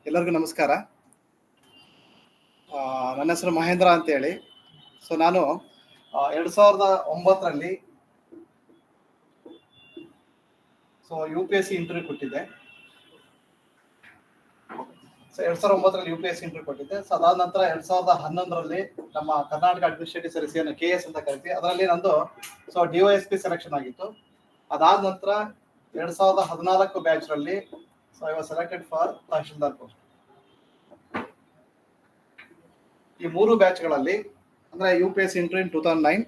ಎಲ್ಲರಿಗೂ ನಮಸ್ಕಾರ. ನನ್ನ ಹೆಸರು ಮಹೇಂದ್ರ ಅಂತೇಳಿ. ಸೊ ನಾನು 2009ರಲ್ಲಿ UPSC ಇಂಟರ್ವ್ಯೂ ಕೊಟ್ಟಿದ್ದೆ. ಸೊ 2009ರಲ್ಲಿ UPSC ಇಂಟರ್ವ್ಯೂ ಕೊಟ್ಟಿದ್ದೆ. ಸೊ ಅದಾದ ನಂತರ 2011ರಲ್ಲಿ ನಮ್ಮ ಕರ್ನಾಟಕ ಅಡ್ಮಿನಿಸ್ಟ್ರೇಟಿವ್ ಸರ್ವಿಸ್ ಏನು KS ಅಂತ ಕರಿತೀವಿ, ಅದರಲ್ಲಿ ನಂದು DOSP ಸೆಲೆಕ್ಷನ್ ಆಗಿತ್ತು. ಅದಾದ ನಂತರ 2014 ಬ್ಯಾಚ್ರಲ್ಲಿ I was selected for tahsildar post. ಈ 3 ಬ್ಯಾಚ್ಗಳಲ್ಲಿ ಅಂದ್ರೆ UPSC ಇಂಟರ್ವ್ಯೂ 2009,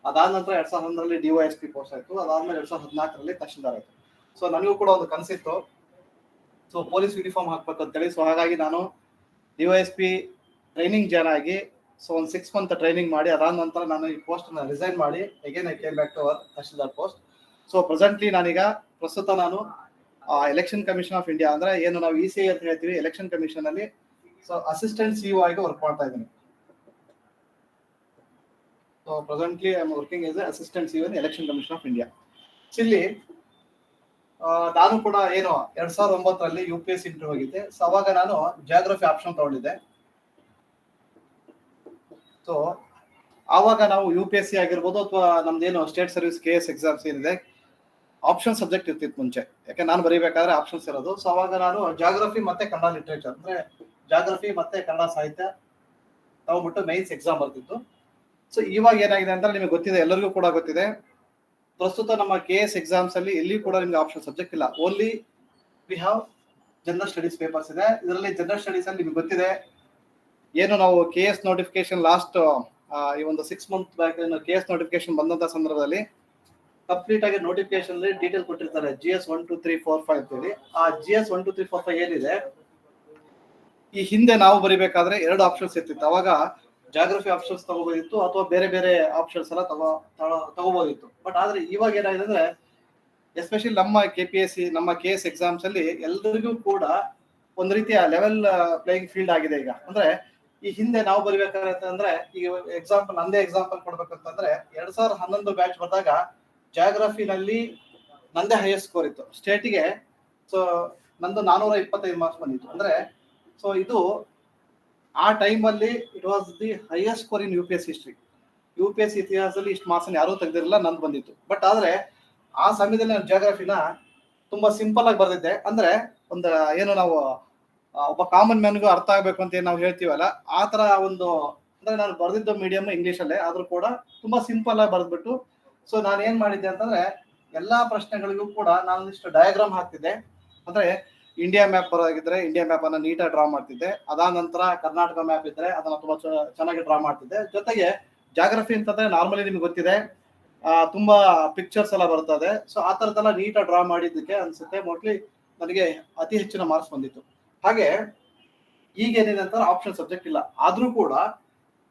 ಅದಾದ ನಂತರ 2011ರಲ್ಲಿ DOSP ಪೋಸ್ಟ್ ಆಯ್ತು, ಅದಾದ್ಮೇಲೆ 2014ರಲ್ಲಿ ತಹಶೀಲ್ದಾರ್ ಆಯ್ತು. ಸೊ ನನಗೂ ಕೂಡ ಒಂದು ಕನಸಿತ್ತು, ಪೊಲೀಸ್ ಯೂನಿಫಾರ್ಮ್ ಹಾಕ್ಬೇಕು ಅಂತೇಳಿ. ಸೊ ಹಾಗಾಗಿ ನಾನು DOSP ಟ್ರೈನಿಂಗ್ ಜಾಯ್ನ್ ಆಗಿ ಒಂದು 6 ಮಂತ್ ಟ್ರೈನಿಂಗ್ ಮಾಡಿ, ಅದಾದ ನಂತರ ನಾನು ಈ ಪೋಸ್ಟ್ ರಿಸೈನ್ ಮಾಡಿ again I came back to our tehsildar post. So presently ಪ್ರಸ್ತುತ ನಾನು ಎಲೆಕ್ಷನ್ ಕಮಿಷನ್ ಆಫ್ ಇಂಡಿಯಾ, ಅಂದ್ರೆ ಏನು ನಾವು ECI ಅಂತ ಹೇಳ್ತೀವಿ, ಎಲೆಕ್ಷನ್ ಕಮಿಷನ್ ಅಲ್ಲಿ ಅಸಿಸ್ಟೆಂಟ್ CEO ಆಗಿ ವರ್ಕ್ ಮಾಡ್ತಾ ಇದ್ದೀನಿ. So presently I am working as assistant CEO in election commission of India. ಇಲ್ಲಿ ನಾನು ಕೂಡ 2009ರಲ್ಲಿ UPSC ಇಂಟರ್ವ್ಯೂ ಹೋಗಿದ್ದೆ. ಸೊ ಅವಾಗ ನಾನು ಜಿಯೋಗ್ರಫಿ ಆಪ್ಷನ್ ತಗೊಂಡಿದ್ದೆ. ಸೊ ಆವಾಗ ನಾವು UPSC ಆಗಿರ್ಬೋದು ಅಥವಾ ನಮ್ದೇನು ಸ್ಟೇಟ್ ಸರ್ವಿಸ್ KS ಎಕ್ಸಾಮ್ಸ್ ಏನಿದೆ, ಆಪ್ಷನ್ ಸಬ್ಜೆಕ್ಟ್ ಇರ್ತಿತ್ತು ಮುಂಚೆ. ಯಾಕೆ ನಾನು ಬರೀಬೇಕಾದ್ರೆ ಆಪ್ಷನ್ಸ್ ಇರೋದು. ಸೊ ಅವಾಗ ನಾನು ಜಿಯೋಗ್ರಫಿ ಮತ್ತೆ ಕನ್ನಡ ಲಿಟ್ರೇಚರ್, ಅಂದ್ರೆ ಜಿಯೋಗ್ರಫಿ ಮತ್ತೆ ಕನ್ನಡ ಸಾಹಿತ್ಯ ತಗೊಂಡ್ಬಿಟ್ಟು ಮೈನ್ಸ್ ಎಕ್ಸಾಮ್ ಬರ್ತಿತ್ತು. ಸೊ ಇವಾಗ ಏನಾಗಿದೆ ಅಂತ ನಿಮಗೆ ಗೊತ್ತಿದೆ, ಎಲ್ಲರಿಗೂ ಕೂಡ ಗೊತ್ತಿದೆ. ಪ್ರಸ್ತುತ ನಮ್ಮ KS ಎಕ್ಸಾಮ್ಸ್ ಅಲ್ಲಿ ಎಲ್ಲಿ ಕೂಡ ನಿಮ್ಗೆ ಆಪ್ಷನ್ ಸಬ್ಜೆಕ್ಟ್ ಇಲ್ಲ. Only we have general studies papers ಇದೆ. ಇದರಲ್ಲಿ ಜನರಲ್ ಸ್ಟಡೀಸ್ ಅಲ್ಲಿ ನಿಮ್ಗೆ ಗೊತ್ತಿದೆ, ಏನು ನಾವು KS ನೋಟಿಫಿಕೇಶನ್ ಲಾಸ್ಟ್ ಈ ಒಂದು 6 ಮಂತ್ ಬ್ಯಾಕ್ KS ನೋಟಿಫಿಕೇಶನ್ ಬಂದಂತ ಸಂದರ್ಭದಲ್ಲಿ ಕಂಪ್ಲೀಟ್ ಆಗಿ ನೋಟಿಫಿಕೇಶನ್ ಅಲ್ಲಿ ಡೀಟೇಲ್ ಕೊಟ್ಟಿರ್ತಾರೆ, GS 1 2 3 4 5 ಅಂತೇಳಿ. ಆ GS 1 2 3 4 5 ಏನಿದೆ, ಈ ಹಿಂದೆ ನಾವು ಬರಿಬೇಕಾದ್ರೆ 2 ಆಪ್ಷನ್ಸ್ ಇರ್ತಿತ್ತು. ಅವಾಗ ಜಾಗ್ರಫಿ ಆಪ್ಷನ್ಸ್ ತಗೋಬೋದಿತ್ತು ಅಥವಾ ಬೇರೆ ಬೇರೆ ಆಪ್ಷನ್ಸ್ ಎಲ್ಲ ತಗೋಬೋದಿತ್ತು. ಬಟ್ ಆದ್ರೆ ಇವಾಗ ಏನಾಗಿದೆ ಅಂದ್ರೆ, ಎಸ್ಪೆಷಲಿ ನಮ್ಮ KPSC ನಮ್ಮ KS ಎಕ್ಸಾಮ್ಸ್ ಅಲ್ಲಿ ಎಲ್ಲರಿಗೂ ಕೂಡ ಒಂದ್ ರೀತಿಯ ಲೆವೆಲ್ ಪ್ಲೇಯಿಂಗ್ ಫೀಲ್ಡ್ ಆಗಿದೆ ಈಗ. ಅಂದ್ರೆ ಈ ಹಿಂದೆ ನಾವು ಬರಿಬೇಕಾದ್ರೆ ಅಂದ್ರೆ, ಈಗ ಎಕ್ಸಾಂಪಲ್ ನಂದೇ ಎಕ್ಸಾಂಪಲ್ ಕೊಡ್ಬೇಕಂತಂದ್ರೆ, 2011 ಬ್ಯಾಚ್ ಬಂದಾಗ ಜಾಗ್ರಫಿನಲ್ಲಿ ನಂದೇ ಹೈಯೆಸ್ಟ್ ಸ್ಕೋರ್ ಇತ್ತು ಸ್ಟೇಟಿಗೆ. ಸೊ ನಂದು 425 ಮಾರ್ಕ್ಸ್ ಬಂದಿತ್ತು. ಅಂದ್ರೆ ಸೊ ಇದು ಆ ಟೈಮ್ ಅಲ್ಲಿ it was the highest score in UPSC history. UPSC ಇತಿಹಾಸದಲ್ಲಿ ಇಷ್ಟು ಮಾರ್ಕ್ಸ್ ಯಾರೂ ತೆಗೆದಿರಲಿಲ್ಲ, ನಂದು ಬಂದಿತ್ತು. ಬಟ್ ಆದ್ರೆ ಆ ಸಮಯದಲ್ಲಿ ನಾನು ಜಿಯೋಗ್ರಫಿನ ತುಂಬಾ ಸಿಂಪಲ್ ಆಗಿ ಬರ್ದಿದ್ದೆ. ಅಂದ್ರೆ ಒಂದು ಏನು ನಾವು ಒಬ್ಬ ಕಾಮನ್ ಮ್ಯಾನ್ಗೂ ಅರ್ಥ ಆಗ್ಬೇಕು ಅಂತ ನಾವು ಹೇಳ್ತೀವಲ್ಲ, ಆ ತರ ಒಂದು, ಅಂದ್ರೆ ನಾನು ಬರ್ದಿದ್ದು ಮೀಡಿಯಂ ಇಂಗ್ಲಿಷ್ ಅಲ್ಲೇ, ಆದ್ರೂ ಕೂಡ ತುಂಬಾ ಸಿಂಪಲ್ ಆಗಿ ಬರ್ದ್ಬಿಟ್ಟು. ಸೊ ನಾನು ಏನ್ ಮಾಡಿದ್ದೆ ಅಂತಂದ್ರೆ, ಎಲ್ಲಾ ಪ್ರಶ್ನೆಗಳಿಗೂ ಕೂಡ ನಾನು ಇಷ್ಟು ಡಯಾಗ್ರಾಮ್ ಹಾಕ್ತಿದ್ದೆ. ಅಂದ್ರೆ ಇಂಡಿಯಾ ಮ್ಯಾಪ್ ಬರೋಗಿದ್ರೆ ಇಂಡಿಯಾ ಮ್ಯಾಪ್ ಅನ್ನ ನೀಟಾಗಿ ಡ್ರಾ ಮಾಡ್ತಿದ್ದೆ. ಅದಾದ ನಂತರ ಕರ್ನಾಟಕ ಮ್ಯಾಪ್ ಇದ್ರೆ ಅದನ್ನ ತುಂಬಾ ಚೆನ್ನಾಗಿ ಡ್ರಾ ಮಾಡ್ತಿದ್ದೆ. ಜೊತೆಗೆ ಜಾಗ್ರಫಿ ಅಂತಂದ್ರೆ ನಾರ್ಮಲಿ ನಿಮ್ಗೆ ಗೊತ್ತಿದೆ, ತುಂಬಾ ಪಿಕ್ಚರ್ಸ್ ಎಲ್ಲ ಬರ್ತದೆ. ಸೊ ಆ ತರದೆಲ್ಲ ನೀಟಾಗಿ ಡ್ರಾ ಮಾಡಿದ್ದಕ್ಕೆ ಅನ್ಸುತ್ತೆ ಮೋಸ್ಟ್ಲಿ ನನಗೆ ಅತಿ ಹೆಚ್ಚಿನ ಮಾರ್ಕ್ಸ್ ಬಂದಿತ್ತು. ಹಾಗೆ ಈಗ ಏನಿದೆ ಅಂತ ಆಪ್ಷನ್ ಸಬ್ಜೆಕ್ಟ್ ಇಲ್ಲ, ಆದ್ರೂ ಕೂಡ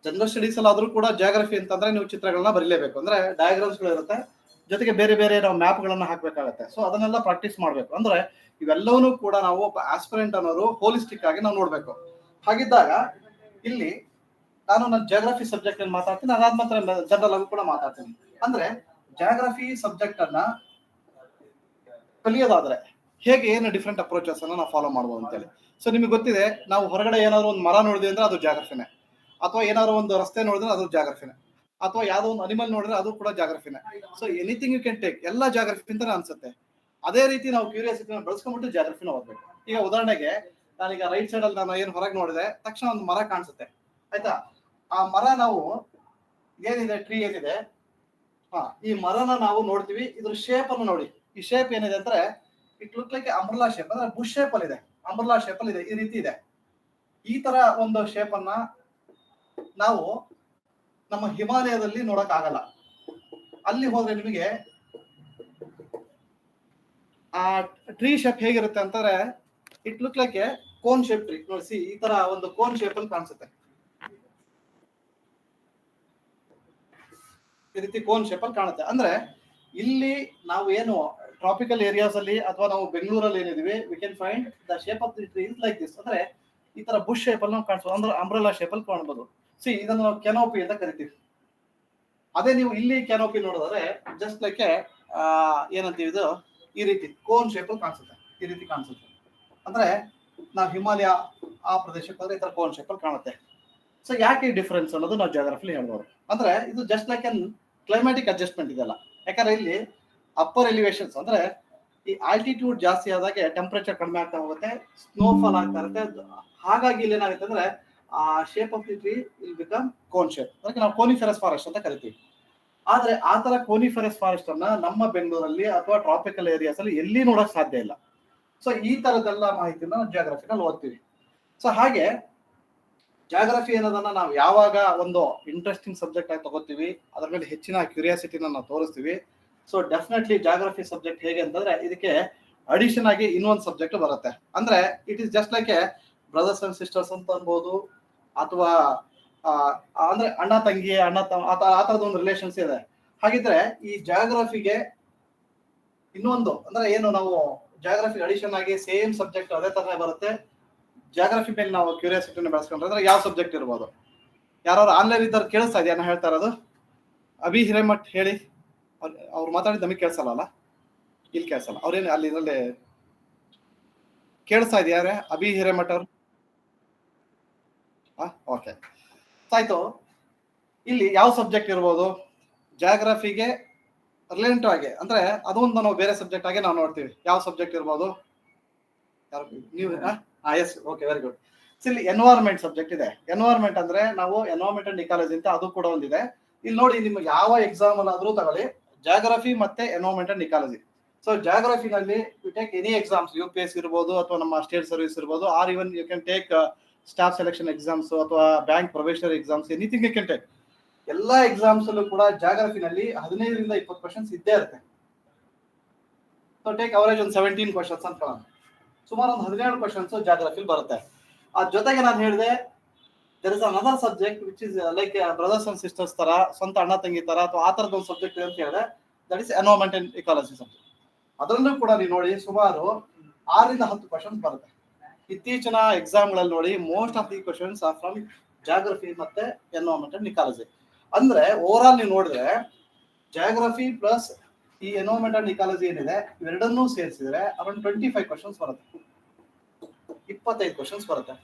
ಜನರಲ್ ಸ್ಟಡೀಸ್ ಅಲ್ಲಿ ಆದ್ರೂ ಕೂಡ ಜಾಗ್ರಫಿ ಅಂತಂದ್ರೆ ನೀವು ಚಿತ್ರಗಳನ್ನ ಬರೀಲೇಬೇಕು. ಅಂದ್ರೆ ಡಯಾಗ್ರಾಮ್ಸ್ ಗಳು ಇರುತ್ತೆ, ಜೊತೆಗೆ ಬೇರೆ ಬೇರೆ ನಾವು ಮ್ಯಾಪ್ ಗಳನ್ನ ಹಾಕ್ಬೇಕಾಗತ್ತೆ. ಸೊ ಅದನ್ನೆಲ್ಲ ಪ್ರಾಕ್ಟೀಸ್ ಮಾಡ್ಬೇಕು. ಅಂದ್ರೆ ಇವೆಲ್ಲವನ್ನೂ ಕೂಡ ನಾವು ಆಸ್ಪಿರೆಂಟ್ ಅನ್ನೋರು ಹೋಲಿಸ್ಟಿಕ್ ಆಗಿ ನಾವು ನೋಡ್ಬೇಕು. ಹಾಗಿದ್ದಾಗ ಇಲ್ಲಿ ನಾನು ನನ್ನ ಜಿಯೋಗ್ರಫಿ ಸಬ್ಜೆಕ್ಟ್ ಅಲ್ಲಿ ಮಾತಾಡ್ತೀನಿ, ಅದಾದ ನಂತರ ಜನರಲ್ ಆಗಿ ಕೂಡ ಮಾತಾಡ್ತೀನಿ. ಅಂದ್ರೆ ಜಿಯೋಗ್ರಫಿ ಸಬ್ಜೆಕ್ಟ್ ಅನ್ನ ಕಲಿಯೋದಾದ್ರೆ ಹೇಗೆ, ಏನು ಡಿಫ್ರೆಂಟ್ ಅಪ್ರೋಚಸ್ ಅನ್ನ ನಾವು ಫಾಲೋ ಮಾಡ್ಬೋದು ಅಂತೇಳಿ. ಸೊ ನಿಮಗೆ ಗೊತ್ತಿದೆ, ನಾವು ಹೊರಗಡೆ ಏನಾದ್ರು ಒಂದು ಮರ ನೋಡಿದ್ವಿ ಅಂದ್ರೆ ಅದು ಜಾಗ್ರಫಿನೇ, ಅಥವಾ ಏನಾದ್ರು ಒಂದು ರಸ್ತೆ ನೋಡಿದ್ರೆ ಅದು ಜಾಗ್ರಫಿನೇ, ಅಥವಾ ಯಾವ್ದೋ ಒಂದು ಅನಿಮಲ್ ನೋಡಿದ್ರೆ ಅದು ಕೂಡ ಜಾಗ್ರಫಿನೇ. So anything you can take, ಎಲ್ಲ ಜಾಗ್ರಫಿ ಅಂತಾನೆ ಅನ್ಸುತ್ತೆ. ಅದೇ ರೀತಿ ನಾವು ಕ್ಯೂರಿಯಾಸಿಟಿನ ಬೆಳೆಸ್ಕೊಂಡ್ಬಿಟ್ಟು ಜಾಗ್ರಫಿನ ಓದ್ಬೇಕು. ಈಗ ಉದಾಹರಣೆಗೆ ನಾನೀಗ ರೈಟ್ ಸೈಡ್ ಅಲ್ಲಿ ನಾನು ಏನು ಹೊರಗೆ ನೋಡಿದೆ ತಕ್ಷಣ ಒಂದು ಮರ ಕಾಣಿಸುತ್ತೆ, ಆಯ್ತಾ? ಆ ಮರ ನಾವು ಏನಿದೆ, ಟ್ರೀ ಏನಿದೆ, ಈ ಮರನ ನಾವು ನೋಡ್ತೀವಿ. ಇದ್ರ ಶೇಪ್ ಅನ್ನು ನೋಡಿ. ಈ ಶೇಪ್ ಏನಿದೆ ಅಂದ್ರೆ, it look like umbrella shape, ಅಂದ್ರೆ ಬುಷ್ ಶೇಪ್ ಅಲ್ಲಿ ಇದೆ, ಅಂಬ್ರೆಲಾ ಶೇಪ್ ಅಲ್ಲಿ ಇದೆ, ಈ ರೀತಿ ಇದೆ. ಈ ತರ ಒಂದು ಶೇಪ್ ಅನ್ನ ನಾವು ನಮ್ಮ ಹಿಮಾಲಯದಲ್ಲಿ ನೋಡಕ್ ಆಗಲ್ಲ. ಅಲ್ಲಿ ಹೋದ್ರೆ ನಿಮಗೆ ಆ ಟ್ರೀ ಶೇಪ್ ಹೇಗಿರುತ್ತೆ ಅಂತಂದ್ರೆ, it look like A cone shape tree. ನೋಡಿ, ಈ ತರ ಒಂದು ಕೋನ್ ಶೇಪ್ ಅಲ್ಲಿ ಕಾಣಿಸುತ್ತೆ, ಈ ರೀತಿ ಕೋನ್ ಶೇಪ್ ಅಲ್ಲಿ ಕಾಣುತ್ತೆ. ಅಂದ್ರೆ ಇಲ್ಲಿ ನಾವು ಏನು ಟ್ರಾಪಿಕಲ್ ಏರಿಯಾಸ್ ಅಲ್ಲಿ ಅಥವಾ ನಾವು ಬೆಂಗಳೂರಲ್ಲಿ ಏನಿದೀವಿ, we can find the shape of the tree is like this. ಅಂದ್ರೆ ಈ ತರ ಬುಷ್ ಶೇಪ್ ಅಲ್ಲಿ ನಾವು ಕಾಣಿಸ್ಬೋದು, ಅಂದ್ರೆ ಅಂಬ್ರೆಲಾ ಶೇಪ್ ಅಲ್ಲಿ ಕಾಣಬಹುದು. ಇದನ್ನು ನಾವು ಕೆನೋಪಿ ಅಂತ ಕರಿತೀವಿ. ಅದೇ ನೀವು ಇಲ್ಲಿ ಕೆನೋಪಿ ನೋಡಿದ್ರೆ ಜಸ್ಟ್ ಲೈಕ್ ಏನಂತೀವಿ, ಇದು ಈ ರೀತಿ ಕೋನ್ ಶೇಪ್ ಅಲ್ಲಿ ಕಾಣಿಸುತ್ತೆ, ಈ ರೀತಿ ಕಾಣಿಸುತ್ತೆ. ಅಂದ್ರೆ ನಾವು ಹಿಮಾಲಯ ಆ ಪ್ರದೇಶಕ್ಕೆ ಹೋದ್ರೆ ಈ ತರ ಕೋನ್ ಶೇಪ್ ಅಲ್ಲಿ ಕಾಣುತ್ತೆ. ಸೊ ಯಾಕೆ ಈ ಡಿಫರೆನ್ಸ್ ಅನ್ನೋದು ನಾವು ಜಾಗ್ರಫಿಲಿ ಹೇಳ್ಬೋದು. ಅಂದ್ರೆ ಇದು just like an climatic adjustment ಇದೆಲ್ಲ. ಯಾಕಂದ್ರೆ ಇಲ್ಲಿ ಅಪ್ಪರ್ ಎಲಿವೇಶನ್ಸ್ ಅಂದ್ರೆ ಈ ಆಲ್ಟಿಟ್ಯೂಡ್ ಜಾಸ್ತಿ ಆದಾಗೆ ಟೆಂಪರೇಚರ್ ಕಡಿಮೆ ಆಗ್ತಾ ಹೋಗುತ್ತೆ, ಸ್ನೋಫಾಲ್ ಆಗ್ತಾ ಇರುತ್ತೆ. ಹಾಗಾಗಿ ಇಲ್ಲಿ ಏನಾಗುತ್ತೆ ಅಂದ್ರೆ ಆ shape of the tree will become cone shape. ಅದಕ್ಕೆ ನಾವು ಕೋನಿಫೆರಸ್ ಫಾರೆಸ್ಟ್ ಅಂತ ಕರಿತೀವಿ. ಆದ್ರೆ ಆ ತರ ಕೋನಿಫೆರಸ್ ಫಾರೆಸ್ಟ್ ಅನ್ನ ನಮ್ಮ ಬೆಂಗಳೂರಲ್ಲಿ ಅಥವಾ ಟ್ರಾಪಿಕಲ್ ಏರಿಯಾಸ್ ಅಲ್ಲಿ ಎಲ್ಲಿ ನೋಡಕ್ ಸಾಧ್ಯ ಇಲ್ಲ. ಸೊ ಈ ತರದೆಲ್ಲ ಮಾಹಿತಿನ ಜಾಗ್ರಫಿನಲ್ಲಿ ಓದ್ತೀವಿ. ಸೊ ಹಾಗೆ ಜಾಗ್ರಫಿ ಅನ್ನೋದನ್ನ ನಾವು ಯಾವಾಗ ಒಂದು ಇಂಟ್ರೆಸ್ಟಿಂಗ್ ಸಬ್ಜೆಕ್ಟ್ ಆಗಿ ತಗೋತೀವಿ, ಅದ್ರ ಮೇಲೆ ಹೆಚ್ಚಿನ ಕ್ಯೂರಿಯಾಸಿಟಿನ ನಾವು ತೋರಿಸ್ತೀವಿ. ಸೊ ಡೆಫಿನೆಟ್ಲಿ ಜಾಗ್ರಫಿ ಸಬ್ಜೆಕ್ಟ್ ಹೇಗೆ ಅಂತಂದ್ರೆ ಇದಕ್ಕೆ ಅಡಿಷನ್ ಆಗಿ ಇನ್ನೊಂದು ಸಬ್ಜೆಕ್ಟ್ ಬರುತ್ತೆ. ಅಂದ್ರೆ it is just like A brothers and sisters ಅಂತ ಅನ್ಬೋದು, ಅಥವಾ ಅಂದ್ರೆ ಅಣ್ಣ ತಂಗಿ ಆ ತರದ ಒಂದು ರಿಲೇಷನ್ಸ್ ಇದೆ. ಹಾಗಿದ್ರೆ ಈ ಜಾಗ್ರಫಿಗೆ ಇನ್ನೊಂದು ಅಂದ್ರೆ ಏನು, ನಾವು ಜಾಗ್ರಫಿ ಅಡಿಷನ್ ಆಗಿ ಸೇಮ್ ಸಬ್ಜೆಕ್ಟ್ ಅದೇ ತರ ಬರುತ್ತೆ. ಜಾಗ್ರಫಿ ಮೇಲೆ ನಾವು ಕ್ಯೂರಿಯಾಸಿಟಿನ ಬೆಳೆಸ್ಕೊಂಡ್ರೆ ಅಂದ್ರೆ ಯಾವ ಸಬ್ಜೆಕ್ಟ್ ಇರ್ಬೋದು? ಯಾರು ಆನ್ಲೈನ್ ಇದ್ದಾರೆ ಕೇಳಿಸ್ತಾ ಇದೆಯಾ ಹೇಳ್ತಾ ಇರೋದು? ಅಭಿ ಹಿರೇಮಠ್ ಹೇಳಿ. ಅವ್ರು ಮಾತಾಡಿದ ನಮಗೆ ಕೇಳಿಸಲ್ಲ ಅಲ್ಲ? ಇಲ್ಲಿ ಕೇಳಿಸಲ್ಲ. ಅವ್ರೇನು ಅಲ್ಲಿ ಇದರಲ್ಲಿ ಕೇಳಿಸ್ತಾ ಇದೆಯಾರೆ? ಅಭಿ ಹಿರೇಮಠ್ ಅವ್ರು ಓಕೆ ಆಯ್ತು. ಇಲ್ಲಿ ಯಾವ ಸಬ್ಜೆಕ್ಟ್ ಇರ್ಬೋದು ಜಾಗ್ರಫಿಗೆ ರಿಲೇಟೆಡ್ ಆಗಿ? ಅಂದ್ರೆ ಅದೊಂದು ನಾವು ಬೇರೆ ಸಬ್ಜೆಕ್ಟ್ ಆಗಿ ನಾವು ನೋಡ್ತೀವಿ. ಯಾವ ಸಬ್ಜೆಕ್ಟ್ ಇರ್ಬೋದು? ನೀವು ಎಸ್, ಓಕೆ, ವೆರಿ ಗುಡ್. ಇಲ್ಲಿ ಎನ್ವೈರನ್ಮೆಂಟ್ ಸಬ್ಜೆಕ್ಟ್ ಇದೆ. ಎನ್ವೈರನ್ಮೆಂಟ್ ಅಂದ್ರೆ ನಾವು ಎನ್ವೈರನ್ಮೆಂಟ್ ಅಂಡ್ ಇಕಾಲಜಿ ಅಂತ ಅದು ಕೂಡ ಒಂದಿದೆ. ಇಲ್ಲಿ ನೋಡಿ, ನಿಮ್ಗೆ ಯಾವ ಎಕ್ಸಾಮ್ ಆದ್ರೂ ತಗೊಳ್ಳಿ, ಜಾಗ್ರಫಿ ಮತ್ತೆ ಎನ್ವೈರನ್ಮೆಂಟ್ ಅಂಡ್ ಇಕಾಲಜಿ. ಸೊ ಜಾಗ್ರಫಿನಲ್ಲಿ you take any exams, UPSC ಇರ್ಬೋದು ಅಥವಾ ನಮ್ಮ ಸ್ಟೇಟ್ ಸರ್ವಿಸ್ ಇರ್ಬೋದು, or even you can take staff selection exams ಅಥವಾ bank probationary exams, anything you can take. ಎಲ್ಲಾ ಎಕ್ಸಾಮ್ಸ್ ಅಲ್ಲೂ ಕೂಡ ಜಾಗ್ರಫಿನಲ್ಲಿ 15ರಿಂದ 20 ಕ್ವಶನ್ಸ್ ಇದ್ದೇ ಇರುತ್ತೆ. ಸೊ ಟೇಕ್ ಅವರೇಜ್ ಒಂದು 17 ಕ್ವಶನ್ಸ್ ಅಂತ ಕಾಣೋಣ. ಸುಮಾರು ಒಂದು 17 ಕ್ವಶನ್ಸ್ ಜಾಗ್ರಫಿಲ್ ಬರುತ್ತೆ. ಅದ್ರ ಜೊತೆಗೆ ನಾನು ಹೇಳಿದೆ there is another subject which is like brothers and sisters ತರ, ಸ್ವಂತ ಅಣ್ಣ ತಂಗಿ ತರ ಅಥವಾ ಆ ತರದ ಒಂದು ಸಬ್ಜೆಕ್ಟ್ ಅಂತ ಹೇಳಿದೆ, that is environment and ecology subject. ಅದರಲ್ಲೂ ಕೂಡ ನೀವು ನೋಡಿ ಸುಮಾರು 6ರಿಂದ 10 ಕ್ವಶನ್ಸ್ ಬರುತ್ತೆ. ಇತ್ತೀಚಿನ ಎಕ್ಸಾಮ್ಗಳಲ್ಲಿ ನೋಡಿ most of the questions are from geography ಮತ್ತೆ ಎನ್ವೈರನ್ಮೆಂಟ್ ಅಂಡ್ ಇಕಾಲಜಿ. ಅಂದ್ರೆ ಓವರ್ ಆಲ್ ನೀವು ನೋಡಿದ್ರೆ ಜಾಗ್ರಫಿ ಪ್ಲಸ್ ಈ ಎನ್ವೈರನ್ಮೆಂಟ್ ಅಂಡ್ ಇಕಾಲಜಿ ಏನಿದೆ ಇವೆರಡನ್ನೂ ಸೇರಿಸಿದ್ರೆ ಅರೌಂಡ್ 25 ಕ್ವಶನ್ಸ್ ಬರುತ್ತೆ. 25 ಕ್ವಶನ್ಸ್ ಬರುತ್ತೆ.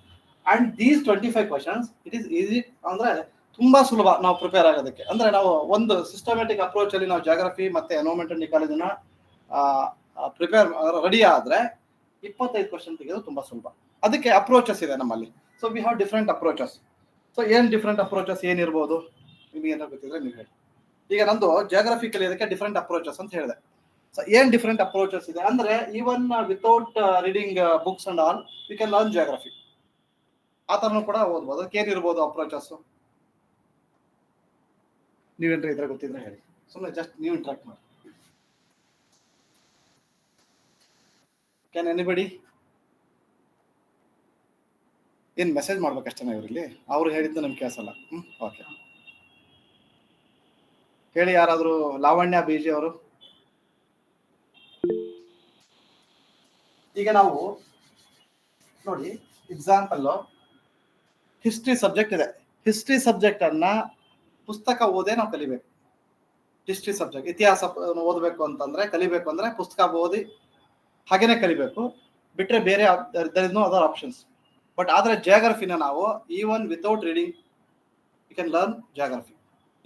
And these 25 questions it is easy, ಅಂದ್ರೆ ತುಂಬಾ ಸುಲಭ ನಾವು ಪ್ರಿಪೇರ್ ಆಗೋದಕ್ಕೆ. ಅಂದ್ರೆ ನಾವು ಒಂದು ಸಿಸ್ಟಮ್ಯಾಟಿಕ್ ಅಪ್ರೋಚ್ ಅಲ್ಲಿ ನಾವು ಜಾಗ್ರಫಿ ಮತ್ತೆ ಎನ್ವೈರನ್ಮೆಂಟ್ ಅಂಡ್ ಇಕಾಲಜಿನ ಪ್ರಿಪೇರ್ ರೆಡಿ ಆದ್ರೆ 25 ಕ್ವಶನ್ ತೆಗೆದು ತುಂಬಾ ಸುಲಭ. ಅದಕ್ಕೆ ಅಪ್ರೋಚಸ್ ಇದೆ ನಮ್ಮಲ್ಲಿ. So we have different approaches. So ಏನ್ ಡಿಫ್ರೆಂಟ್ ಅಪ್ರೋಚಸ್ ಏನಿರ್ಬೋದು ನಿಮಗೆ ಏನಾದ್ರು ಗೊತ್ತಿದ್ರೆ ನೀವು ಹೇಳಿ. ಈಗ ನಂದು ಜಾಗ್ರಫಿ ಕಲಿಯೋದಕ್ಕೆ ಡಿಫ್ರೆಂಟ್ ಅಪ್ರೋಚಸ್ ಅಂತ ಹೇಳಿದೆ. ಸೊ ಏನ್ ಡಿಫ್ರೆಂಟ್ ಅಪ್ರೋಚಸ್ ಇದೆ ಅಂದ್ರೆ even without reading books and all you can learn geography. ಆ ತರನು ಕೂಡ ಓದ್ಬೋದು. ಅದಕ್ಕೆ ಏನಿರ್ಬೋದು ಅಪ್ರೋಚಸ್? ನೀವೇನ್ರ ಇದ್ರೆ ಗೊತ್ತಿದ್ರೆ ಹೇಳಿ. ಸುಮ್ಮನೆ ಜಸ್ಟ್ ನೀವು ಇಂಟ್ರಾಕ್ಟ್ ಮಾಡಿ. Can anybody? ಏನ್ ಮೆಸೇಜ್ ಮಾಡ್ಬೇಕಷ್ಟೇ ಇವರಲ್ಲಿ? ಅವ್ರು ಹೇಳಿದ್ದು ನಮ್ಗೆ ಕೇಳಿಸಲ್ಲ. ಓಕೆ, ಹೇಳಿ ಯಾರಾದ್ರೂ. ಲಾವಣ್ಯ ಬಿಜಿ ಅವರು. ಈಗ ನಾವು ನೋಡಿ ಎಕ್ಸಾಂಪಲ್ ಹಿಸ್ಟ್ರಿ ಸಬ್ಜೆಕ್ಟ್ ಇದೆ. ಹಿಸ್ಟ್ರಿ ಸಬ್ಜೆಕ್ಟ್ ಅನ್ನ ಪುಸ್ತಕ ಓದೇ ನಾವು ಕಲಿಬೇಕು. ಹಿಸ್ಟ್ರಿ ಸಬ್ಜೆಕ್ಟ್ ಇತಿಹಾಸ ಓದಬೇಕು ಅಂತಂದ್ರೆ ಕಲಿಬೇಕು ಅಂದ್ರೆ ಪುಸ್ತಕ ಓದಿ ಹಾಗೇನೆ ಕಲಿಬೇಕು. ಬಿಟ್ರೆ ಬೇರೆ ಅದರ್ ಆಪ್ಷನ್ಸ್. ಬಟ್ ಆದ್ರೆ ಜಾಗ್ರಫಿನ ನಾವು even without reading you can learn geography.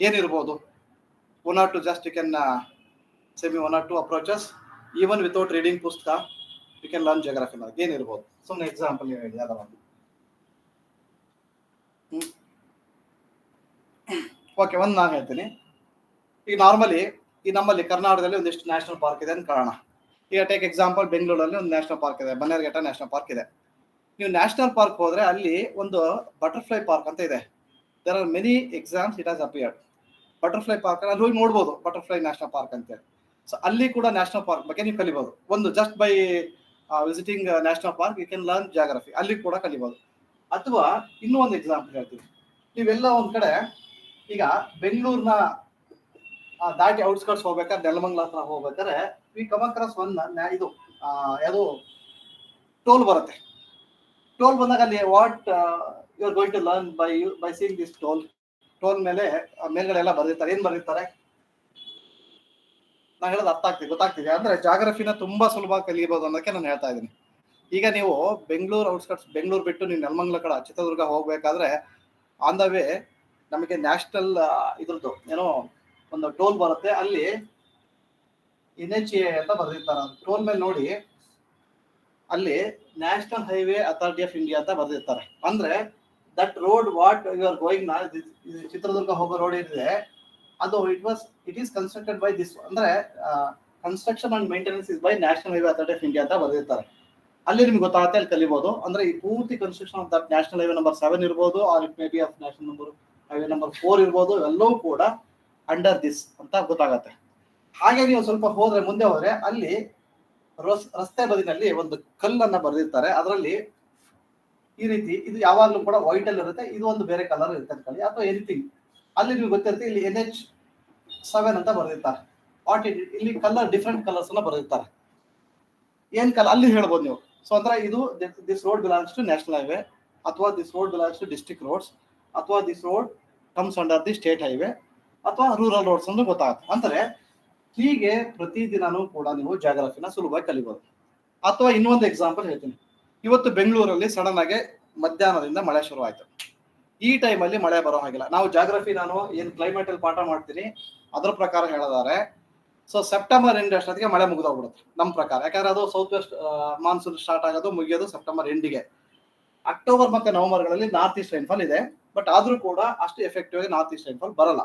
ಏನಿರ್ಬೋದು? 1 or 2 just you can say me 1 or 2 approaches. Even without reading ಪುಸ್ತಕ you can learn geography. ಏನಿರ್ಬೋದು? ಸುಮ್ಮನೆ ಎಕ್ಸಾಂಪಲ್ ನೀವು ಹೇಳಿ ಯಾವ್ದಾರ. ಓಕೆ, ಒಂದು ನಾನು ಹೇಳ್ತೀನಿ. ಈಗ ನಾರ್ಮಲಿ ಈ ನಮ್ಮಲ್ಲಿ ಕರ್ನಾಟಕದಲ್ಲಿ ಒಂದಿಷ್ಟು ನ್ಯಾಷನಲ್ ಪಾರ್ಕ್ ಇದೆ ಅಂತ ಕಾರಣ. ಈಗ ಟೇಕ್ ಎಕ್ಸಾಂಪಲ್ ಬೆಂಗಳೂರಲ್ಲಿ ಒಂದು ನ್ಯಾಷನಲ್ ಪಾರ್ಕ್ ಇದೆ, ಬನ್ನೇರುಘಟ್ಟ ನ್ಯಾಷನಲ್ ಪಾರ್ಕ್ ಇದೆ. ನೀವು ನ್ಯಾಷನಲ್ ಪಾರ್ಕ್ ಹೋದ್ರೆ ಅಲ್ಲಿ ಒಂದು ಬಟರ್ಫ್ಲೈ ಪಾರ್ಕ್ ಅಂತ ಇದೆ. There are many exams it has appeared. Butterfly park ಅಲ್ಲಿ ಹೋಗಿ ನೋಡ್ಬೋದು, ಬಟರ್ಫ್ಲೈ ನ್ಯಾಷನಲ್ ಪಾರ್ಕ್ ಅಂತೇಳಿ. ಸೊ ಅಲ್ಲಿ ಕೂಡ ನ್ಯಾಷನಲ್ ಪಾರ್ಕ್ ಬಗ್ಗೆ ನೀವು ಕಲಿಬಹುದು. ಒಂದು just by visiting national park you can learn geography. ಅಲ್ಲಿ ಕೂಡ ಕಲಿಬಹುದು. ಅಥವಾ ಇನ್ನೂ ಒಂದು ಎಕ್ಸಾಂಪಲ್ ಹೇಳ್ತೀವಿ. ನೀವೆಲ್ಲ ಒಂದ್ ಕಡೆ ಈಗ ಬೆಂಗಳೂರಿನ ದಾಟಿ ಔಟ್ಸ್ಕರ್ಟ್ಸ್ ಹೋಗ್ಬೇಕಾದ್ರೆ ನೆಲಮಂಗಲ ಹತ್ರ ಹೋಗ್ಬೇಕಾದ್ರೆ ವಿ ಕಮ್ ಅಕ್ರಾಸ್ ಇದು ಯಾವುದು ಟೋಲ್ ಬರುತ್ತೆ. ಟೋಲ್ ಬಂದಾಗ ಅಲ್ಲಿ what you are going to learn by seeing this toll. Toll ಮೇಲೆ ಮೇಲ್ಗಡೆ ಎಲ್ಲ ಬರೆದಿರ್ತಾರೆ. ಏನ್ ಬರೆದಿರ್ತಾರೆ? ನಾ ಹೇಳೋದು ಅರ್ಥ ಆಗ್ತಿದೆ, ಗೊತ್ತಾಗ್ತಿದೆ ಅಂದ್ರೆ ಜಾಗ್ರಫಿನ ತುಂಬಾ ಸುಲಭ ಕಲಿಯಬಹುದು ಅನ್ನೋಕೆ ನಾನು ಹೇಳ್ತಾ ಇದ್ದೀನಿ. ಈಗ ನೀವು ಬೆಂಗಳೂರು ಔಟ್ಸ್ಕಟ್ಸ್, ಬೆಂಗಳೂರು ಬಿಟ್ಟು ನೀವು ನೆಲಮಂಗಲ ಕಡೆ ಚಿತ್ರದುರ್ಗ ಹೋಗ್ಬೇಕಾದ್ರೆ ಆನ್ ದ ವೇ ನಮಗೆ ನ್ಯಾಷನಲ್ ಇದ್ರದ್ದು ಏನೋ ಒಂದು ಟೋಲ್ ಬರುತ್ತೆ, ಅಲ್ಲಿ NHA ಅಂತ ಬರ್ದಿರ್ತಾರ. ಟೋಲ್ ಮೇಲೆ ನೋಡಿ, ಅಲ್ಲಿ national highway authority of India ಅಂತ ಬರ್ದಿರ್ತಾರೆ. ಅಂದ್ರೆ that road what you are going, Chitradurga ಹೋಗೋ ರೋಡ್ ಇದೆ ಅದು it is constructed by this, ಅಂದ್ರೆ construction and maintenance is by national highway authority of India ಅಂತ ಬರ್ದಿರ್ತಾರೆ. ಅಲ್ಲಿ ನಿಮ್ಗೆ ಗೊತ್ತಾಗುತ್ತೆ, ಅಲ್ಲಿ ಕಲಿಬಹುದು. ಅಂದ್ರೆ ಈ ಪೂರ್ತಿ construction of that national highway number 7 ಇರ್ಬೋದು, or it may be of national highway number 4 ಇರ್ಬೋದು, ಎಲ್ಲವೂ ಕೂಡ ಅಂಡರ್ ದಿಸ್ ಅಂತ ಗೊತ್ತಾಗತ್ತೆ. ಹಾಗೆ ನೀವು ಸ್ವಲ್ಪ ಹೋದ್ರೆ, ಮುಂದೆ ಹೋದ್ರೆ, ಅಲ್ಲಿ ರಸ್ತೆ ಬದಿನಲ್ಲಿ ಒಂದು ಕಲ್ಲನ್ನ ಬರೆದಿರ್ತಾರೆ. ಅದರಲ್ಲಿ ಈ ರೀತಿ, ಇದು ಯಾವಾಗ್ಲೂ ಕೂಡ ವೈಟ್ ಅಲ್ಲಿ ಇರುತ್ತೆ, ಇದು ಒಂದು ಬೇರೆ ಕಲರ್ ಇರುತ್ತೆ ಅನ್ಕೊಳ್ಳಿ, ಅಥವಾ ಎನಿಥಿಂಗ್. ಅಲ್ಲಿ ನೀವು ಗೊತ್ತಿರುತ್ತೆ, ಇಲ್ಲಿ NH7 ಅಂತ ಬರೆದಿರ್ತಾರೆ. ಇಲ್ಲಿ ಕಲರ್ ಡಿಫ್ರೆಂಟ್ ಕಲರ್ಸ್ ಅನ್ನ ಬರೆದಿರ್ತಾರೆ. ಏನ್ ಕಲರ್ ಅಲ್ಲಿ ಹೇಳ್ಬೋದು ನೀವು. ಸೊ ಅಂದ್ರೆ ಇದು this road belongs to national highway, ಅಥವಾ this road belongs to district roads, ಅಥವಾ this road comes under the state highway, ಅಥವಾ ರೂರಲ್ ರೋಡ್ಸ್ ಅಂತ ಗೊತ್ತಾಗುತ್ತೆ. ಅಂದ್ರೆ ಹೀಗೆ ಪ್ರತಿದಿನನೂ ಕೂಡ ನೀವು ಜಾಗ್ರಫಿನ ಸುಲಭವಾಗಿ ಕಲಿಬಹುದು. ಅಥವಾ ಇನ್ನೊಂದು ಎಕ್ಸಾಂಪಲ್ ಹೇಳ್ತೀನಿ. ಇವತ್ತು ಬೆಂಗಳೂರಲ್ಲಿ ಸಡನ್ ಆಗಿ ಮಧ್ಯಾಹ್ನದಿಂದ ಮಳೆ ಶುರು ಆಯ್ತು. ಈ ಟೈಮಲ್ಲಿ ಮಳೆ ಬರೋ ಹಾಗಿಲ್ಲ. ನಾವು ಜಾಗ್ರಫಿ, ನಾನು ಏನ್ ಕ್ಲೈಮೇಟ್ ಅಲ್ಲಿ ಪಾಠ ಮಾಡ್ತೀನಿ ಅದ್ರ ಪ್ರಕಾರ ಹೇಳಿದಾರೆ, ಸೊ ಸೆಪ್ಟೆಂಬರ್ ಎಂಡ್ ಅಷ್ಟೊತ್ತಿಗೆ ಮಳೆ ಮುಗಿದೋಗ್ಬಿಡುತ್ತೆ ನಮ್ಮ ಪ್ರಕಾರ. ಯಾಕಂದ್ರೆ ಅದು ಸೌತ್ ವೆಸ್ಟ್ ಮಾನ್ಸೂನ್ ಸ್ಟಾರ್ಟ್ ಆಗೋದು, ಮುಗಿಯೋದು ಸೆಪ್ಟೆಂಬರ್ ಎಂಡಿಗೆ. ಅಕ್ಟೋಬರ್ ಮತ್ತೆ ನವೆಂಬರ್ಗಳಲ್ಲಿ ನಾರ್ತ್ ಈಸ್ಟ್ ರೈನ್ಫಾಲ್ ಇದೆ, ಬಟ್ ಆದ್ರೂ ಕೂಡ ಅಷ್ಟು ಎಫೆಕ್ಟಿವ್ ಆಗಿ ನಾರ್ತ್ ಈಸ್ಟ್ ರೈನ್ಫಾಲ್ ಬರಲ್ಲ.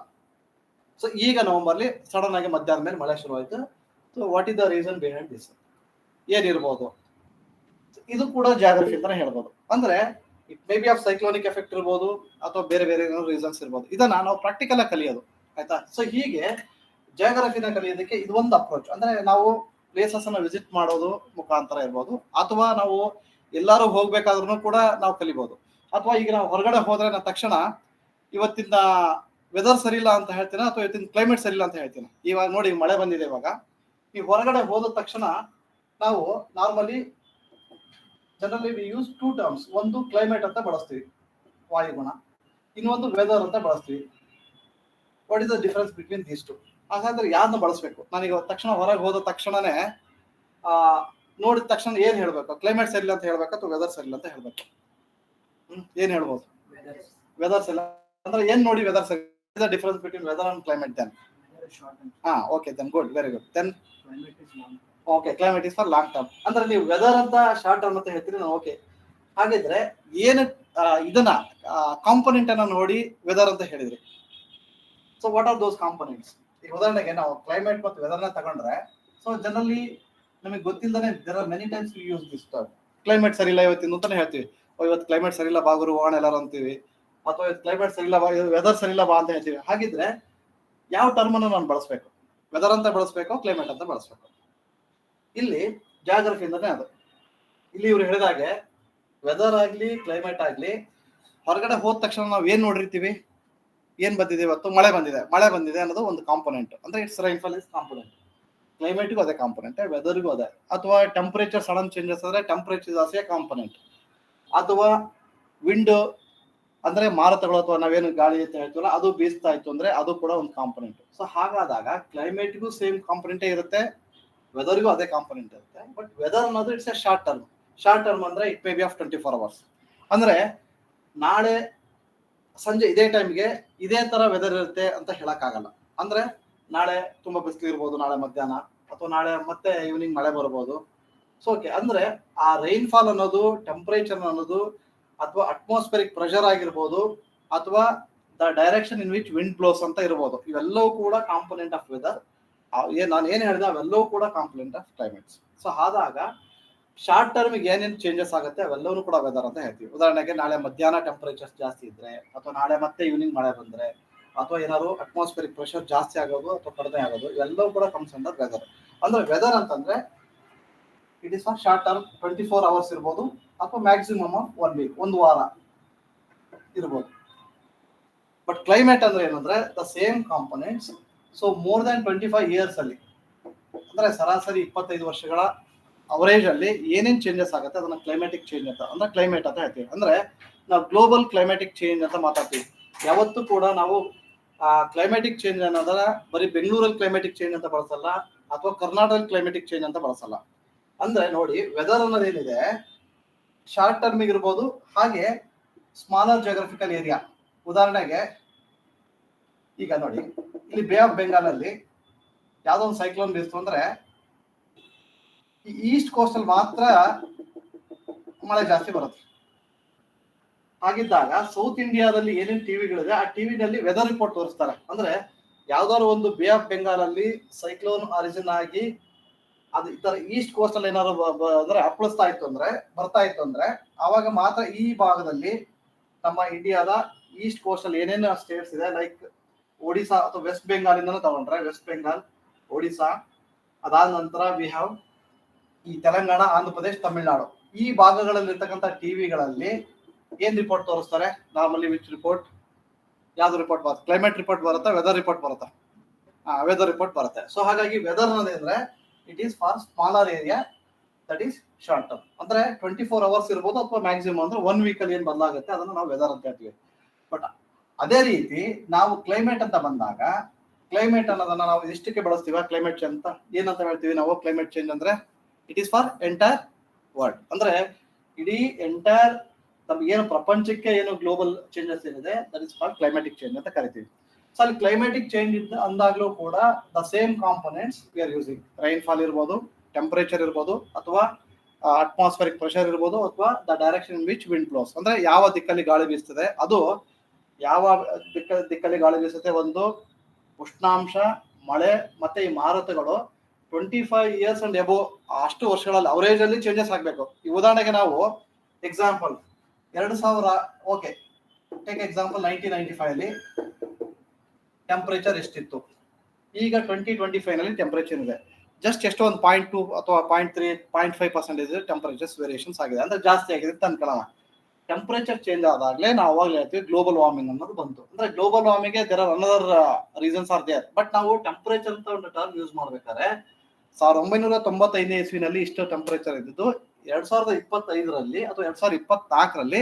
ಸೊ ಈಗ ನವೆಂಬರ್ಲಿ ಸಡನ್ ಆಗಿ ಮಧ್ಯಾಹ್ನ ಮೇಲೆ ಮಳೆ ಶುರು ಆಯ್ತು. So what is the reason behind this, ಏನಿರ್ಬೋದು? ಇದು ಕೂಡ ಜಾಗ್ರಫಿ ಅಂತಾನೆ ಹೇಳ್ಬೋದು. ಅಂದ್ರೆ it may be of cyclonic effect ಇರ್ಬೋದು, ಅಥವಾ ಬೇರೆ ಬೇರೆ ರೀಸನ್ಸ್ ಇರ್ಬೋದು. ಇದನ್ನ ನಾವು ಪ್ರಾಕ್ಟಿಕಲ್ ಆಗಿ ಕಲಿಯೋದು, ಆಯ್ತಾ? ಸೊ ಹೀಗೆ ಜಾಗ್ರಫಿನ ಕಲಿಯೋದಕ್ಕೆ ಇದು ಒಂದು ಅಪ್ರೋಚ್. ಅಂದ್ರೆ ನಾವು ಪ್ಲೇಸಸ್ ಅನ್ನ ವಿಸಿಟ್ ಮಾಡೋದು ಮುಖಾಂತರ ಇರ್ಬೋದು, ಅಥವಾ ನಾವು ಎಲ್ಲಾರು ಹೋಗ್ಬೇಕಾದ್ರೂ ಕೂಡ ನಾವು ಕಲಿಬಹುದು. ಅಥವಾ ಈಗ ನಾವು ಹೊರಗಡೆ ಹೋದ್ರೆ ನಾನು ತಕ್ಷಣ ಇವತ್ತಿನ ವೆದರ್ ಸರಿ ಇಲ್ಲ ಅಂತ ಹೇಳ್ತೀನಿ, ಅಥವಾ ಇವತ್ತಿನ ಕ್ಲೈಮೇಟ್ ಸರಿ ಇಲ್ಲ ಅಂತ ಹೇಳ್ತೀನಿ. ಇವಾಗ ನೋಡಿ ಮಳೆ ಬಂದಿದೆ, ಇವಾಗ ನೀವು ಹೊರಗಡೆ ಹೋದ ತಕ್ಷಣ ನಾವು normally generally we use 2 terms. ಒಂದು ಕ್ಲೈಮೇಟ್ ಅಂತ ಬಳಸ್ತೀವಿ, ವಾಯುಗುಣ. ಇನ್ನೊಂದು ವೆದರ್ ಅಂತ ಬಳಸ್ತೀವಿ. What is the difference between these two? ಹಾಗಾದ್ರೆ ಯಾರನ್ನ ಬಳಸ್ಬೇಕು? ನಾನೀಗ ತಕ್ಷಣ ಹೊರಗೆ ಹೋದ ತಕ್ಷಣನೇ ನೋಡಿದ ತಕ್ಷಣ ಏನ್ ಹೇಳ್ಬೇಕು? ಕ್ಲೈಮೇಟ್ ಸರಿ ಇಲ್ಲ ಅಂತ ಹೇಳ್ಬೇಕು, ಅಥವಾ ವೆದರ್ ಸರಿ ಇಲ್ಲ ಅಂತ ಹೇಳ್ಬೇಕು? ಏನ್ ಹೇಳ್ಬೋದು? ವೆದರ್ ಸರಿ ಅಂದ್ರೆ ಏನ್ ನೋಡಿ ವೆದರ್ ಸರಿ? The difference between weather and climate then? Okay, then good, very good. Then okay, climate is for long term. ಅಂದ್ರೆ ನೀವು ವೆದರ್ ಅಂತ ಶಾರ್ಟ್ ಟರ್ಮ್ ಅಂತ ಹೇಳ್ತೀರಿ, ನಾವು ಓಕೆ. ಹಾಗಿದ್ರೆ ಏನು ಇದನ್ನ ಕಾಂಪೊನೆಂಟ್ ಅನ್ನ ನೋಡಿ ವೆದರ್ ಅಂತ ಹೇಳಿದ್ರಿ. So what are those components? ಈಗ ಉದಾಹರಣೆಗೆ ನಾವು ಕ್ಲೈಮೇಟ್ ಮತ್ತು ವೆದರ್ನ ತಗೊಂಡ್ರೆ, ಸೊ ಜನರಲಿ ನಮಗೆ ಗೊತ್ತಿಲ್ಲದೇ there are many times we use this term. Climate ಸರಿ ಇಲ್ಲ ಇವತ್ತಿನ ಅಂತಾನೆ ಹೇಳ್ತೀವಿ. ಇವತ್ತು ಕ್ಲೈಮೇಟ್ ಸರಿ ಇಲ್ಲ ಬಾಗುರು ಹೋಗೋಣ ಎಲ್ಲಾರು ಅಂತೀವಿ, ಅಥವಾ ಇವತ್ತು ಕ್ಲೈಮೇಟ್ ಸರಿ ಇಲ್ಲ ಬಾ, ವೆದರ್ ಸರಿ ಇಲ್ಲ ಬಾ ಅಂತ ಹೇಳ್ತೀವಿ. ಹಾಗಿದ್ರೆ ಯಾವ ಟರ್ಮ್ ಅನ್ನು ನಾನು ಬಳಸ್ಬೇಕು? ವೆದರ್ ಅಂತ ಬಳಸ್ಬೇಕು, ಕ್ಲೈಮೇಟ್ ಅಂತ ಬಳಸ್ಬೇಕು? ಇಲ್ಲಿ ಜಾಗ್ರಫಿ ಅಂತಾನೆ ಅದು. ಇಲ್ಲಿ ಇವ್ರು ಹೇಳಿದಾಗೆ ವೆದರ್ ಆಗ್ಲಿ ಕ್ಲೈಮೇಟ್ ಆಗ್ಲಿ, ಹೊರಗಡೆ ಹೋದ ತಕ್ಷಣ ನಾವು ಏನ್ ನೋಡಿರ್ತೀವಿ? ಏನ್ ಬಂದಿದೆ? ಇವತ್ತು ಮಳೆ ಬಂದಿದೆ. ಮಳೆ ಬಂದಿದೆ ಅನ್ನೋದು ಒಂದು ಕಾಂಪೊನೆಂಟ್, ಅಂದ್ರೆ ಇಟ್ಸ್ ರೈನ್ಫಾಲ್ ಇಸ್ ಕಾಂಪೊನೆಂಟ್. ಕ್ಲೈಮೇಟ್ಗೂ ಅದೇ ಕಾಂಪೊನೆಂಟ್, ವೆದರ್ಗೂ ಅದೇ. ಅಥವಾ ಟೆಂಪರೇಚರ್ ಸಡನ್ ಚೇಂಜಸ್ ಆದ್ರೆ ಟೆಂಪರೇಚರ್ ಇಸ್ ಆಲ್ಸೋ ಕಾಂಪೊನೆಂಟ್. ಅಥವಾ ವಿಂಡ್ ಅಂದ್ರೆ ಮಾರುತಗಳು, ಅಥವಾ ನಾವೇನು ಗಾಳಿ ಅಂತ ಹೇಳ್ತೀವಲ್ಲ ಅದು ಬೀಸ್ತಾ ಇತ್ತು ಅಂದ್ರೆ ಅದು ಕೂಡ ಒಂದು ಕಾಂಪೊನೆಂಟ್. ಸೊ ಹಾಗಾದಾಗ ಕ್ಲೈಮೇಟ್ಗೂ ಸೇಮ್ ಕಾಂಪೊನೆಂಟೇ ಇರುತ್ತೆ, ವೆದರ್ಗೂ ಅದೇ ಕಾಂಪೊನೆಂಟ್ ಇರುತ್ತೆ. ಬಟ್ ವೆದರ್ ಅನ್ನೋದು it's a short term. Short term ಅಂದ್ರೆ it may be of 24 hours. ಅಂದ್ರೆ ನಾಳೆ ಸಂಜೆ ಇದೇ ಟೈಮ್ಗೆ ಇದೇ ತರ ವೆದರ್ ಇರುತ್ತೆ ಅಂತ ಹೇಳಕ್ಕಾಗಲ್ಲ. ಅಂದ್ರೆ ನಾಳೆ ತುಂಬಾ ಬಿಸಿಲು ಇರ್ಬೋದು, ನಾಳೆ ಮಧ್ಯಾಹ್ನ, ಅಥವಾ ನಾಳೆ ಮತ್ತೆ ಈವ್ನಿಂಗ್ ಮಳೆ ಬರ್ಬೋದು. ಸೊ ಓಕೆ, ಅಂದ್ರೆ ಆ ರೈನ್ಫಾಲ್ ಅನ್ನೋದು, ಟೆಂಪರೇಚರ್ ಅನ್ನೋದು, ಅಥವಾ ಅಟ್ಮಾಸ್ಫಿಯರಿಕ್ ಪ್ರೆಷರ್ ಆಗಿರ್ಬೋದು, ಅಥವಾ the direction in which wind blows ಅಂತ ಇರ್ಬೋದು. ಇವೆಲ್ಲವೂ ಕೂಡ ಕಾಂಪೊನೆಂಟ್ ಆಫ್ ವೆದರ್. ನಾನು ಏನ್ ಹೇಳಿದೆ ಅವೆಲ್ಲವೂ ಕೂಡ ಕಾಂಪೊನೆಂಟ್ ಆಫ್ ಕ್ಲೈಮೇಟ್ಸ್. ಸೊ ಆದಾಗ ಶಾರ್ಟ್ ಟರ್ಮ್ಗೆ ಏನೇನು ಚೇಂಜಸ್ ಆಗುತ್ತೆ ಅವೆಲ್ಲವೂ ಕೂಡ ವೆದರ್ ಅಂತ ಹೇಳ್ತೀವಿ. ಉದಾಹರಣೆಗೆ ನಾಳೆ ಮಧ್ಯಾಹ್ನ ಟೆಂಪರೇಚರ್ ಜಾಸ್ತಿ ಇದ್ರೆ, ಅಥವಾ ನಾಳೆ ಮತ್ತೆ ಈವ್ನಿಂಗ್ ಮಳೆ ಬಂದ್ರೆ, ಅಥವಾ ಏನಾದ್ರು ಅಟ್ಮಾಸ್ಫಿಯರಿಕ್ ಪ್ರೆಷರ್ ಜಾಸ್ತಿ ಆಗೋದು ಅಥವಾ ಕಡಿಮೆ ಆಗೋದು, ಇವೆಲ್ಲವೂ ಕೂಡ ಕಮ್ಸ್ ಅಂಡರ್ ವೆದರ್. ಅಂದ್ರೆ ವೆದರ್ ಅಂತಂದ್ರೆ it is for short term, 24 hours ಇರ್ಬೋದು, ಅಥವಾ ಮ್ಯಾಕ್ಸಿಮಮ್ ಆಫ್ 1 week, ಒಂದು ವಾರ ಇರ್ಬೋದು. ಬಟ್ ಕ್ಲೈಮೇಟ್ ಅಂದ್ರೆ ಏನಂದ್ರೆ the same components. So more than 25 years ಅಲ್ಲಿ, ಅಂದ್ರೆ ಸರಾಸರಿ 25 ವರ್ಷಗಳ ಅವರೇಜ್ ಅಲ್ಲಿ ಏನೇನ್ ಚೇಂಜಸ್ ಆಗುತ್ತೆ ಅದನ್ನ ಕ್ಲೈಮ್ಯಾಟಿಕ್ ಚೇಂಜ್ ಅಂತ, ಅಂದ್ರೆ ಕ್ಲೈಮೇಟ್ ಅಂತ ಹೇಳ್ತೀವಿ. ಅಂದ್ರೆ ನಾವು ಗ್ಲೋಬಲ್ ಕ್ಲೈಮ್ಯಾಟಿಕ್ ಚೇಂಜ್ ಅಂತ ಮಾತಾಡ್ತೀವಿ. ಯಾವತ್ತೂ ಕೂಡ ನಾವು ಕ್ಲೈಮ್ಯಾಟಿಕ್ ಚೇಂಜ್ ಅನ್ನೋದನ್ನ ಬರೀ ಬೆಂಗಳೂರಲ್ಲಿ ಕ್ಲೈಮ್ಯಾಟಿಕ್ ಚೇಂಜ್ ಅಂತ ಬಳಸಲ್ಲ, ಅಥವಾ ಕರ್ನಾಟಕದಲ್ಲಿ ಕ್ಲೈಮ್ಯಾಟಿಕ್ ಚೇಂಜ್ ಅಂತ ಬಳಸಲ್ಲ. ಅಂದ್ರೆ ನೋಡಿ, ವೆದರ್ ಅನ್ನೋದೇನಿದೆ ಶಾರ್ಟ್ ಟರ್ಮಿಗೆ ಇರ್ಬೋದು, ಹಾಗೆ ಸ್ಮಾಲರ್ ಜಿಯೋಗ್ರಫಿಕಲ್ ಏರಿಯಾ. ಉದಾಹರಣೆಗೆ ಈಗ ನೋಡಿ, ಇಲ್ಲಿ ಬೇ ಆಫ್ ಬೆಂಗಾಲ್ ಅಲ್ಲಿ ಯಾವ್ದೋ ಒಂದು ಸೈಕ್ಲೋನ್ ಬೀಸ್ತು ಅಂದ್ರೆ ಈ ಈಸ್ಟ್ ಕೋಸ್ಟ್ ಅಲ್ಲಿ ಮಾತ್ರ ಮಳೆ ಜಾಸ್ತಿ ಬರುತ್ತೆ. ಹಾಗಿದ್ದಾಗ ಸೌತ್ ಇಂಡಿಯಾದಲ್ಲಿ ಏನೇನ್ ಟಿವಿಗಳಿದೆ ಆ ಟಿವಿನಲ್ಲಿ ವೆದರ್ ರಿಪೋರ್ಟ್ ತೋರಿಸ್ತಾರೆ. ಅಂದ್ರೆ ಯಾವ್ದಾದ್ರು ಒಂದು ಬೇ ಆಫ್ ಬೆಂಗಾಲ್ ಅಲ್ಲಿ ಸೈಕ್ಲೋನ್ ಆರಿಜಿನ್ ಆಗಿ ಅದು ಈ ತರ ಈಸ್ಟ್ ಕೋಸ್ಟ್ ಅಲ್ಲಿ ಏನಾದ್ರು ಅಂದ್ರೆ ಅಪ್ಪಳಿಸ್ತಾ ಇತ್ತು ಅಂದ್ರೆ, ಬರ್ತಾ ಇತ್ತು ಅಂದ್ರೆ, ಅವಾಗ ಮಾತ್ರ ಈ ಭಾಗದಲ್ಲಿ ನಮ್ಮ ಇಂಡಿಯಾದ ಈಸ್ಟ್ ಕೋಸ್ಟ್ ಅಲ್ಲಿ ಏನೇನು ಸ್ಟೇಟ್ಸ್ ಇದೆ, ಲೈಕ್ ಒಡಿಶಾ ಅಥವಾ ವೆಸ್ಟ್ ಬೆಂಗಾಲ್ ಇಂದನೂ ತಗೊಂಡ್ರೆ ವೆಸ್ಟ್ ಬೆಂಗಾಲ್, ಒಡಿಶಾ, ಅದಾದ ನಂತರ ವಿ ಹ್ಯಾವ್ ಈ ತೆಲಂಗಾಣ, ಆಂಧ್ರ ಪ್ರದೇಶ್, ತಮಿಳುನಾಡು, ಈ ಭಾಗಗಳಲ್ಲಿ ಇರ್ತಕ್ಕಂಥ ಟಿವಿಗಳಲ್ಲಿ ಏನ್ ರಿಪೋರ್ಟ್ ತೋರಿಸ್ತಾರೆ? ನಾರ್ಮಲಿ ವಿಚ್ ರಿಪೋರ್ಟ್, ಯಾವ್ದು ರಿಪೋರ್ಟ್ ಬರುತ್ತೆ? ಕ್ಲೈಮೇಟ್ ರಿಪೋರ್ಟ್ ಬರುತ್ತಾ, ವೆದರ್ ರಿಪೋರ್ಟ್ ಬರುತ್ತಾ? ವೆದರ್ ರಿಪೋರ್ಟ್ ಬರುತ್ತೆ. ಸೊ ಹಾಗಾಗಿ ವೆದರ್ ಅನ್ನೋದಂದ್ರೆ it is for smaller area, that is short term. ಅಂದ್ರೆ 24 hours ಇರ್ಬೋದು, ಅಥವಾ ಮ್ಯಾಕ್ಸಿಮಮ್ ಅಂದ್ರೆ 1 week ಅಲ್ಲಿ ಏನ್ ಬದಲಾಗುತ್ತೆ ಅದನ್ನ ನಾವು ವೆದರ್ ಅಂತ ಹೇಳ್ತೀವಿ. ಬಟ್ ಅದೇ ರೀತಿ ನಾವು ಕ್ಲೈಮೇಟ್ ಅಂತ ಬಂದಾಗ, ಕ್ಲೈಮೇಟ್ ಅನ್ನೋದನ್ನ ನಾವು ಎಷ್ಟಕ್ಕೆ ಬಳಸ್ತೀವ? ಕ್ಲೈಮೇಟ್ ಚೇಂಜ್ ಅಂತ ಏನಂತ ಹೇಳ್ತೀವಿ ನಾವು? ಕ್ಲೈಮೇಟ್ ಚೇಂಜ್ ಅಂದ್ರೆ it is for entire world. ಅಂದ್ರೆ ಇಡೀ ಎಂಟೈರ್ ನಮ್ಗೆ ಏನು ಪ್ರಪಂಚಕ್ಕೆ ಏನು ಗ್ಲೋಬಲ್ ಚೇಂಜಸ್ ಏನಿದೆ that is for climatic change ಅಂತ ಕರಿತೀವಿ. ಸೊ ಅಲ್ಲಿ ಕ್ಲೈಮ್ಯಾಟಿಕ್ ಚೇಂಜ್ ಅಂದಾಗ್ಲೂ ಕೂಡ the same components we are using. Rainfall ಇರ್ಬೋದು, ಟೆಂಪರೇಚರ್ ಇರ್ಬೋದು, ಅಥವಾ ಅಟ್ಮಾಸ್ಫಿಯರಿಕ್ ಪ್ರೆಷರ್ ಇರ್ಬೋದು, ಅಥವಾ the direction in which wind blows, ಅಂದ್ರೆ ಯಾವ ದಿಕ್ಕಲ್ಲಿ ಗಾಳಿ ಬೀಸ್ತದೆ, ಅದು ಯಾವ ದಿಕ್ಕಲ್ಲಿ ಗಾಳಿ ಬೀಸುತ್ತೆ, ಒಂದು ಉಷ್ಣಾಂಶ, ಮಳೆ, ಮತ್ತೆ ಈ ಮಾರುತಗಳು 25 years ಅಂಡ್ ಎಬೋ ಅಷ್ಟು ವರ್ಷಗಳಲ್ಲಿ ಅವರೇಜ್ ಅಲ್ಲಿ ಚೇಂಜಸ್ ಆಗ್ಬೇಕು. ಈ ಉದಾಹರಣೆಗೆ ನಾವು ಎಕ್ಸಾಂಪಲ್ 2000, ಓಕೆ ಟೇಕ್ ಎಕ್ಸಾಂಪಲ್ 1995 ಅಲ್ಲಿ ಟೆಂಪರೇಚರ್ ಎಷ್ಟಿತ್ತು, ಈಗ 2025 ನಲ್ಲಿ ಟೆಂಪರೇಚರ್ ಇದೆ ಜಸ್ಟ್ ಎಷ್ಟು, ಒಂದು 0.2 ಅಥವಾ 0.3 0.5% ಟೆಂಪರೇಚರ್ಸ್ ವೇರಿಯೇಷನ್ಸ್ ಆಗಿದೆ, ಅಂದ್ರೆ ಜಾಸ್ತಿ ಆಗಿದೆ ಅಂತ ಅನ್ಕೊಳ್ಳೋಣ. ಟೆಂಪರೇಚರ್ ಚೇಂಜ್ ಆದಾಗಲೇ ನಾವು ಅವಾಗಲೇ ಹೇಳ್ತೀವಿ ಗ್ಲೋಬಲ್ ವಾರ್ಮಿಂಗ್ ಅನ್ನೋದು ಬಂತು. ಅಂದ್ರೆ global warming there are another reasons are there, but ನಾವು ಟೆಂಪರೇಚರ್ ಅಂತ ಒಂದು ಟರ್ಮ್ ಯೂಸ್ ಮಾಡ್ಬೇಕಾದ್ರೆ 1995 ಇಸ್ವಿನಲ್ಲಿ ಇಷ್ಟು ಟೆಂಪರೇಚರ್ ಇದ್ದು 2025ರಲ್ಲಿ ಅಥವಾ 2024ರಲ್ಲಿ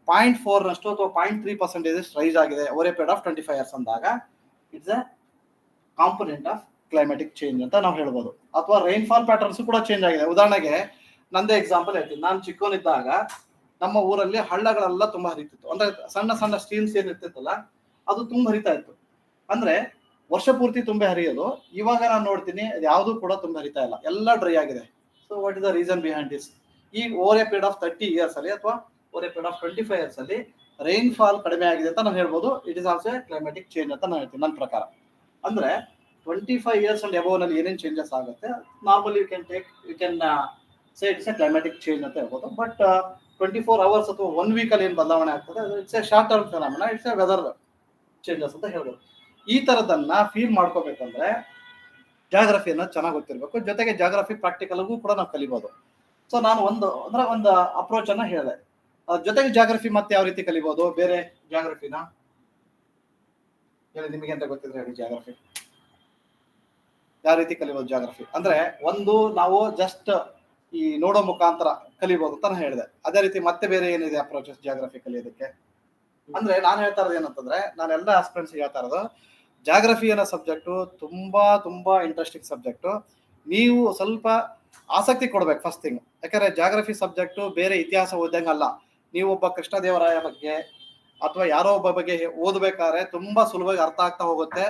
0.4 ನಷ್ಟು ಅಥವಾ 0.3% ರೈಸ್ ಆಗಿದೆ over a period of 25 years ಅಂದಾಗ it's A component of climatic change ಅಂತ ನಾವು ಹೇಳ್ಬೋದು. ಅಥವಾ ರೈನ್ಫಾಲ್ ಪ್ಯಾಟರ್ನ್ಸ್ ಕೂಡ ಚೇಂಜ್ ಆಗಿದೆ. ಉದಾಹರಣೆಗೆ ನಂದೇ ಎಕ್ಸಾಂಪಲ್ ಹೇಳ್ತೀನಿ. ನಾನು ಚಿಕ್ಕವನಿದ್ದಾಗ ನಮ್ಮ ಊರಲ್ಲಿ ಹಳ್ಳಗಳೆಲ್ಲ ತುಂಬಾ ಹರಿತಿತ್ತು. ಅಂದ್ರೆ ಸಣ್ಣ ಸಣ್ಣ ಸ್ಟ್ರೀಮ್ಸ್ ಏನಿರ್ತಿತ್ತಲ್ಲ ಅದು ತುಂಬಾ ಹರಿತಾ ಇತ್ತು. ಅಂದ್ರೆ ವರ್ಷ ಪೂರ್ತಿ ತುಂಬಾ ಹರಿಯೋದು. ಇವಾಗ ನಾನು ನೋಡ್ತೀನಿ ಅದು ಯಾವುದು ಕೂಡ ತುಂಬಾ ಹರಿತಾ ಇಲ್ಲ, ಎಲ್ಲ ಡ್ರೈ ಆಗಿದೆ. So what is the reason behind this? ಈ over a period of 30 years ಅಲ್ಲಿ ಅಥವಾ over a period of 25 years ಅಲ್ಲಿ ರೈನ್ಫಾಲ್ ಕಡಿಮೆ ಆಗಿದೆ ಅಂತ ನಾನು ಹೇಳ್ಬೋದು. It is also climatic change ಅಂತ ನಾನು ಹೇಳ್ತೀನಿ ನನ್ನ ಪ್ರಕಾರ. ಅಂದ್ರೆ 25 years ಅಂಡ್ ಎಬೋವ್ ನಲ್ಲಿ ಏನೇನು ಚೇಂಜಸ್ ಆಗುತ್ತೆ normally you can say it's a climatic change ಅಂತ ಹೇಳ್ಬೋದು. ಬಟ್ 24 hours ಅಥವಾ 1 week ಅಲ್ಲಿ ಏನು ಬದಲಾವಣೆ ಆಗ್ತದೆ it's a short term phenomena, it's a weather changes ಅಂತ ಹೇಳ್ಬೋದು. ಈ ತರದನ್ನ ಫೀಲ್ ಮಾಡ್ಕೋಬೇಕಂದ್ರೆ ಜಾಗ್ರಫಿಯನ್ನ ಚೆನ್ನಾಗಿ ಗೊತ್ತಿರಬೇಕು. ಜೊತೆಗೆ ಜಾಗ್ರಫಿ ಪ್ರಾಕ್ಟಿಕಲ್ಗೂ ಕೂಡ ನಾವು ಕಲಿಬಹುದು. ಸೊ ನಾನು ಒಂದು ಅಪ್ರೋಚ್ ಅನ್ನ ಹೇಳಿದೆ. ಜೊತೆಗೆ ಜಾಗ್ರಫಿ ಮತ್ತೆ ಯಾವ ರೀತಿ ಕಲಿಬಹುದು? ಬೇರೆ ಜಾಗ್ರಫಿನ ಹೇಳಿ, ನಿಮಗೆ ಅಂತ ಗೊತ್ತಿದ್ರೆ ಹೇಳಿ. ಜಾಗ್ರಫಿ ಯಾವ ರೀತಿ ಕಲಿಬಹುದು? ಜಾಗ್ರಫಿ ಅಂದ್ರೆ ಒಂದು ನಾವು ಜಸ್ಟ್ ಈ ನೋಡೋ ಮುಖಾಂತರ ಕಲಿಬಹುದು ಅಂತ ನಾನು ಹೇಳಿದೆ. ಅದೇ ರೀತಿ ಮತ್ತೆ ಬೇರೆ ಏನಿದೆ ಅಪ್ರೋಚಸ್ ಜಾಗ್ರಫಿ ಕಲಿಯೋದಕ್ಕೆ? ಅಂದ್ರೆ ನಾನು ಹೇಳ್ತಾ ಇರೋದು ಏನಂತಂದ್ರೆ, ನಾನೆಲ್ಲ ಆಸ್ಪಿರೆಂಟ್ಸ್ ಹೇಳ್ತಾ ಇರೋದು ಜಾಗ್ರಫಿ ಅನ್ನೋ ಸಬ್ಜೆಕ್ಟು ತುಂಬಾ ತುಂಬಾ ಇಂಟ್ರೆಸ್ಟಿಂಗ್ ಸಬ್ಜೆಕ್ಟು. ನೀವು ಸ್ವಲ್ಪ ಆಸಕ್ತಿ ಕೊಡ್ಬೇಕು ಫಸ್ಟ್ ಥಿಂಗ್. ಯಾಕಂದ್ರೆ ಜಾಗ್ರಫಿ ಸಬ್ಜೆಕ್ಟು ಬೇರೆ ಇತಿಹಾಸ ಓದಂಗಲ್ಲ. ನೀವು ಒಬ್ಬ ಕೃಷ್ಣದೇವರಾಯ ಬಗ್ಗೆ ಅಥವಾ ಯಾರೋ ಒಬ್ಬ ಬಗ್ಗೆ ಓದ್ಬೇಕಾದ್ರೆ ತುಂಬಾ ಸುಲಭವಾಗಿ ಅರ್ಥ ಆಗ್ತಾ ಹೋಗುತ್ತೆ,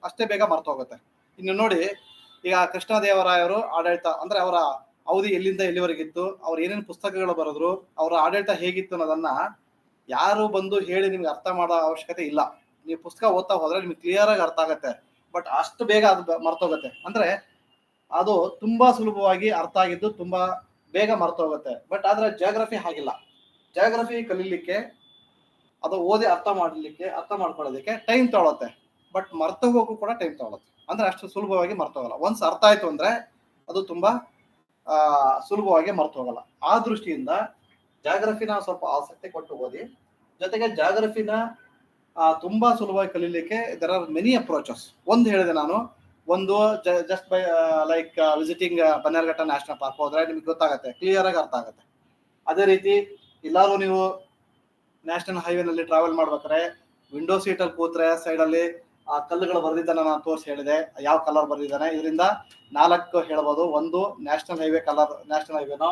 ಅಷ್ಟೇ ಬೇಗ ಮರ್ತು ಹೋಗುತ್ತೆ. ಇನ್ನು ನೋಡಿ, ಈಗ ಕೃಷ್ಣದೇವರಾಯರು ಆಡಳಿತ ಅಂದ್ರೆ ಅವರ ಅವಧಿ ಎಲ್ಲಿಂದ ಎಲ್ಲಿವರೆಗಿತ್ತು, ಅವ್ರು ಏನೇನು ಪುಸ್ತಕಗಳು ಬರೆದ್ರು, ಅವರ ಆಡಳಿತ ಹೇಗಿತ್ತು ಅನ್ನೋದನ್ನ ಯಾರು ಬಂದು ಹೇಳಿ ನಿಮ್ಗೆ ಅರ್ಥ ಮಾಡೋ ಅವಶ್ಯಕತೆ ಇಲ್ಲ. ನೀವು ಪುಸ್ತಕ ಓದ್ತಾ ಹೋದ್ರೆ ನಿಮ್ಗೆ ಕ್ಲಿಯರ್ ಆಗಿ ಅರ್ಥ ಆಗುತ್ತೆ. ಬಟ್ ಅಷ್ಟು ಬೇಗ ಅದು ಮರ್ತೋಗುತ್ತೆ. ಅಂದ್ರೆ ಅದು ತುಂಬಾ ಸುಲಭವಾಗಿ ಅರ್ಥ ಆಗಿದ್ದು ತುಂಬಾ ಬೇಗ ಮರ್ತೋಗುತ್ತೆ. ಬಟ್ ಆದ್ರೆ ಜಾಗ್ರಫಿ ಹಾಗಿಲ್ಲ. ಜಾಗ್ರಫಿ ಕಲೀಲಿಕ್ಕೆ, ಅದು ಓದಿ ಅರ್ಥ ಮಾಡ್ಕೊಳ್ಳೋದಕ್ಕೆ ಟೈಮ್ ತಗೊಳುತ್ತೆ. ಬಟ್ ಮರ್ತೋಗೋಕ್ಕೂ ಕೂಡ ಟೈಮ್ ತಗೊಳುತ್ತೆ. ಅಂದ್ರೆ ಅಷ್ಟು ಸುಲಭವಾಗಿ ಮರ್ತೋಗಲ್ಲ. ಒನ್ಸ್ ಅರ್ಥ ಆಯ್ತು ಅಂದ್ರೆ ಅದು ತುಂಬಾ ಸುಲಭವಾಗಿ ಮರ್ತೋಗಲ್ಲ. ಆ ದೃಷ್ಟಿಯಿಂದ ಜಾಗ್ರಫಿನ ಸ್ವಲ್ಪ ಆಸಕ್ತಿ ಕೊಟ್ಟು ಓದಿ. ಜೊತೆಗೆ ಜಾಗ್ರಫಿನ ತುಂಬಾ ಸುಲಭವಾಗಿ ಕಲೀಲಿಕ್ಕೆ ದೆರ್ ಆರ್ ಮೆನಿ ಅಪ್ರೋಚಸ್. ಒಂದು ಹೇಳಿದೆ ನಾನು, ಒಂದು just by like visiting Bannerghatta national park ಹೋದ್ರೆ ನಿಮ್ಗೆ ಗೊತ್ತಾಗುತ್ತೆ, ಕ್ಲಿಯರ್ ಆಗಿ ಅರ್ಥ ಆಗುತ್ತೆ. ಅದೇ ರೀತಿ ಎಲ್ಲಾರು ನೀವು ನ್ಯಾಷನಲ್ ಹೈವೇನಲ್ಲಿ ಟ್ರಾವೆಲ್ ಮಾಡ್ಬೇಕಾದ್ರೆ ವಿಂಡೋ ಸೀಟಲ್ಲಿ ಕೂತ್ರೆ ಸೈಡಲ್ಲಿ ಆ ಕಲ್ಲುಗಳು ಬರೆದಿದ್ದಾನೆ ನಾನು ತೋರಿಸಿ ಹೇಳಿದೆ, ಯಾವ ಕಲರ್ ಬರೆದಿದ್ದಾನೆ. ಇದರಿಂದ 4 ಹೇಳ್ಬೋದು. ಒಂದು ನ್ಯಾಷನಲ್ ಹೈವೇ ಕಲರ್, ನ್ಯಾಷನಲ್ ಹೈವೇನೋ,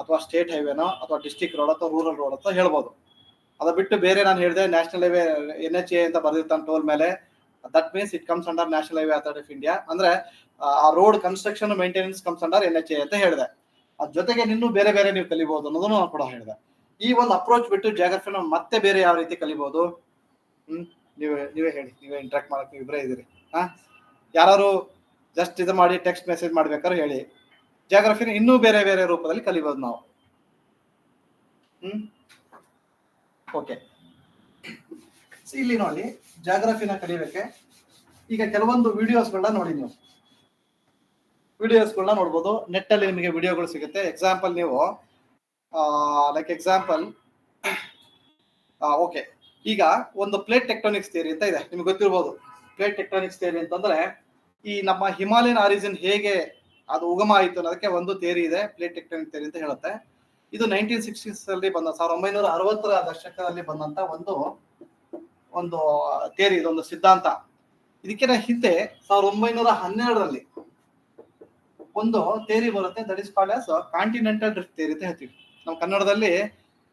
ಅಥವಾ ಸ್ಟೇಟ್ ಹೈವೇನೋ ಅಥವಾ ಡಿಸ್ಟ್ರಿಕ್ಟ್ ರೋಡ್ ಅಥವಾ ರೂರಲ್ ರೋಡ್ ಅಂತ ಹೇಳ್ಬೋದು. ಅದ ಬಿಟ್ಟು ಬೇರೆ ನಾನು ಹೇಳಿದೆ ನ್ಯಾಷನಲ್ ಹೈವೇ NHA ಅಂತ ಬರ್ದಿರ್ತಾನೆ ಟೋಲ್ ಮೇಲೆ, that means it comes under national highway authority of India. ಅಂದ್ರೆ ಆ road construction maintenance comes under NHA ಅಂತ ಹೇಳಿದೆ. ಅದ್ರ ಜೊತೆಗೆ ಇನ್ನೂ ಬೇರೆ ಬೇರೆ ನೀವು ಕಲಿಬಹುದು ಅನ್ನೋದನ್ನು ನಾನು ಕೂಡ ಹೇಳಿದೆ. ಈ ಒಂದು ಅಪ್ರೋಚ್ ಬಿಟ್ಟು ಜಾಗ್ರಫಿನ ಮತ್ತೆ ಬೇರೆ ಯಾವ ರೀತಿ ಕಲಿಬಹುದು? ನೀವೇ ಹೇಳಿ, ನೀವೇ ಇಂಟ್ರಾಕ್ಟ್ ಮಾಡಕ್ ನೀವು ಇಬ್ಬರೇ ಇದ್ದೀರಿ. ಯಾರು ಜಸ್ಟ್ ಇದು ಮಾಡಿ ಟೆಕ್ಸ್ಟ್ ಮೆಸೇಜ್ ಮಾಡ್ಬೇಕಾದ್ರೆ ಹೇಳಿ. ಜಾಗ್ರಫಿನ ಇನ್ನೂ ಬೇರೆ ಬೇರೆ ರೂಪದಲ್ಲಿ ಕಲಿಬಹುದು ನಾವು. ಓಕೆ, ಇಲ್ಲಿ ನೋಡಿ, ಜಾಗ್ರಫಿನ ಕಲಿಬೇಕೆ ಈಗ ಕೆಲವೊಂದು ವಿಡಿಯೋಸ್ಗಳನ್ನ ನೋಡಿ. ನೀವು ವಿಡಿಯೋಸ್ಗಳನ್ನ ನೋಡ್ಬೋದು, ನೆಟ್ ಅಲ್ಲಿ ನಿಮಗೆ ವಿಡಿಯೋಗಳು ಸಿಗುತ್ತೆ. ಎಕ್ಸಾಂಪಲ್ ನೀವು ಓಕೆ, ಈಗ ಒಂದು ಪ್ಲೇಟ್ ಟೆಕ್ಟೋನಿಕ್ಸ್ ಥಿಯರಿ ಅಂತ ಇದೆ, ನಿಮ್ಗೆ ಗೊತ್ತಿರ್ಬೋದು. ಪ್ಲೇಟ್ ಟೆಕ್ಟೋನಿಕ್ಸ್ ಥಿಯರಿ ಅಂತಂದ್ರೆ ಈ ನಮ್ಮ ಹಿಮಾಲಯನ್ ಆರಿಜಿನ್ ಹೇಗೆ ಅದು ಉಗಮ ಆಯಿತು ಅನ್ನೋದಕ್ಕೆ ಒಂದು ಥಿಯರಿ ಇದೆ, ಪ್ಲೇಟ್ ಟೆಕ್ಟೋನಿಕ್ ಥಿಯರಿ ಅಂತ ಹೇಳುತ್ತೆ. ಇದು 1960s ಅಲ್ಲಿ ಬಂದ 1960ರ ದಶಕದಲ್ಲಿ ಬಂದಂತ ಒಂದು ಥಿಯರಿ, ಇದೊಂದು ಸಿದ್ಧಾಂತ. ಇದಕ್ಕಿಂತ ಹಿಂದೆ 1912ರಲ್ಲಿ ಒಂದು ಥಿಯರಿ ಬರುತ್ತೆ, that is called as continental drift theory ಅಂತ ಹೇಳ್ತೀವಿ. ನಮ್ಮ ಕನ್ನಡದಲ್ಲಿ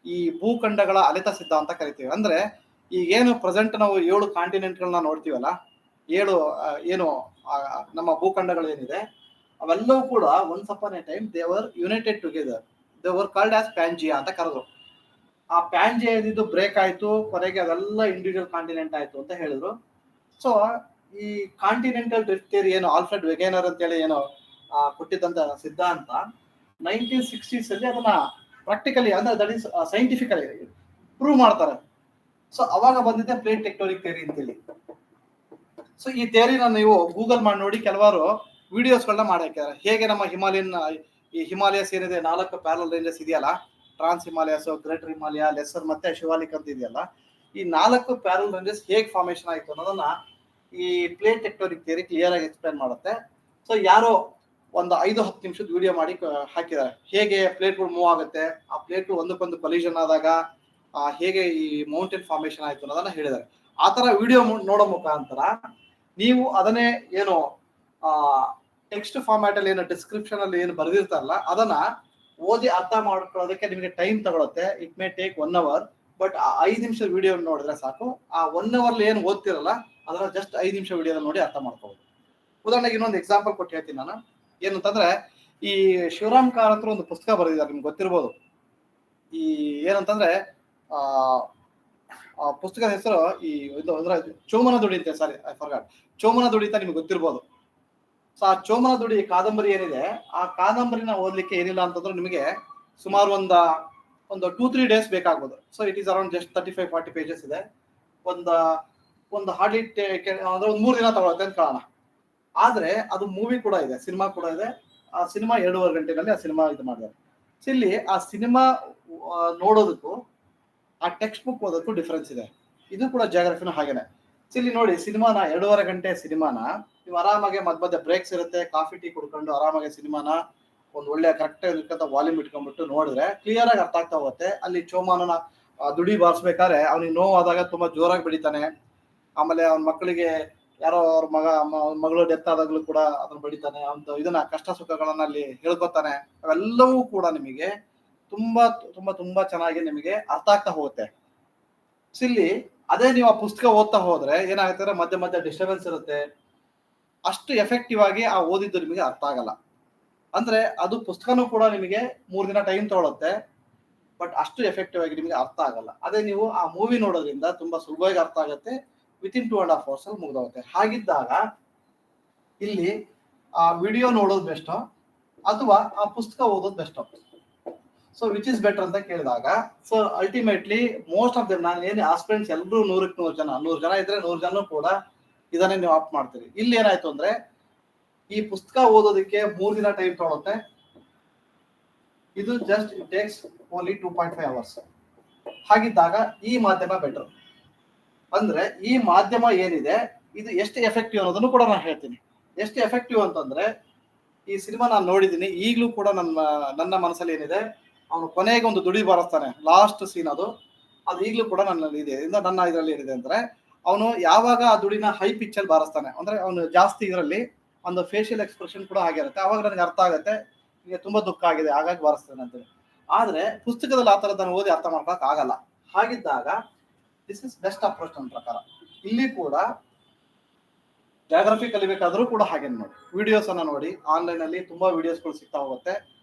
ಈ ಭೂಖಂಡಗಳ ಅಲೆತ ಸಿದ್ಧಾಂತ ಕರಿತೀವಿ. ಅಂದ್ರೆ ಈಗೇನು ಪ್ರೆಸೆಂಟ್ ನಾವು 7 ಕಾಂಟಿನೆಂಟ್ಗಳನ್ನ ನೋಡ್ತೀವಲ್ಲ, 7 ಏನು ನಮ್ಮ ಭೂಖಂಡಗಳು ಏನಿದೆ, ಅವೆಲ್ಲವೂ ಕೂಡ once upon A time they were United together, they were called as Pangaea ಅಂತ ಕರೆದ್ರು. ಆ ಪ್ಯಾಂಜಿಯಾ ಇದ್ದು ಬ್ರೇಕ್ ಆಯ್ತು, ಕೊನೆಗೆ ಅದೆಲ್ಲ ಇಂಡಿವಿಜುವಲ್ ಕಾಂಟಿನೆಂಟ್ ಆಯ್ತು ಅಂತ ಹೇಳಿದ್ರು. ಸೊ ಈ ಕಾಂಟಿನೆಂಟಲ್ ಡ್ರಿಫ್ಟ್ ಥಿಯರಿ ಏನು ಆಲ್ಫ್ರೆಡ್ ವೆಗೇನರ್ ಅಂತೇಳಿ ಏನೋ ಕೊಟ್ಟಿದ್ದಂತ ಸಿದ್ಧಾಂತ 1960s ಅಲ್ಲಿ ಅದನ್ನ ಪ್ರಾಕ್ಟಿಕಲಿ ಅಂದ್ರೆ ದಟ್ ಈಸ್ ಸೈಂಟಿಫಿಕಲಿ ಪ್ರೂವ್ ಮಾಡ್ತಾರೆ. ಸೊ ಅವಾಗ ಬಂದಿದೆ ಪ್ಲೇಟ್ ಟೆಕ್ಟೋನಿಕ್ ಥಿಯರಿ ಅಂತೇಳಿ. ಸೊ ಈ ಥಿಯರಿನ ನೀವು ಗೂಗಲ್ ಮಾಡಿ ನೋಡಿ, ಕೆಲವಾರು ವಿಡಿಯೋಸ್ಗಳನ್ನ ಮಾಡಾಕಿದ್ದಾರೆ. ಹೇಗೆ ನಮ್ಮ ಹಿಮಾಲಯಸ್ ಏನಿದೆ 4 ಪ್ಯಾರಲ್ ರೇಂಜಸ್ ಇದೆಯಲ್ಲ, ಟ್ರಾನ್ಸ್ ಹಿಮಾಲಯಸ್, ಗ್ರೇಟರ್ ಹಿಮಾಲಯ, ಲೆಸರ್ ಮತ್ತೆ ಶಿವಾಲಿಕ್ ಅಂತ ಇದೆಯಲ್ಲ, ಈ 4 ಪ್ಯಾರಲ್ ರೇಂಜಸ್ ಹೇಗೆ ಫಾರ್ಮೇಶನ್ ಆಯ್ತು ಅನ್ನೋದನ್ನ ಈ ಪ್ಲೇಟ್ ಟೆಕ್ಟೋನಿಕ್ ಥಿಯರಿ ಕ್ಲಿಯರ್ ಆಗಿ ಎಕ್ಸ್ಪ್ಲೇನ್ ಮಾಡುತ್ತೆ. ಸೊ ಯಾರೋ ಒಂದು 5-10 ನಿಮಿಷದ ವಿಡಿಯೋ ಮಾಡಿ ಹಾಕಿದ್ದಾರೆ, ಹೇಗೆ ಪ್ಲೇಟ್ಗಳು ಮೂವ್ ಆಗುತ್ತೆ, ಆ ಪ್ಲೇಟ್ಗಳು ಒಂದಕ್ಕೊಂದು ಕೊಲಿಷನ್ ಆದಾಗ ಹೇಗೆ ಈ ಮೌಂಟೇನ್ ಫಾರ್ಮೇಶನ್ ಆಯ್ತು ಅನ್ನೋದನ್ನ ಹೇಳಿದ್ದಾರೆ. ಆ ತರ ವಿಡಿಯೋ ನೋಡೋ ಮುಖಾಂತರ ನೀವು ಅದನ್ನೇ ಏನು ಟೆಕ್ಸ್ಟ್ ಫಾರ್ಮ್ಯಾಟ್ ಅಲ್ಲಿ ಏನು ಡಿಸ್ಕ್ರಿಪ್ಷನ್ ಅಲ್ಲಿ ಏನು ಬರೆದಿರ್ತಾರಲ್ಲ, ಅದನ್ನ ಓದಿ ಅರ್ಥ ಮಾಡ್ಕೊಳ್ಳೋದಕ್ಕೆ ನಿಮಗೆ ಟೈಮ್ ತಗೊಳುತ್ತೆ. It may take 1 hour. But ಆ 5 ನಿಮಿಷದ ವಿಡಿಯೋ ನೋಡಿದ್ರೆ ಸಾಕು. ಆ 1 hour ಏನು ಓದ್ತಿರಲ್ಲ ಅದನ್ನ ಜಸ್ಟ್ 5 ನಿಮಿಷ ವಿಡಿಯೋ ನೋಡಿ ಅರ್ಥ ಮಾಡ್ಕೋಬಹುದು. ಉದಾಹರಣೆಗೆ ಇನ್ನೊಂದು ಎಕ್ಸಾಂಪಲ್ ಕೊಟ್ಟು ಹೇಳ್ತೀನಿ ನಾನು. ಏನಂತಂದ್ರೆ ಈ ಶಿವರಾಮ್ ಕಾರಂತರು ಒಂದು ಪುಸ್ತಕ ಬರೆದಿದ್ದಾರೆ, ನಿಮ್ಗೆ ಗೊತ್ತಿರ್ಬೋದು. ಈ ಏನಂತಂದ್ರೆ ಆ ಪುಸ್ತಕದ ಹೆಸರು ಈ ಚೋಮನ ದುಡಿ ಅಂತ, ಸಾರಿ ಐ ಫರ್ಗಾಟ್, ಚೋಮನ ದುಡಿ ಅಂತ ನಿಮ್ಗೆ ಗೊತ್ತಿರ್ಬೋದು. ಸೊ ಆ ಚೋಮನ ದುಡಿ ಕಾದಂಬರಿ ಏನಿದೆ, ಆ ಕಾದಂಬರಿನ ಓದ್ಲಿಕ್ಕೆ ಏನಿಲ್ಲ ಅಂತಂದ್ರೆ ನಿಮಗೆ ಸುಮಾರು ಒಂದು 2-3 ಡೇಸ್ ಬೇಕಾಗ್ಬೋದು. So it is around just 35-40 pages ಇದೆ. ಒಂದು ಹಾರ್ಡ್ಲಿ ಅಂದ್ರೆ ಒಂದು 3 ದಿನ ತಗೊಳುತ್ತೆ ಅಂತ ಕಾರಣ. ಆದ್ರೆ ಅದು ಮೂವಿ ಕೂಡ ಇದೆ, ಸಿನಿಮಾ ಕೂಡ ಇದೆ. ಆ ಸಿನಿಮಾ 2.5 ಗಂಟೆನಲ್ಲಿ ಆ ಸಿನಿಮಾ ಇದು ಮಾಡಿದ್ದಾರೆ. ಸೊ ಇಲ್ಲಿ ಆ ಸಿನಿಮಾ ನೋಡೋದಕ್ಕೂ ಆ ಟೆಕ್ಸ್ಟ್ ಬುಕ್ ಓದೋದಕ್ಕೂ ಡಿಫ್ರೆನ್ಸ್ ಇದೆ. ಇದು ಕೂಡ ಜಾಗ್ರಫಿನ ಹಾಗೇನೆ. ಸೊ ಇಲ್ಲಿ ನೋಡಿ, ಸಿನಿಮಾನ 2.5 ಗಂಟೆ ಸಿನಿಮಾನ ನೀವು ಆರಾಮಾಗೆ ಮಧ್ಯ ಬ್ರೇಕ್ಸ್ ಇರುತ್ತೆ, ಕಾಫಿ ಟೀ ಕುಡ್ಕೊಂಡು ಆರಾಮಾಗಿ ಸಿನಿಮಾನ ಒಂದು ಒಳ್ಳೆ ಕರೆಕ್ಟ್ ಇರ್ತಕ್ಕಂಥ ವಾಲ್ಯೂಮ್ ಇಟ್ಕೊಂಡ್ಬಿಟ್ಟು ನೋಡಿದ್ರೆ ಕ್ಲಿಯರ್ ಆಗಿ ಅರ್ಥ ಆಗ್ತಾ ಹೋಗುತ್ತೆ. ಅಲ್ಲಿ ಚೋಮಾನನ ದುಡಿ ಬಾರಿಸ್ಬೇಕಾದ್ರೆ ಅವನಿಗೆ ನೋವಾದಾಗ ತುಂಬಾ ಜೋರಾಗಿ ಬೆಳಿತಾನೆ. ಆಮೇಲೆ ಅವನ ಮಕ್ಕಳಿಗೆ ಯಾರೋ ಅವ್ರ ಮಗಳು ಡೆತ್ ಆದಾಗ್ಲೂ ಕೂಡ ಅದನ್ನ ಬಡಿತಾನೆ. ಅವನು ಇದನ್ನ ಕಷ್ಟ ಸುಖಗಳನ್ನ ಅಲ್ಲಿ ಹೇಳ್ಕೊತಾನೆ. ಅವೆಲ್ಲವೂ ಕೂಡ ನಿಮಗೆ ತುಂಬಾ ತುಂಬಾ ತುಂಬಾ ಚೆನ್ನಾಗಿ ನಿಮಗೆ ಅರ್ಥ ಆಗ್ತಾ ಹೋಗುತ್ತೆ. ಸೊ ಇಲ್ಲಿ ಅದೇ ನೀವು ಆ ಪುಸ್ತಕ ಓದ್ತಾ ಹೋದ್ರೆ ಏನಾಗುತ್ತೆ, ಮಧ್ಯ ಡಿಸ್ಟರ್ಬೆನ್ಸ್ ಇರುತ್ತೆ. ಅಷ್ಟು ಎಫೆಕ್ಟಿವ್ ಆಗಿ ಆ ಓದಿದ್ದು ನಿಮಗೆ ಅರ್ಥ ಆಗಲ್ಲ. ಅಂದ್ರೆ ಅದು ಪುಸ್ತಕನೂ ಕೂಡ ನಿಮಗೆ 3 ದಿನ ಟೈಮ್ ತಗೊಳುತ್ತೆ, ಬಟ್ ಅಷ್ಟು ಎಫೆಕ್ಟಿವ್ ಆಗಿ ನಿಮಗೆ ಅರ್ಥ ಆಗಲ್ಲ. ಅದೇ ನೀವು ಆ ಮೂವಿ ನೋಡೋದ್ರಿಂದ ತುಂಬಾ ಸುಲಭವಾಗಿ ಅರ್ಥ ಆಗುತ್ತೆ, ವಿತಿನ್ 2.5 hours ಅಲ್ಲಿ ಮುಗಿದೋಗುತ್ತೆ. ಹಾಗಿದ್ದಾಗ ಇಲ್ಲಿ ಆ ವಿಡಿಯೋ ನೋಡೋದು ಬೆಸ್ಟ್ ಅಥವಾ ಆ ಪುಸ್ತಕ ಓದೋದು best? So which is better ಅಂತ ಕೇಳಿದಾಗ, so ultimately most of them, ನಾನು ಏನು ಆಸ್ಪಿರೆಂಟ್ಸ್ ಎಲ್ಲರೂ 100 ಜನ ಇದ್ರೆ 100 ಜನ ಕೂಡ ಇದನ್ನೇ ನೀವು ಆಪ್ಟ್ ಮಾಡ್ತೀರಿ. ಇಲ್ಲಿ ಏನಾಯ್ತು ಅಂದ್ರೆ ಈ ಪುಸ್ತಕ ಓದೋದಕ್ಕೆ 3 ದಿನ ಟೈಮ್ ತಗೊಳುತ್ತೆ, ಇದು just it takes only 2.5 hours. ಹಾಗಿದ್ದಾಗ ಈ ಮಾಧ್ಯಮ ಬೆಟರ್. ಅಂದ್ರೆ ಈ ಮಾಧ್ಯಮ ಏನಿದೆ ಇದು ಎಷ್ಟು ಎಫೆಕ್ಟಿವ್ ಅನ್ನೋದನ್ನು ಕೂಡ ನಾನು ಹೇಳ್ತೀನಿ. ಎಷ್ಟು ಎಫೆಕ್ಟಿವ್ ಅಂತಂದ್ರೆ, ಈ ಸಿನಿಮಾ ನಾನು ನೋಡಿದ್ದೀನಿ, ಈಗಲೂ ಕೂಡ ನನ್ನ ಮನಸ್ಸಲ್ಲಿ ಏನಿದೆ, ಅವನು ಕೊನೆಗೆ ಒಂದು ದುಡಿ ಬಾರಿಸ್ತಾನೆ, ಲಾಸ್ಟ್ ಸೀನ್ ಅದು ಈಗಲೂ ಕೂಡ ನನ್ನಲ್ಲಿ ಇದೆ. ನನ್ನ ಇದರಲ್ಲಿ ಏನಿದೆ ಅಂದ್ರೆ, ಅವನು ಯಾವಾಗ ಆ ದುಡಿನ ಹೈ ಪಿಚ್ ಅಲ್ಲಿ ಬಾರಿಸ್ತಾನೆ, ಅಂದ್ರೆ ಅವನು ಜಾಸ್ತಿ ಇದರಲ್ಲಿ ಒಂದು ಫೇಶಿಯಲ್ ಎಕ್ಸ್ಪ್ರೆಷನ್ ಕೂಡ ಆಗಿರುತ್ತೆ. ಅವಾಗ ನನಗೆ ಅರ್ಥ ಆಗುತ್ತೆ ಈಗ ತುಂಬಾ ದುಃಖ ಆಗಿದೆ ಹಾಗಾಗಿ ಬಾರಿಸ್ತಾನೆ ಅಂತೇಳಿ. ಆದ್ರೆ ಪುಸ್ತಕದಲ್ಲಿ ಆ ತರದನ್ನು ಓದಿ ಅರ್ಥ ಮಾಡ್ಕೊಳಕ್ ಆಗಲ್ಲ. ಹಾಗಿದ್ದಾಗ ದಿಸ್ ಇಸ್ ಬೆಸ್ಟ್ ಅಪ್ರೋಚ್ ನನ್ನ ಪ್ರಕಾರ. ಇಲ್ಲಿ ಕೂಡ ಜಾಗ್ರಫಿ ಕಲಿಬೇಕಾದ್ರೂ ಕೂಡ ಹಾಗೆ ನೋಡಿ, ವಿಡಿಯೋಸ್ ಅನ್ನ ನೋಡಿ, ಆನ್ಲೈನ್ ಅಲ್ಲಿ ತುಂಬಾ ವಿಡಿಯೋಸ್ಗಳು ಸಿಗ್ತಾ ಹೋಗುತ್ತೆ.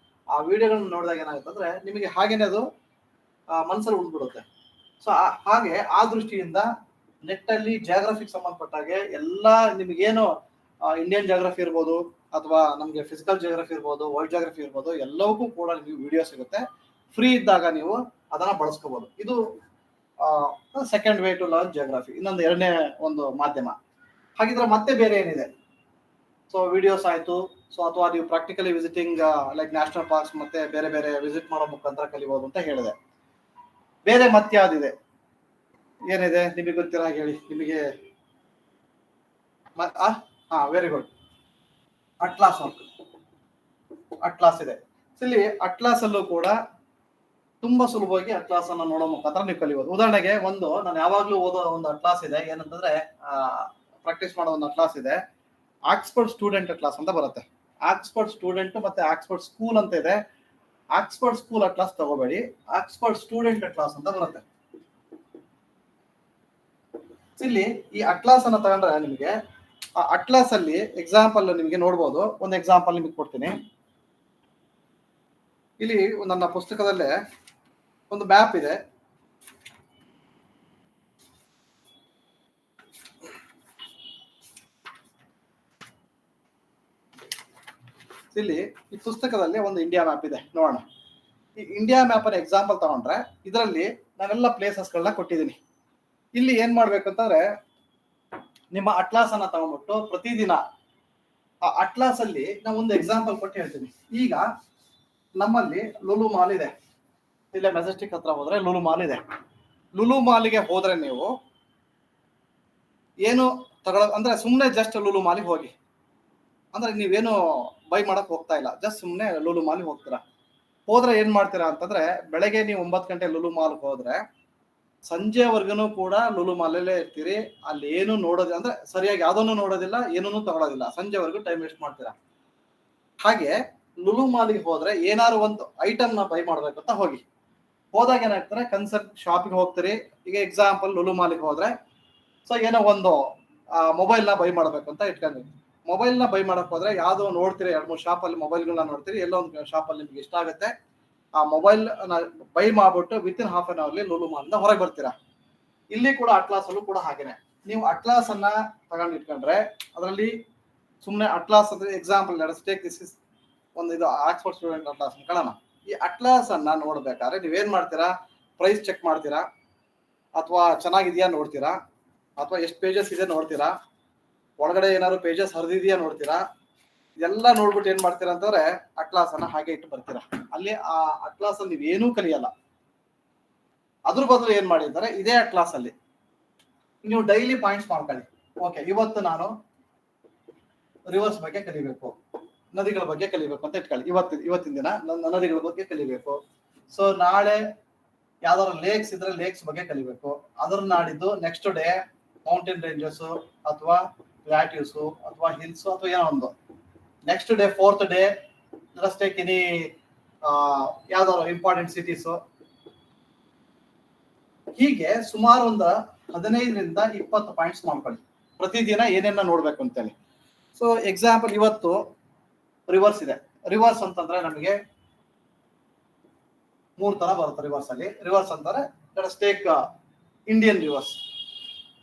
ಆ ವಿಡಿಯೋಗಳನ್ನ ನೋಡಿದಾಗ ಏನಾಗುತ್ತೆ ಅಂದ್ರೆ ನಿಮಗೆ ಹಾಗೇನೆ ಅದು ಮನಸ್ಸಲ್ಲಿ ಉಳ್ಬಿಡುತ್ತೆ. ಸೊ ಹಾಗೆ ಆ ದೃಷ್ಟಿಯಿಂದ ನೆಟ್ ಅಲ್ಲಿ ಜಾಗ್ರಫಿಗೆ ಸಂಬಂಧಪಟ್ಟಾಗೆ ಎಲ್ಲಾ ನಿಮಗೇನು ಇಂಡಿಯನ್ ಜಾಗ್ರಫಿ ಇರ್ಬೋದು ಅಥವಾ ನಮಗೆ ಫಿಸಿಕಲ್ ಜಾಗ್ರಫಿ ಇರ್ಬೋದು, ವರ್ಲ್ಡ್ ಜಾಗ್ರಫಿ ಇರ್ಬೋದು, ಎಲ್ಲವಕ್ಕೂ ಕೂಡ ನಿಮಗೆ ವಿಡಿಯೋ ಸಿಗುತ್ತೆ. ಫ್ರೀ ಇದ್ದಾಗ ನೀವು ಅದನ್ನ ಬಳಸ್ಕೋಬಹುದು. ಇದು second way to learn geography, ಇನ್ನೊಂದು ಎರಡನೇ ಒಂದು ಮಾಧ್ಯಮ. ಹಾಗಿದ್ರೆ ಮತ್ತೆ ಬೇರೆ ಏನಿದೆ? ಸೊ ವಿಡಿಯೋಸ್ ಆಯ್ತು, ಸೊ ಅಥವಾ ನೀವು practically visiting like national parks ಮತ್ತೆ ಬೇರೆ ಬೇರೆ ವಿಸಿಟ್ ಮಾಡೋ ಮುಖಾಂತರ ಕಲಿಬಹುದು ಅಂತ ಹೇಳಿದೆ. ಬೇರೆ ಮತ್ತೆ ಯಾವ್ದಿದೆ, ಏನಿದೆ ನಿಮಗೆ ಗೊತ್ತಿರೋ ಹಾಗೆ ಹೇಳಿ. ನಿಮಗೆ very good, atlas work. Atlas ಇದೆ. ಇಲ್ಲಿ ಅಟ್ಲಾಸ್ ಅಲ್ಲೂ ಕೂಡ ತುಂಬಾ ಸುಲಭವಾಗಿ ಅಟ್ಲಾಸ್ ಅನ್ನ ನೋಡೋ ಮುಖಾಂತರ ನೀವು ಕಲಿಬಹುದು. ಉದಾಹರಣೆಗೆ ನಾನು ಯಾವಾಗ್ಲೂ ಓದೋ ಒಂದು ಅಟ್ಲಾಸ್ ಇದೆ, ಏನಂತಂದ್ರೆ ಪ್ರಾಕ್ಟೀಸ್ ಮಾಡೋ ಒಂದು ಅಟ್ಲಾಸ್ ಇದೆ, ಆಕ್ಸ್ಫರ್ಡ್ ಸ್ಟೂಡೆಂಟ್ ಅಟ್ಲಾಸ್ ಅಂತ ಬರುತ್ತೆ. ಆಕ್ಸ್ಫರ್ಡ್ ಸ್ಟೂಡೆಂಟ್ ಮತ್ತೆ ಆಕ್ಸ್ಫರ್ಡ್ ಸ್ಕೂಲ್ ಅಂತ ಇದೆ. ಆಕ್ಸ್ಫರ್ಡ್ ಸ್ಕೂಲ್ ಅಟ್ಲಾಸ್ ತಗೋಬೇಡಿ, ಆಕ್ಸ್ಫರ್ಡ್ ಸ್ಟೂಡೆಂಟ್ ಅಟ್ಲಾಸ್ ಅಂತ ಬರುತ್ತೆ. ಇಲ್ಲಿ ಈ ಅಟ್ಲಾಸ್ ಅನ್ನ ತಗೊಂಡ್ರೆ ನಿಮಗೆ ಆ ಅಟ್ಲಾಸ್ ಅಲ್ಲಿ ಎಕ್ಸಾಂಪಲ್ ನಿಮಗೆ ನೋಡ್ಬೋದು. ಒಂದು ಎಕ್ಸಾಂಪಲ್ ನಿಮಗೆ ಕೊಡ್ತೀನಿ. ಇಲ್ಲಿ ನನ್ನ ಪುಸ್ತಕದಲ್ಲೇ ಒಂದು ಮ್ಯಾಪ್ ಇದೆ. ಇಲ್ಲಿ ಈ ಪುಸ್ತಕದಲ್ಲಿ ಒಂದು ಇಂಡಿಯಾ ಮ್ಯಾಪ್ ಇದೆ, ನೋಡೋಣ. ಈ ಇಂಡಿಯಾ ಮ್ಯಾಪ್ ಅನ್ನ ಎಕ್ಸಾಂಪಲ್ ತಗೊಂಡ್ರೆ ಇದರಲ್ಲಿ ನಾನೆಲ್ಲ ಪ್ಲೇಸಸ್ಗಳನ್ನ ಕೊಟ್ಟಿದ್ದೀನಿ. ಇಲ್ಲಿ ಏನ್ ಮಾಡ್ಬೇಕು ಅಂತಂದ್ರೆ ನಿಮ್ಮ ಅಟ್ಲಾಸ್ ಅನ್ನ ತಗೊಂಡ್ಬಿಟ್ಟು ಪ್ರತಿದಿನ ಆ ಅಟ್ಲಾಸ್ ಅಲ್ಲಿ ನಾವು ಒಂದು ಎಕ್ಸಾಂಪಲ್ ಕೊಟ್ಟು ಹೇಳ್ತೀನಿ. ಈಗ ನಮ್ಮಲ್ಲಿ ಲುಲು ಮಾಲ್ ಇದೆ, ಇಲ್ಲೇ ಮೆಜೆಸ್ಟಿಕ್ ಹತ್ರ ಹೋದ್ರೆ ಲುಲು ಮಾಲ್ ಇದೆ. ಲುಲು ಮಾಲಿಗೆ ಹೋದ್ರೆ ನೀವು ಏನು ಅಂದ್ರೆ ಸುಮ್ಮನೆ ಜಸ್ಟ್ ಲುಲು ಮಾಲಿಗೆ ಹೋಗಿ, ಅಂದ್ರೆ ನೀವೇನು ಬೈ ಮಾಡಕ್ ಹೋಗ್ತಾ ಇಲ್ಲ, ಜಸ್ಟ್ ಸುಮ್ಮನೆ ಲುಲು ಮಾಲಿಗೆ ಹೋಗ್ತೀರಾ. ಹೋದ್ರೆ ಏನ್ ಮಾಡ್ತೀರಾ ಅಂತಂದ್ರೆ ಬೆಳಗ್ಗೆ ನೀವು 9 ಗಂಟೆ ಲುಲು ಮಾಲ್ಗೆ ಹೋದ್ರೆ ಸಂಜೆವರೆಗೂ ಕೂಡ ಲುಲು ಮಾಲಲ್ಲೇ ಇರ್ತೀರಿ. ಅಲ್ಲಿ ಏನು ನೋಡೋದಿಲ್ಲ, ಅಂದ್ರೆ ಸರಿಯಾಗಿ ಯಾವ್ದನ್ನು ನೋಡೋದಿಲ್ಲ, ಏನೂ ತಗೊಳ್ಳೋದಿಲ್ಲ, ಸಂಜೆವರೆಗೂ ಟೈಮ್ ವೇಸ್ಟ್ ಮಾಡ್ತೀರಾ. ಹಾಗೆ ಲುಲು ಮಾಲಿಗೆ ಹೋದ್ರೆ ಏನಾದ್ರು ಒಂದು ಐಟಮ್ ನ ಬೈ ಮಾಡ್ಬೇಕು ಅಂತ ಹೋಗಿ, ಹೋದಾಗ ಏನಾಗ್ತಾರೆ ಕನ್ಸರ್ಟ್ ಶಾಪಿಗೆ ಹೋಗ್ತೀರಿ. ಈಗ ಎಕ್ಸಾಂಪಲ್ ಲುಲು ಮಾಲಿಗೆ ಹೋದ್ರೆ ಸೊ ಏನೋ ಒಂದು ಮೊಬೈಲ್ ನ ಬೈ ಮಾಡ್ಬೇಕು ಅಂತ ಇಟ್ಕೊಂಡ್ರಿ. ಮೊಬೈಲ್ ನ ಬೈ ಮಾಡಕ್ ಹೋದ್ರೆ ಯಾವ್ದೋ ನೋಡ್ತೀರಿ, 2-3 ಶಾಪ್ ಅಲ್ಲಿ ಮೊಬೈಲ್ಗಳನ್ನ ನೋಡ್ತೀರಿ. ಎಲ್ಲೋ ಒಂದು ಶಾಪ್ ಅಲ್ಲಿ ನಿಮ್ಗೆ ಇಷ್ಟ ಆಗುತ್ತೆ, ಆ ಮೊಬೈಲ್ ಬೈ ಮಾಡ್ಬಿಟ್ಟು within half an hourly Lulu mall ಹೊರಗೆ ಬರ್ತೀರಾ. ಇಲ್ಲಿ ಕೂಡ ಅಟ್ಲಾಸ್ ಅಲ್ಲೂ ಕೂಡ ಹಾಗೇನೆ, ನೀವು ಅಟ್ಲಾಸ್ ಅನ್ನ ತಗೊಂಡು ಇಟ್ಕೊಂಡ್ರೆ ಅದರಲ್ಲಿ ಸುಮ್ಮನೆ ಅಟ್ಲಾಸ್ ಅಂದ್ರೆ ಎಕ್ಸಾಂಪಲ್ ದಿಸ್ ಇಸ್ ಒಂದು ಇದು ಆಕ್ಸ್ಫರ್ಡ್ ಸ್ಟೂಡೆಂಟ್ ಅಟ್ಲಾಸ್ ಅನ್ಕೊಳ್ಳೋಣ. ಈ ಅಟ್ಲಾಸ್ ಅನ್ನ ನೋಡ್ಬೇಕಾದ್ರೆ ನೀವೇನ್ ಮಾಡ್ತೀರಾ, ಪ್ರೈಸ್ ಚೆಕ್ ಮಾಡ್ತೀರಾ, ಅಥವಾ ಚೆನ್ನಾಗಿದೆಯಾ ನೋಡ್ತೀರಾ, ಅಥವಾ ಎಷ್ಟು ಪೇಜಸ್ ಇದೆ ನೋಡ್ತೀರಾ, ಒಳಗಡೆ ಏನಾದ್ರು ಪೇಜಸ್ ಹರಿದಿದೆಯಾ ನೋಡ್ತೀರಾ. ಎಲ್ಲ ನೋಡ್ಬಿಟ್ಟು ಏನ್ ಮಾಡ್ತೀರಾ ಅಂತಂದ್ರೆ ಅಟ್ಲಾಸ್ ಅನ್ನ ಹಾಗೆ ಇಟ್ಟು ಬರ್ತೀರಾ. ಅಲ್ಲಿ ಆ ಅಟ್ಲಾಸ್ ಅಲ್ಲಿ ನೀವೇನೂ ಕಲಿಯಲ್ಲ. ಅದ್ರ ಬದಲು ಏನ್ ಮಾಡಿದ್ದಾರೆ, ಇದೇ ಅಟ್ಲಾಸ್ ಅಲ್ಲಿ ನೀವು ಡೈಲಿ ಪಾಯಿಂಟ್ಸ್ ಮಾಡ್ಕೊಳ್ಳಿ. ಓಕೆ, ಇವತ್ತು ನಾನು ರಿವರ್ಸ್ ಬಗ್ಗೆ ಕಲಿಬೇಕು, ನದಿಗಳ ಬಗ್ಗೆ ಕಲಿಬೇಕು ಅಂತ ಇಟ್ಕೊಳ್ಳಿ. ಇವತ್ತಿನ ದಿನ ನದಿಗಳ ಬಗ್ಗೆ ಕಲಿಬೇಕು. ಸೊ ನಾಳೆ ಯಾವ್ದಾದ್ರು ಲೇಕ್ಸ್ ಇದ್ರೆ ಲೇಕ್ಸ್ ಬಗ್ಗೆ ಕಲಿಬೇಕು. ಅದ್ರ ನಾಡಿದ್ದು ನೆಕ್ಸ್ಟ್ ಡೇ ಮೌಂಟೇನ್ ರೇಂಜಸ್ ಅಥವಾ ಪ್ಲಾಟ್ಯೂಸ್ ಅಥವಾ ಹಿಲ್ಸ್ ಅಥವಾ ಏನೋ ಒಂದು. Next day 4th day just take any ಯಾವ್ದಾದ್ರು ಇಂಪಾರ್ಟೆಂಟ್ ಸಿಟೀಸ್. ಹೀಗೆ ಸುಮಾರು ಒಂದು 15ರಿಂದ 20 ಪಾಯಿಂಟ್ಸ್ ಮಾಡ್ಕೊಳ್ಳಿ ಪ್ರತಿದಿನ ಏನೇನ ನೋಡ್ಬೇಕು ಅಂತೇಳಿ. ಸೊ ಎಕ್ಸಾಂಪಲ್ ಇವತ್ತು ರಿವರ್ಸ್ ಇದೆ. ರಿವರ್ಸ್ ಅಂತಂದ್ರೆ ನಮಗೆ 3 ತರ ಬರುತ್ತೆ ರಿವರ್ಸ್ ಅಲ್ಲಿ. ರಿವರ್ಸ್ ಅಂತಾರೆ ಟೇಕ್ ಇಂಡಿಯನ್ ರಿವರ್ಸ್,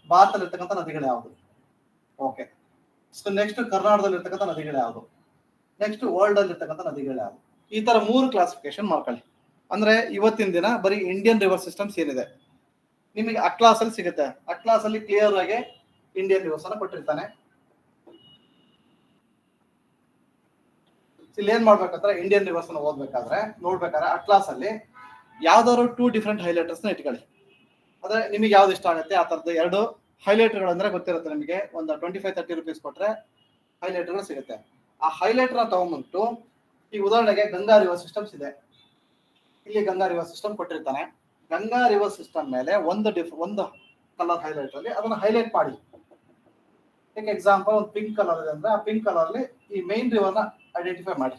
ಭಾರತದಲ್ಲಿ ಇರ್ತಕ್ಕಂಥ ನದಿಗಳು ಯಾವುದು. ಓಕೆ, ಸೊ ನೆಕ್ಸ್ಟ್ ಕರ್ನಾಟಕದಲ್ಲಿ ಇರ್ತಕ್ಕಂಥ ನದಿಗಳು ಯಾವುದು, ನೆಕ್ಸ್ಟ್ ವರ್ಲ್ಡ್ ಅಲ್ಲಿ ಇರ್ತಕ್ಕಂಥ ನದಿಗಳು ಯಾವುದು. ಈ ತರ 3 ಕ್ಲಾಸಿಫಿಕೇಶನ್ ಮಾಡ್ಕೊಳ್ಳಿ. ಅಂದ್ರೆ ಇವತ್ತಿನ ದಿನ ಬರೀ ಇಂಡಿಯನ್ ರಿವರ್ ಸಿಸ್ಟಮ್ಸ್ ಏನಿದೆ ನಿಮಗೆ ಅಟ್ಲಾಸ್ ಅಲ್ಲಿ ಸಿಗುತ್ತೆ. ಅಟ್ಲಾಸ್ ಅಲ್ಲಿ ಕ್ಲಿಯರ್ ಆಗಿ ಇಂಡಿಯನ್ ರಿವರ್ಸ್ ಅನ್ನ ಕೊಟ್ಟಿರ್ತಾನೆ. ಇಲ್ಲಿ ಏನ್ ಮಾಡ್ಬೇಕಂದ್ರೆ ಇಂಡಿಯನ್ ರಿವರ್ಸ್ ಅನ್ನ ನೋಡ್ಬೇಕಾದ್ರೆ ಅಟ್ಲಾಸ್ ಅಲ್ಲಿ ಯಾವ್ದಾದ್ರು 2 ಡಿಫ್ರೆಂಟ್ ಹೈಲೈಟರ್ಸ್ ನ ಇಟ್ಕೊಳ್ಳಿ. ಅಂದ್ರೆ ನಿಮಗೆ ಯಾವ್ದು ಇಷ್ಟ ಆಗುತ್ತೆ ಆ ತರದ್ದು 2 ಹೈಲೈಟರ್ಗಳು ಅಂದ್ರೆ ಗೊತ್ತಿರುತ್ತೆ ನಿಮಗೆ. ಒಂದು 25-30 ರೂಪೀಸ್ ಕೊಟ್ರೆ ಹೈಲೈಟರ್ಗಳು ಸಿಗುತ್ತೆ. ಆ ಹೈಲೈಟರ್ ನ ತಗೊಂಡ್ಬಿಟ್ಟು ಈ ಉದಾಹರಣೆಗೆ ಗಂಗಾ ರಿವರ್ ಸಿಸ್ಟಮ್ಸ್ ಇದೆ. ಇಲ್ಲಿ ಗಂಗಾ ರಿವರ್ ಸಿಸ್ಟಮ್ ಕೊಟ್ಟಿರ್ತಾನೆ. ಗಂಗಾ ರಿವರ್ ಸಿಸ್ಟಮ್ ಮೇಲೆ ಒಂದು ಕಲರ್ ಹೈಲೈಟರ್ ಅಲ್ಲಿ ಅದನ್ನ ಹೈಲೈಟ್ ಮಾಡಿ. ಎಕ್ಸಾಂಪಲ್ ಒಂದು ಪಿಂಕ್ ಕಲರ್ ಇದೆ ಅಂದ್ರೆ ಆ ಪಿಂಕ್ ಕಲರ್ ಅಲ್ಲಿ ಈ ಮೈನ್ ರಿವರ್ ನ ಐಡೆಂಟಿಫೈ ಮಾಡಿ.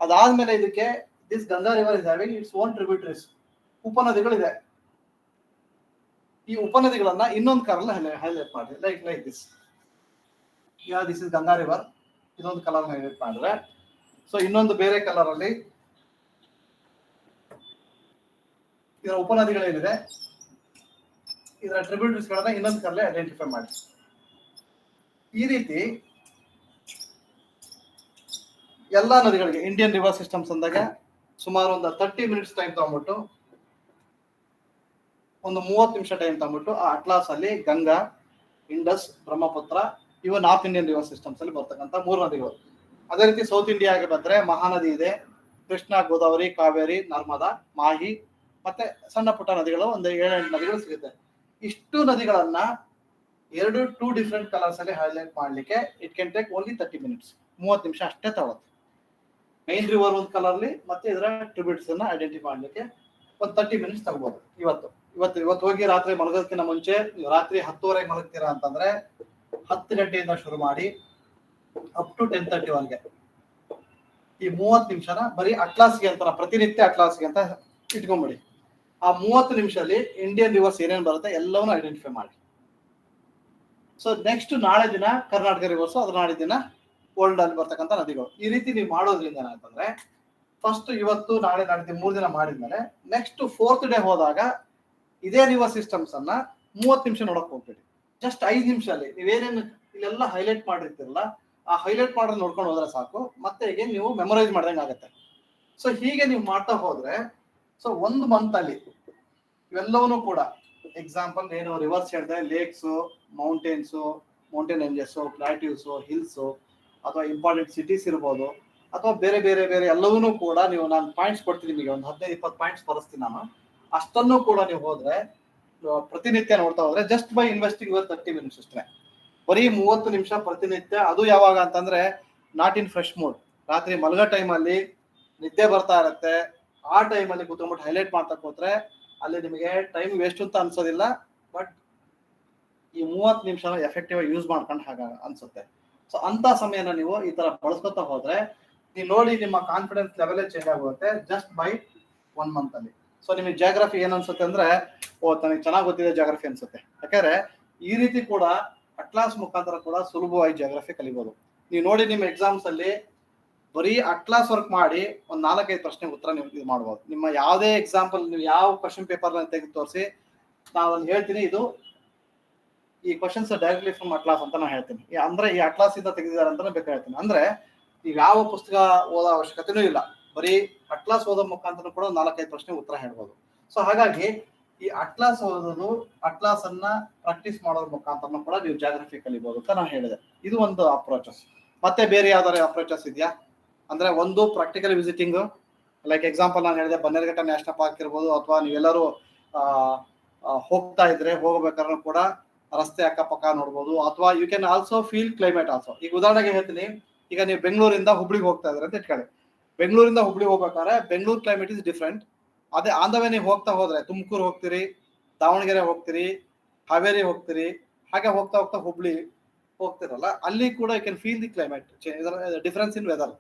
ಅದಾದ್ಮೇಲೆ ಇದಕ್ಕೆ this Ganga river is having its own tributaries. ಉಪನದಿಗಳಿದೆ. ಈ ಉಪನದಿಗಳನ್ನ ಇನ್ನೊಂದು ಕಲರ್ ಹೈಲೈಟ್ ಮಾಡಿ, like this. This is Ganga river, ಇನ್ನೊಂದು ಕಲರ್ ಹೈಲೈಟ್ ಮಾಡಿದ್ರೆ, ಸೊ ಇನ್ನೊಂದು ಬೇರೆ ಕಲರ್ ಅಲ್ಲಿ ಇದರ ಉಪನದಿಗಳೇನಿದೆ ಇದರ ಟ್ರಿಬ್ಯೂಟರೀಸ್ ಗಳನ್ನ ಇನ್ನೊಂದು ಕಲರ್ ಐಡೆಂಟಿಫೈ ಮಾಡಿ. ಈ ರೀತಿ ಎಲ್ಲಾ ನದಿಗಳಿಗೆ ಇಂಡಿಯನ್ ರಿವರ್ ಸಿಸ್ಟಮ್ಸ್ ಅಂದಾಗ ಸುಮಾರು ಒಂದು 30 ಮಿನಿಟ್ಸ್ ಟೈಮ್ ತಗೊಂಡ್ಬಿಟ್ಟು, ಒಂದು 30 ನಿಮಿಷ ಟೈಮ್ ತಗೊಂಡ್ಬಿಟ್ಟು ಆ ಅಟ್ಲಾಸ್ ಅಲ್ಲಿ ಗಂಗಾ, ಇಂಡಸ್, ಬ್ರಹ್ಮಪುತ್ರ ಇವು ನಾರ್ತ್ ಇಂಡಿಯನ್ ರಿವರ್ ಸಿಸ್ಟಮ್ಸ್ ಅಲ್ಲಿ ಬರ್ತಕ್ಕಂಥ 3 ನದಿಗಳು. ಅದೇ ರೀತಿ ಸೌತ್ ಇಂಡಿಯಾಗೆ ಬಂದ್ರೆ ಮಹಾನದಿ ಇದೆ, ಕೃಷ್ಣ, ಗೋದಾವರಿ, ಕಾವೇರಿ, ನರ್ಮದಾ, ಮಾಹಿ, ಮತ್ತೆ ಸಣ್ಣ ಪುಟ್ಟ ನದಿಗಳು ಒಂದು 7-8 ನದಿಗಳು ಸಿಗುತ್ತೆ. ಇಷ್ಟು ನದಿಗಳನ್ನ 2 ಡಿಫ್ರೆಂಟ್ ಕಲರ್ಸ್ ಅಲ್ಲಿ ಹೈಲೈಟ್ ಮಾಡ್ಲಿಕ್ಕೆ it can take only 30 minutes, 30 ನಿಮಿಷ ಅಷ್ಟೇ ತಗೊಳುತ್ತೆ. ಮೈನ್ ರಿವರ್ ಒಂದು ಕಲರ್ಲಿ ಮತ್ತೆ ಇದರ ಟ್ರಿಬ್ಯೂಟ್ಸ್ ಅನ್ನ ಐಡೆಂಟಿಫೈ ಮಾಡ್ಲಿಕ್ಕೆ ಒಂದು 30 ಮಿನಿಟ್ಸ್ ತಗೋಬಹುದು. ಇವತ್ತು ಹೋಗಿ ರಾತ್ರಿ ಮಲಗೋದಕ್ಕಿಂತ ಮುಂಚೆ, ರಾತ್ರಿ 10:30 ಮಲಗ್ತೀರಾ ಅಂತಂದ್ರೆ 10 ಗಂಟೆಯಿಂದ ಶುರು ಮಾಡಿ ಅಪ್ ಟು 10:30 ವರೆಗೆ ಈ 30 ನಿಮಿಷನ ಬರೀ ಅಟ್ಲಾಸ್ಗೆ ಅಂತ, ಪ್ರತಿನಿತ್ಯ ಅಟ್ಲಾಸ್ಗೆ ಅಂತ ಇಟ್ಕೊಂಡ್ಬಿಡಿ. ಆ 30 ನಿಮಿಷದಲ್ಲಿ ಇಂಡಿಯನ್ ರಿವರ್ಸ್ ಏನೇನು ಬರುತ್ತೆ ಎಲ್ಲವನ್ನೂ ಐಡೆಂಟಿಫೈ ಮಾಡಿ. ಸೊ ನೆಕ್ಸ್ಟ್ ನಾಳೆ ದಿನ ಕರ್ನಾಟಕ ರಿವರ್ಸ್, ಅದ್ರ ನಾಳೆ ದಿನ ವರ್ಲ್ಡ್ ಅಲ್ಲಿ ಬರ್ತಕ್ಕಂಥ ನದಿಗಳು. ಈ ರೀತಿ ನೀವು ಮಾಡೋದ್ರಿಂದ ಏನಂತಂದ್ರೆ, ಫಸ್ಟ್ ಇವತ್ತು ನಾಳೆ ನಾಡಿದ್ದು 3 ದಿನ ಮಾಡಿದ್ಮೇಲೆ ನೆಕ್ಸ್ಟ್ 4th ಡೇ ಹೋದಾಗ ಇದೇ ರಿವರ್ ಸಿಸ್ಟಮ್ಸ್ ಅನ್ನ 30 ನಿಮಿಷ ನೋಡಕ್ ಹೋಗ್ಬೇಡಿ. ಜಸ್ಟ್ 5 ನಿಮಿಷದಲ್ಲಿ ನೀವೇನೇನು ಇಲ್ಲೆಲ್ಲ ಹೈಲೈಟ್ ಮಾಡಿರ್ತಿರಲ್ಲ, ಆ ಹೈಲೈಟ್ ಮಾಡೋದು ನೋಡ್ಕೊಂಡು ಹೋದ್ರೆ ಸಾಕು. ಮತ್ತೆ ಈಗ ನೀವು ಮೆಮೊರೈಸ್ ಮಾಡ್ದಂಗೆ ಆಗುತ್ತೆ. ಸೊ ಹೀಗೆ ನೀವು ಮಾಡ್ತಾ ಹೋದ್ರೆ, ಸೊ 1 ಮಂತ್ ಅಲ್ಲಿ ಇವೆಲ್ಲವನ್ನೂ ಕೂಡ, ಎಕ್ಸಾಂಪಲ್ ಏನು ರಿವರ್ಸ್ ಹೇಳಿದ್ರೆ lakes, mountain ranges, plateaus, hills, ಅಥವಾ ಇಂಪಾರ್ಟೆಂಟ್ ಸಿಟೀಸ್ ಇರ್ಬೋದು, ಅಥವಾ ಬೇರೆ ಬೇರೆ ಬೇರೆ ಎಲ್ಲವನ್ನೂ ಕೂಡ ನೀವು, ನಾನು ಪಾಯಿಂಟ್ಸ್ ಕೊಡ್ತೀನಿ ನಿಮಗೆ, ಒಂದು 15-20 ಪಾಯಿಂಟ್ಸ್ ಬರೆಸ್ತೀನಿ ನಾನು. ಅಷ್ಟನ್ನು ಕೂಡ ನೀವು ಹೋದ್ರೆ, ಪ್ರತಿನಿತ್ಯ ನೋಡ್ತಾ ಹೋದ್ರೆ, ಜಸ್ಟ್ ಬೈ ಇನ್ವೆಸ್ಟಿಂಗ್ 30 ಮಿನಿಟ್ಸ್ ಅಷ್ಟೇ, ಬರೀ 30 ನಿಮಿಷ ಪ್ರತಿನಿತ್ಯ. ಅದು ಯಾವಾಗ ಅಂತಂದ್ರೆ ನಾಟ್ ಇನ್ ಫ್ರೆಶ್ ಮೂಡ್, ರಾತ್ರಿ ಮಲಗೋ ಟೈಮಲ್ಲಿ ನಿದ್ದೆ ಬರ್ತಾ ಇರುತ್ತೆ, ಆ ಟೈಮಲ್ಲಿ ಕೂತ್ಕೊಂಡ್ಬಿಟ್ಟು ಹೈಲೈಟ್ ಮಾಡ್ತಾ ಕೂತ್ರೆ ಅಲ್ಲಿ ನಿಮಗೆ ಟೈಮ್ ವೇಸ್ಟ್ ಅಂತ ಅನ್ಸೋದಿಲ್ಲ. ಬಟ್ ಈ 30 ನಿಮಿಷ ಎಫೆಕ್ಟಿವ್ ಆಗಿ ಯೂಸ್ ಮಾಡ್ಕೊಂಡು ಹಾಗ ಅನ್ಸುತ್ತೆ. ಸೊ ಅಂತ ಸಮಯನ ನೀವು ಈ ತರ ಬಳಸ್ಕೊತಾ ಹೋದ್ರೆ, ನೀವು ನೋಡಿ ನಿಮ್ಮ ಕಾನ್ಫಿಡೆನ್ಸ್ ಲೆವೆಲ್ ಚೇಂಜ್ ಆಗುತ್ತೆ ಜಸ್ಟ್ ಬೈ 1 ಮಂತ್ ಅಲ್ಲಿ. ಸೊ ನಿಮಗೆ ಜಾಗ್ರಫಿ ಏನ್ ಅನ್ಸುತ್ತೆ ಅಂದ್ರೆ, ನನಗೆ ಚೆನ್ನಾಗಿ ಗೊತ್ತಿದೆ ಜಾಗ್ರಫಿ ಅನ್ಸುತ್ತೆ. ಯಾಕಂದ್ರೆ ಈ ರೀತಿ ಕೂಡ ಅಟ್ಲಾಸ್ ಮುಖಾಂತರ ಕೂಡ ಸುಲಭವಾಗಿ ಜಾಗ್ರಫಿ ಕಲಿಬಹುದು. ನೀವು ನೋಡಿ ನಿಮ್ಮ ಎಕ್ಸಾಮ್ಸ್ ಅಲ್ಲಿ ಬರೀ ಅಟ್ಲಾಸ್ ವರ್ಕ್ ಮಾಡಿ ಒಂದು 4-5 ಪ್ರಶ್ನೆ ಉತ್ತರ ನೀವು ಇದು ಮಾಡ್ಬೋದು. ನಿಮ್ಮ ಯಾವುದೇ ಎಕ್ಸಾಂಪಲ್, ನೀವು ಯಾವ ಕ್ವಶನ್ ಪೇಪರ್ ತೆಗೆದು ತೋರಿಸಿ, ನಾನು ಹೇಳ್ತೀನಿ ಇದು ಈ ಕ್ವಶನ್ಸ್ ಡೈರೆಕ್ಟ್ಲಿ ಫ್ರಮ್ ಅಟ್ಲಾಸ್ ಅಂತ ನಾನು ಹೇಳ್ತೀನಿ. ಅಂದ್ರೆ ಈ ಅಟ್ಲಾಸ್ ಇಂದ ತೆಗೆದಿದ್ದಾರೆ ಅಂತ ಬೇಕಾಗಿ ಹೇಳ್ತೀನಿ. ಅಂದ್ರೆ ನೀವು ಯಾವ ಪುಸ್ತಕ ಓದೋ ಅವಶ್ಯಕತೆನೂ ಇಲ್ಲ, ಬರೀ ಅಟ್ಲಾಸ್ ಓದೋ ಮುಖಾಂತರ ಕೂಡ 4-5 ಪ್ರಶ್ನೆ ಉತ್ತರ ಹೇಳ್ಬೋದು. ಸೊ ಹಾಗಾಗಿ ಈ ಅಟ್ಲಾಸ್ ಓದೋದು, ಅಟ್ಲಾಸ್ ಅನ್ನ ಪ್ರಾಕ್ಟೀಸ್ ಮಾಡೋದ್ರ ಮುಖಾಂತರ ಕೂಡ ನೀವು ಜಾಗ್ರಫಿ ಕಲಿಬಹುದು ಅಂತ ನಾನು ಹೇಳಿದೆ. ಇದು ಒಂದು ಅಪ್ರೋಚಸ್. ಮತ್ತೆ ಬೇರೆ ಯಾವ್ದಾರ ಅಪ್ರೋಚಸ್ ಇದೆಯಾ ಅಂದ್ರೆ, ಒಂದು ಪ್ರಾಕ್ಟಿಕಲ್ ವಿಸಿಟಿಂಗ್, ಲೈಕ್ ಎಕ್ಸಾಂಪಲ್ ನಾನು ಹೇಳಿದೆ ಬನ್ನೇರುಘಟ್ಟ ನ್ಯಾಷನಲ್ ಪಾರ್ಕ್ ಇರ್ಬೋದು, ಅಥವಾ ನೀವೆಲ್ಲರೂ ಹೋಗ್ತಾ ಇದ್ರೆ ಹೋಗಬೇಕಾದ್ರೂ ಕೂಡ ರಸ್ತೆ ಅಕ್ಕಪಕ್ಕ ನೋಡ್ಬೋದು, ಅಥವಾ you can also feel climate also. ಈಗ ಉದಾಹರಣೆಗೆ ಹೇಳ್ತೀನಿ, ಈಗ ನೀವು ಬೆಂಗಳೂರಿಂದ ಹುಬ್ಳಿಗೆ ಹೋಗ್ತಾ ಇದ್ರೆ ಅಂತ ಇಟ್ಕೊಳ್ಳಿ. ಬೆಂಗಳೂರಿಂದ ಹುಬ್ಳಿಗೆ ಹೋಗ್ಬೇಕಾದ್ರೆ ಬೆಂಗಳೂರು ಕ್ಲೈಮೇಟ್ ಇಸ್ ಡಿಫ್ರೆಂಟ್. ಅದೇ ಆನ್ ದ ವೇ ನೀವು ಹೋಗ್ತಾ ಹೋದ್ರೆ ತುಮಕೂರು ಹೋಗ್ತೀರಿ, ದಾವಣಗೆರೆ ಹೋಗ್ತೀರಿ, ಹಾವೇರಿ ಹೋಗ್ತೀರಿ, ಹಾಗೆ ಹೋಗ್ತಾ ಹೋಗ್ತಾ ಹುಬ್ಳಿ ಹೋಗ್ತಿರಲ್ಲ, ಅಲ್ಲಿ ಕೂಡ you can feel the climate difference in weather.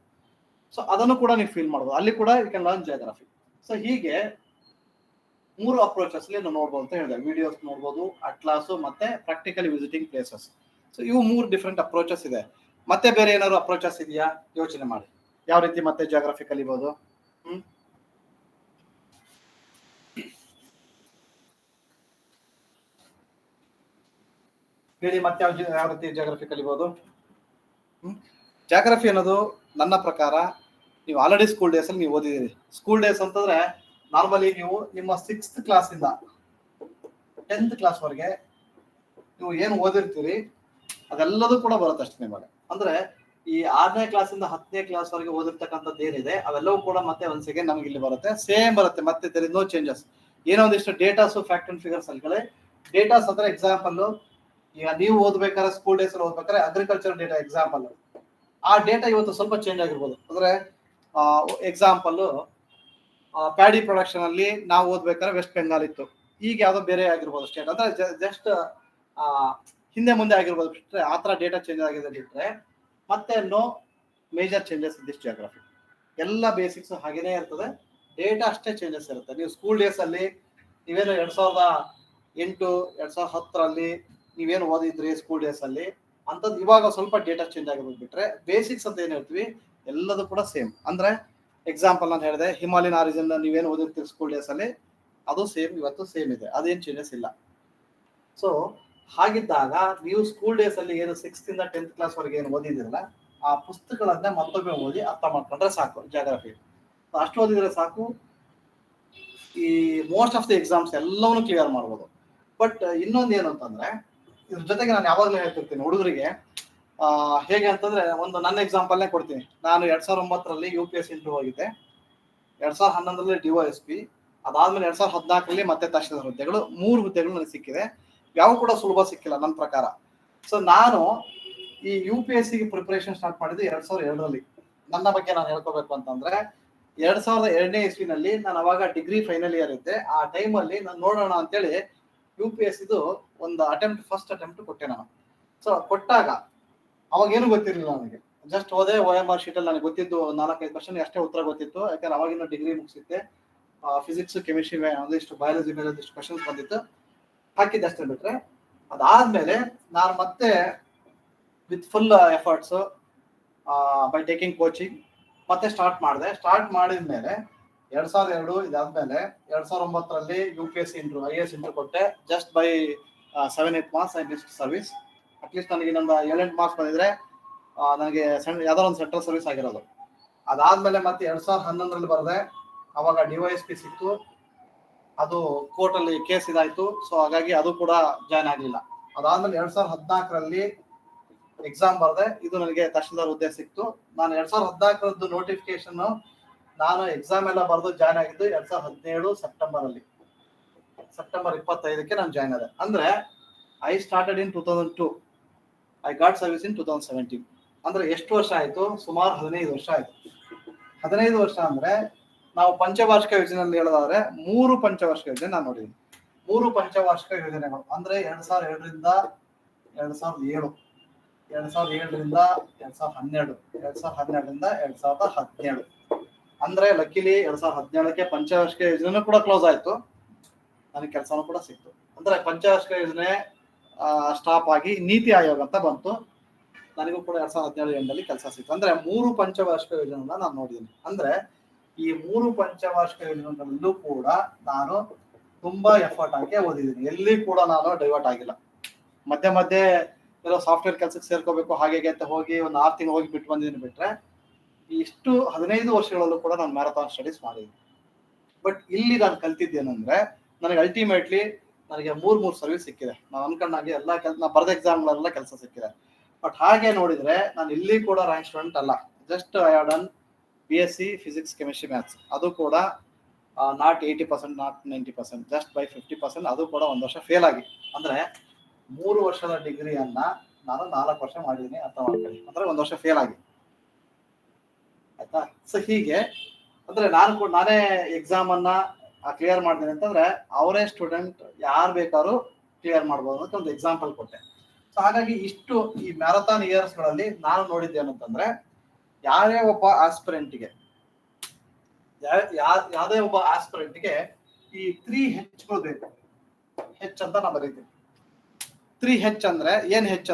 So ಅದನ್ನು ಕೂಡ ನೀವು ಫೀಲ್ ಮಾಡ್ಬೋದು, ಅಲ್ಲಿ ಕೂಡ you can learn geography. So ಹೀಗೆ 3 ಅಪ್ರೋಚಸ್ ನಾವು ನೋಡ್ಬೋದು ಅಂತ ಹೇಳಿದೆ. ವಿಡಿಯೋಸ್ ನೋಡ್ಬೋದು, ಅಟ್ಲಾಸು, ಮತ್ತೆ ಪ್ರಾಕ್ಟಿಕಲಿ ವಿಸಿಟಿಂಗ್ ಪ್ಲೇಸಸ್. ಸೊ ಇವು 3 ಡಿಫ್ರೆಂಟ್ ಅಪ್ರೋಚಸ್ ಇದೆ. ಮತ್ತೆ ಬೇರೆ ಏನಾದ್ರು ಅಪ್ರೋಚಸ್ ಇದೆಯಾ ಯೋಚನೆ ಮಾಡಿ, ಯಾವ ರೀತಿ ಮತ್ತೆ ಜಾಗ್ರಫಿ ಕಲಿಬಹುದು. ಹೇಳಿ, ಮತ್ತೆ ಯಾವ ರೀತಿ ಜಾಗ್ರಫಿ ಕಲಿಬಹುದು. ಜಾಗ್ರಫಿ ಅನ್ನೋದು ನನ್ನ ಪ್ರಕಾರ ನೀವು ಆಲ್ರೆಡಿ ಸ್ಕೂಲ್ ಡೇಸ್ ಅಲ್ಲಿ ನೀವು ಓದಿದ್ದೀರಿ. ಸ್ಕೂಲ್ ಡೇಸ್ ಅಂತಂದ್ರೆ ನಾರ್ಮಲಿ ನೀವು ನಿಮ್ಮ 6th ಕ್ಲಾಸಿಂದ 10th ಕ್ಲಾಸ್ ವರೆಗೆ ನೀವು ಏನು ಓದಿರ್ತೀರಿ ಅದೆಲ್ಲದೂ ಕೂಡ ಬರುತ್ತೆ ಅಷ್ಟೇ ನಿಮಗೆ. ಅಂದ್ರೆ ಈ 6ನೇ ಕ್ಲಾಸಿಂದ 10ನೇ ಕ್ಲಾಸ್ ವರೆಗೆ ಓದಿರ್ತಕ್ಕಂಥದ್ದು ಏನಿದೆ ಅವೆಲ್ಲವೂ ಕೂಡ ಮತ್ತೆ ಒಂದ್ ಸೆಕೆಂಡ್ ನಮ್ಗೆ ಇಲ್ಲಿ ಬರುತ್ತೆ, ಸೇಮ್ ಬರುತ್ತೆ, ಮತ್ತೆ there is no changes. ಏನೋ ಒಂದಿಷ್ಟು ಡೇಟಾಸು, ಫ್ಯಾಕ್ಟ್ ಅಂಡ್ ಫಿಗರ್ಸ್ ಅಲ್ಲಿ ಡೇಟಾಸ್ ಅಂದ್ರೆ ಎಕ್ಸಾಂಪಲ್, ಈಗ ನೀವು ಓದ್ಬೇಕಾದ್ರೆ ಸ್ಕೂಲ್ ಡೇಸ್ ಅಲ್ಲಿ ಓದ್ಬೇಕಾದ್ರೆ ಅಗ್ರಿಕಲ್ಚರ್ ಡೇಟಾ ಎಕ್ಸಾಂಪಲ್, ಆ ಡೇಟಾ ಇವತ್ತು ಸ್ವಲ್ಪ ಚೇಂಜ್ ಆಗಿರ್ಬೋದು. ಅಂದ್ರೆ ಎಕ್ಸಾಂಪಲ್ ಪ್ಯಾಡಿ ಪ್ರೊಡಕ್ಷನ್ ಅಲ್ಲಿ ನಾವು ಓದ್ಬೇಕಾದ್ರೆ ವೆಸ್ಟ್ ಬೆಂಗಾಲ್ ಇತ್ತು, ಈಗ ಯಾವ್ದೋ ಬೇರೆ ಆಗಿರ್ಬೋದು ಸ್ಟೇಟ್. ಅಂದ್ರೆ ಜಸ್ಟ್ ಹಿಂದೆ ಮುಂದೆ ಆಗಿರ್ಬೋದು ಬಿಟ್ರೆ, ಆ ತರ ಡೇಟಾ ಚೇಂಜ್ ಆಗಿದೆ ಬಿಟ್ರೆ ಮತ್ತೆ no major changes in this geography. ಎಲ್ಲ ಬೇಸಿಕ್ಸ್ ಹಾಗೇನೇ ಇರ್ತದೆ, ಡೇಟಾ ಅಷ್ಟೇ ಚೇಂಜಸ್ ಇರುತ್ತೆ. ನೀವು ಸ್ಕೂಲ್ ಡೇಸ್ ಅಲ್ಲಿ ನೀವೇನು 2008 2010 ನೀವೇನು ಓದಿದ್ರಿ ಸ್ಕೂಲ್ ಡೇಸ್ ಅಲ್ಲಿ ಅಂತದ್ದು ಇವಾಗ ಸ್ವಲ್ಪ ಡೇಟಾ ಚೇಂಜ್ ಆಗಿರೋದು ಬಿಟ್ರೆ ಬೇಸಿಕ್ಸ್ ಅಂತ ಏನ್ ಹೇಳ್ತೀವಿ ಎಲ್ಲದೂ ಕೂಡ ಸೇಮ್. ಅಂದ್ರೆ ಎಕ್ಸಾಂಪಲ್ ನಾನು ಹೇಳಿದೆ, ಹಿಮಾಲಯನ್ ಆರಿಜಿನ್ ನೀವೇನು ಓದಿರ್ತೀರಿ ಸ್ಕೂಲ್ ಡೇಸ್ ಅಲ್ಲಿ ಅದು ಸೇಮ್ ಇವತ್ತು ಸೇಮ್ ಇದೆ, ಅದೇನು ಚೇಂಜಸ್ ಇಲ್ಲ. ಸೊ ಹಾಗಿದ್ದಾಗ ನೀವು ಸ್ಕೂಲ್ ಡೇಸ್ ಅಲ್ಲಿ ಏನು 6th ಇಂದ 10th ಕ್ಲಾಸ್ ವರೆಗೆ ಏನು ಓದಿದಿರಲ್ಲ ಆ ಪುಸ್ತಕಗಳನ್ನ ಮತ್ತೊಮ್ಮೆ ಓದಿ ಅರ್ಥ ಮಾಡ್ಕೊಂಡ್ರೆ ಸಾಕು. ಜಾಗ್ರಫಿ ಅಷ್ಟು ಓದಿದ್ರೆ ಸಾಕು, ಈ ಮೋಸ್ಟ್ ಆಫ್ ದಿ ಎಕ್ಸಾಮ್ಸ್ ಎಲ್ಲವನ್ನೂ ಕ್ಲಿಯರ್ ಮಾಡ್ಬೋದು. ಬಟ್ ಇನ್ನೊಂದು ಏನು ಅಂತಂದ್ರೆ, ಇದ್ರ ಜೊತೆಗೆ ನಾನು ಯಾವಾಗಲೂ ಹೇಳ್ತಿರ್ತೀನಿ ಹುಡುಗರಿಗೆ, ಹೇಗೆ ಅಂತಂದ್ರೆ ಒಂದು ನನ್ನ ಎಕ್ಸಾಂಪಲ್ನೇ ಕೊಡ್ತೀನಿ. ನಾನು 2009 UPSC ಇಂಟರ್ವ್ಯೂ ಹೋಗಿದ್ದೆ, 2011 DOSP, ಅದಾದ್ಮೇಲೆ 2014 ಮತ್ತೆ ತಹಶೀಲ್ದಾರ್ ಹುದ್ದೆಗಳು, 3 ಹುದ್ದೆಗಳು ನನಗೆ ಸಿಕ್ಕಿದೆ. ಯಾವ ಕೂಡ ಸುಲಭ ಸಿಕ್ಕಿಲ್ಲ ನನ್ನ ಪ್ರಕಾರ. ಸೊ ನಾನು ಈ UPSCಗೆ ಪ್ರಿಪರೇಷನ್ ಸ್ಟಾರ್ಟ್ ಮಾಡಿದ್ದು 2002. ನನ್ನ ಬಗ್ಗೆ ನಾನು ಹೇಳ್ಕೋಬೇಕು ಅಂತಂದ್ರೆ 2002ನೇ ಇಸ್ವಿನಲ್ಲಿ ನಾನು ಅವಾಗ ಡಿಗ್ರಿ ಫೈನಲ್ ಇಯರ್ ಇದ್ದೆ. ಆ ಟೈಮಲ್ಲಿ ನಾನು ನೋಡೋಣ ಅಂತೇಳಿ UPSCದು ಒಂದು ಫಸ್ಟ್ ಅಟೆಂಪ್ಟ್ ಕೊಟ್ಟೆ ನಾನು. ಸೊ ಕೊಟ್ಟಾಗ ಅವಾಗ ಏನು ಗೊತ್ತಿರಲಿಲ್ಲ ನನಗೆ, ಜಸ್ಟ್ ಹೋದೆ OMR ಶೀಟ್ ಅಲ್ಲಿ ನನಗೆ ಗೊತ್ತಿದ್ದು 4-5 ಕ್ವಶನ್ ಅಷ್ಟೇ ಉತ್ತರ ಗೊತ್ತಿತ್ತು. ಯಾಕಂದ್ರೆ ಅವಾಗಿನ ಡಿಗ್ರಿ ಮುಗಿಸಿದ್ದೆ, ಫಿಸಿಕ್ಸ್ ಕೆಮಿಸ್ಟ್ರಿ ಒಂದಿಷ್ಟು ಬಯಾಲಜಿ ಮೇಲೆ ಒಂದಿಷ್ಟು ಕ್ವಶನ್ಸ್ ಬಂದಿತ್ತು, ಹಾಕಿದ್ದೆ ಅಷ್ಟೇ. ಬಿಟ್ರೆ ಅದಾದ್ಮೇಲೆ ನಾನು ಮತ್ತೆ with full efforts by taking coaching ಮತ್ತೆ ಸ್ಟಾರ್ಟ್ ಮಾಡಿದೆ. ಸ್ಟಾರ್ಟ್ ಮಾಡಿದ್ಮೇಲೆ 2002 ಇದಾದ್ಮೇಲೆ 2009 UPSC ಇಂಟರ್ವ್ಯೂ IAS ಇಂಟರ್ವ್ಯೂ ಕೊಟ್ಟೆ. Just by 7-8 marks I missed service. At least ನನಗೆ ಇನ್ನೊಂದು 7-8 ಮಾರ್ಕ್ಸ್ ಬಂದಿದ್ರೆ ನನಗೆ ಯಾವ್ದಾರ ಒಂದು ಸೆಂಟ್ರಲ್ ಸರ್ವಿಸ್ ಆಗಿರೋದು. ಅದಾದ್ಮೇಲೆ ಮತ್ತೆ 2011 ಬರದೆ, ಅವಾಗ DYSP ಸಿಕ್ತು, ಅದು ಕೋರ್ಟ್ ಅಲ್ಲಿ ಕೇಸ್ ಇದಾಯ್ತು. ಸೊ ಹಾಗಾಗಿ ಅದು ಕೂಡ ಜಾಯ್ನ್ ಆಗಲಿಲ್ಲ. ಅದಾದ್ಮೇಲೆ 2014 ಎಕ್ಸಾಮ್ ಬರ್ದೆ, ಇದು ನನಗೆ ತಹಶೀಲ್ದಾರ್ ಹುದ್ದೆ ಸಿಕ್ತು. ನಾನು 2014 ನೋಟಿಫಿಕೇಶನ್ ನಾನು ಎಕ್ಸಾಮ್ ಎಲ್ಲ ಬರೆದು ಜಾಯ್ನ್ ಆಗಿದ್ದು 2017 ಸೆಪ್ಟೆಂಬರ್ 25 ನಾನು ಜಾಯ್ನ್ ಆದೆ. ಅಂದ್ರೆ I started in 2002, I got service ಇನ್ 2017. ಅಂದ್ರೆ ಎಷ್ಟು ವರ್ಷ ಆಯ್ತು? ಸುಮಾರು 15 ವರ್ಷ ಆಯ್ತು. 15 ವರ್ಷ ಅಂದ್ರೆ ನಾವು ಪಂಚವಾರ್ಷಿಕ ಯೋಜನೆಯಲ್ಲಿ ಹೇಳೋದಾದ್ರೆ 3 ಪಂಚವಾರ್ಷಿಕ ಯೋಜನೆ ನಾನು ನೋಡಿದ್ದೀನಿ. 3 ಪಂಚವಾರ್ಷಿಕ ಯೋಜನೆಗಳು ಅಂದ್ರೆ 2002ರಿಂದ 2007, 2007ರಿಂದ 2012, 2012ರಿಂದ 2017. ಅಂದ್ರೆ ಲಕ್ಕಿಲಿ 2017ಕ್ಕೆ ಪಂಚವಾರ್ಷಿಕ ಯೋಜನೆ ಕೂಡ ಕ್ಲೋಸ್ ಆಯ್ತು, ನನಗೆ ಕೆಲಸನೂ ಕೂಡ ಸಿಕ್ತು. ಅಂದ್ರೆ ಪಂಚವಾರ್ಷಿಕ ಯೋಜನೆ ಸ್ಟಾಪ್ ಆಗಿ ನೀತಿ ಆಯೋಗ ಅಂತ ಬಂತು, ನನಗೂ ಕೂಡ 2017 ಎಂಡಲ್ಲಿ ಕೆಲಸ ಸಿಕ್ತು. ಅಂದ್ರೆ 3 ಪಂಚವಾರ್ಷಿಕ ಯೋಜನೆಗಳನ್ನ ನಾನು ನೋಡಿದ್ದೀನಿ. ಅಂದ್ರೆ ಈ 3 ಪಂಚವಾರ್ಷಿಕ ಯೋಜನೆಗಳಲ್ಲೂ ಕೂಡ ನಾನು ತುಂಬಾ ಎಫರ್ಟ್ ಹಾಕಿ ಓದಿದ್ದೀನಿ. ಎಲ್ಲಿ ಕೂಡ ನಾನು ಡೈವರ್ಟ್ ಆಗಿಲ್ಲ. ಮಧ್ಯೆ ಏನೋ ಸಾಫ್ಟ್ವೇರ್ ಕೆಲಸಕ್ಕೆ ಸೇರ್ಕೋಬೇಕು ಹಾಗೆ ಅಂತ ಹೋಗಿ ಒಂದು 6 ತಿಂಗಳು ಹೋಗಿ ಬಿಟ್ಟು ಬಂದಿದ್ದೀನಿ. ಬಿಟ್ರೆ ಇಷ್ಟು 15 ವರ್ಷಗಳಲ್ಲೂ ಕೂಡ ನಾನು ಮ್ಯಾರಥಾನ್ ಸ್ಟಡೀಸ್ ಮಾಡಿದ್ದೀನಿ. ಬಟ್ ಇಲ್ಲಿ ನಾನು ಕಲ್ತಿದ್ದೇನೆಂದ್ರೆ ನನಗೆ ಅಲ್ಟಿಮೇಟ್ಲಿ ನನಗೆ 3 ಸರ್ವಿಸ್ ಸಿಕ್ಕಿದೆ. ನಾನು ಅನ್ಕೊಂಡಾಗೆ ಎಲ್ಲ ನಾ ಬರೆದ ಎಕ್ಸಾಮ್ಗಳೆಲ್ಲ ಕೆಲಸ ಸಿಕ್ಕಿದೆ. ಬಟ್ ಹಾಗೆ ನೋಡಿದ್ರೆ ನಾನು ಇಲ್ಲಿ ಕೂಡ ರ್ಯಾಂಕ್ ಸ್ಟೂಡೆಂಟ್ ಅಲ್ಲ. Just I have done BSc physics chemistry maths, ಅದು ಕೂಡ ನಾಟ್ 80%, ನಾಟ್ 90%, ಜಸ್ಟ್ ಬೈ 50%. ಅದು ಕೂಡ 1 ವರ್ಷ ಫೇಲ್ ಆಗಿ. ಅಂದ್ರೆ 3 ವರ್ಷದ ಡಿಗ್ರಿಯನ್ನ ನಾನು 4 ವರ್ಷ ಮಾಡಿದ್ದೀನಿ, ಅರ್ಥ ಮಾಡ್ಕೊಳ್ಳಿ. ಅಂದ್ರೆ 1 ವರ್ಷ ಫೇಲ್ ಆಗಿ, ಆಯ್ತಾ? ಸೊ ಹೀಗೆ ಅಂದ್ರೆ ನಾನೇ ಎಕ್ಸಾಮ್ ಅನ್ನ ಕ್ಲಿಯರ್ ಮಾಡ್ತೀನಿ ಅಂತಂದ್ರೆ ಅವರೇ ಸ್ಟೂಡೆಂಟ್ ಯಾರು ಬೇಕಾದ್ರೂ ಕ್ಲಿಯರ್ ಮಾಡ್ಬೋದು ಅಂತ ಒಂದು ಎಕ್ಸಾಂಪಲ್ ಕೊಟ್ಟೆ. ಸೊ ಹಾಗಾಗಿ ಇಷ್ಟು ಈ ಮ್ಯಾರಥಾನ್ ಇಯರ್ಸ್ ಗಳಲ್ಲಿ ನಾನು ನೋಡಿದ್ದೇನಂತಂದ್ರೆ ಯಾರೇ ಒಬ್ಬ ಆಸ್ಪಿರೆಂಟ್ಗೆ ಈ 3H ಬೇಕು. H ಅಂತ ನಾ ಬರೀತೀನಿ. 3H ಅಂದ್ರೆ ಏನ್? H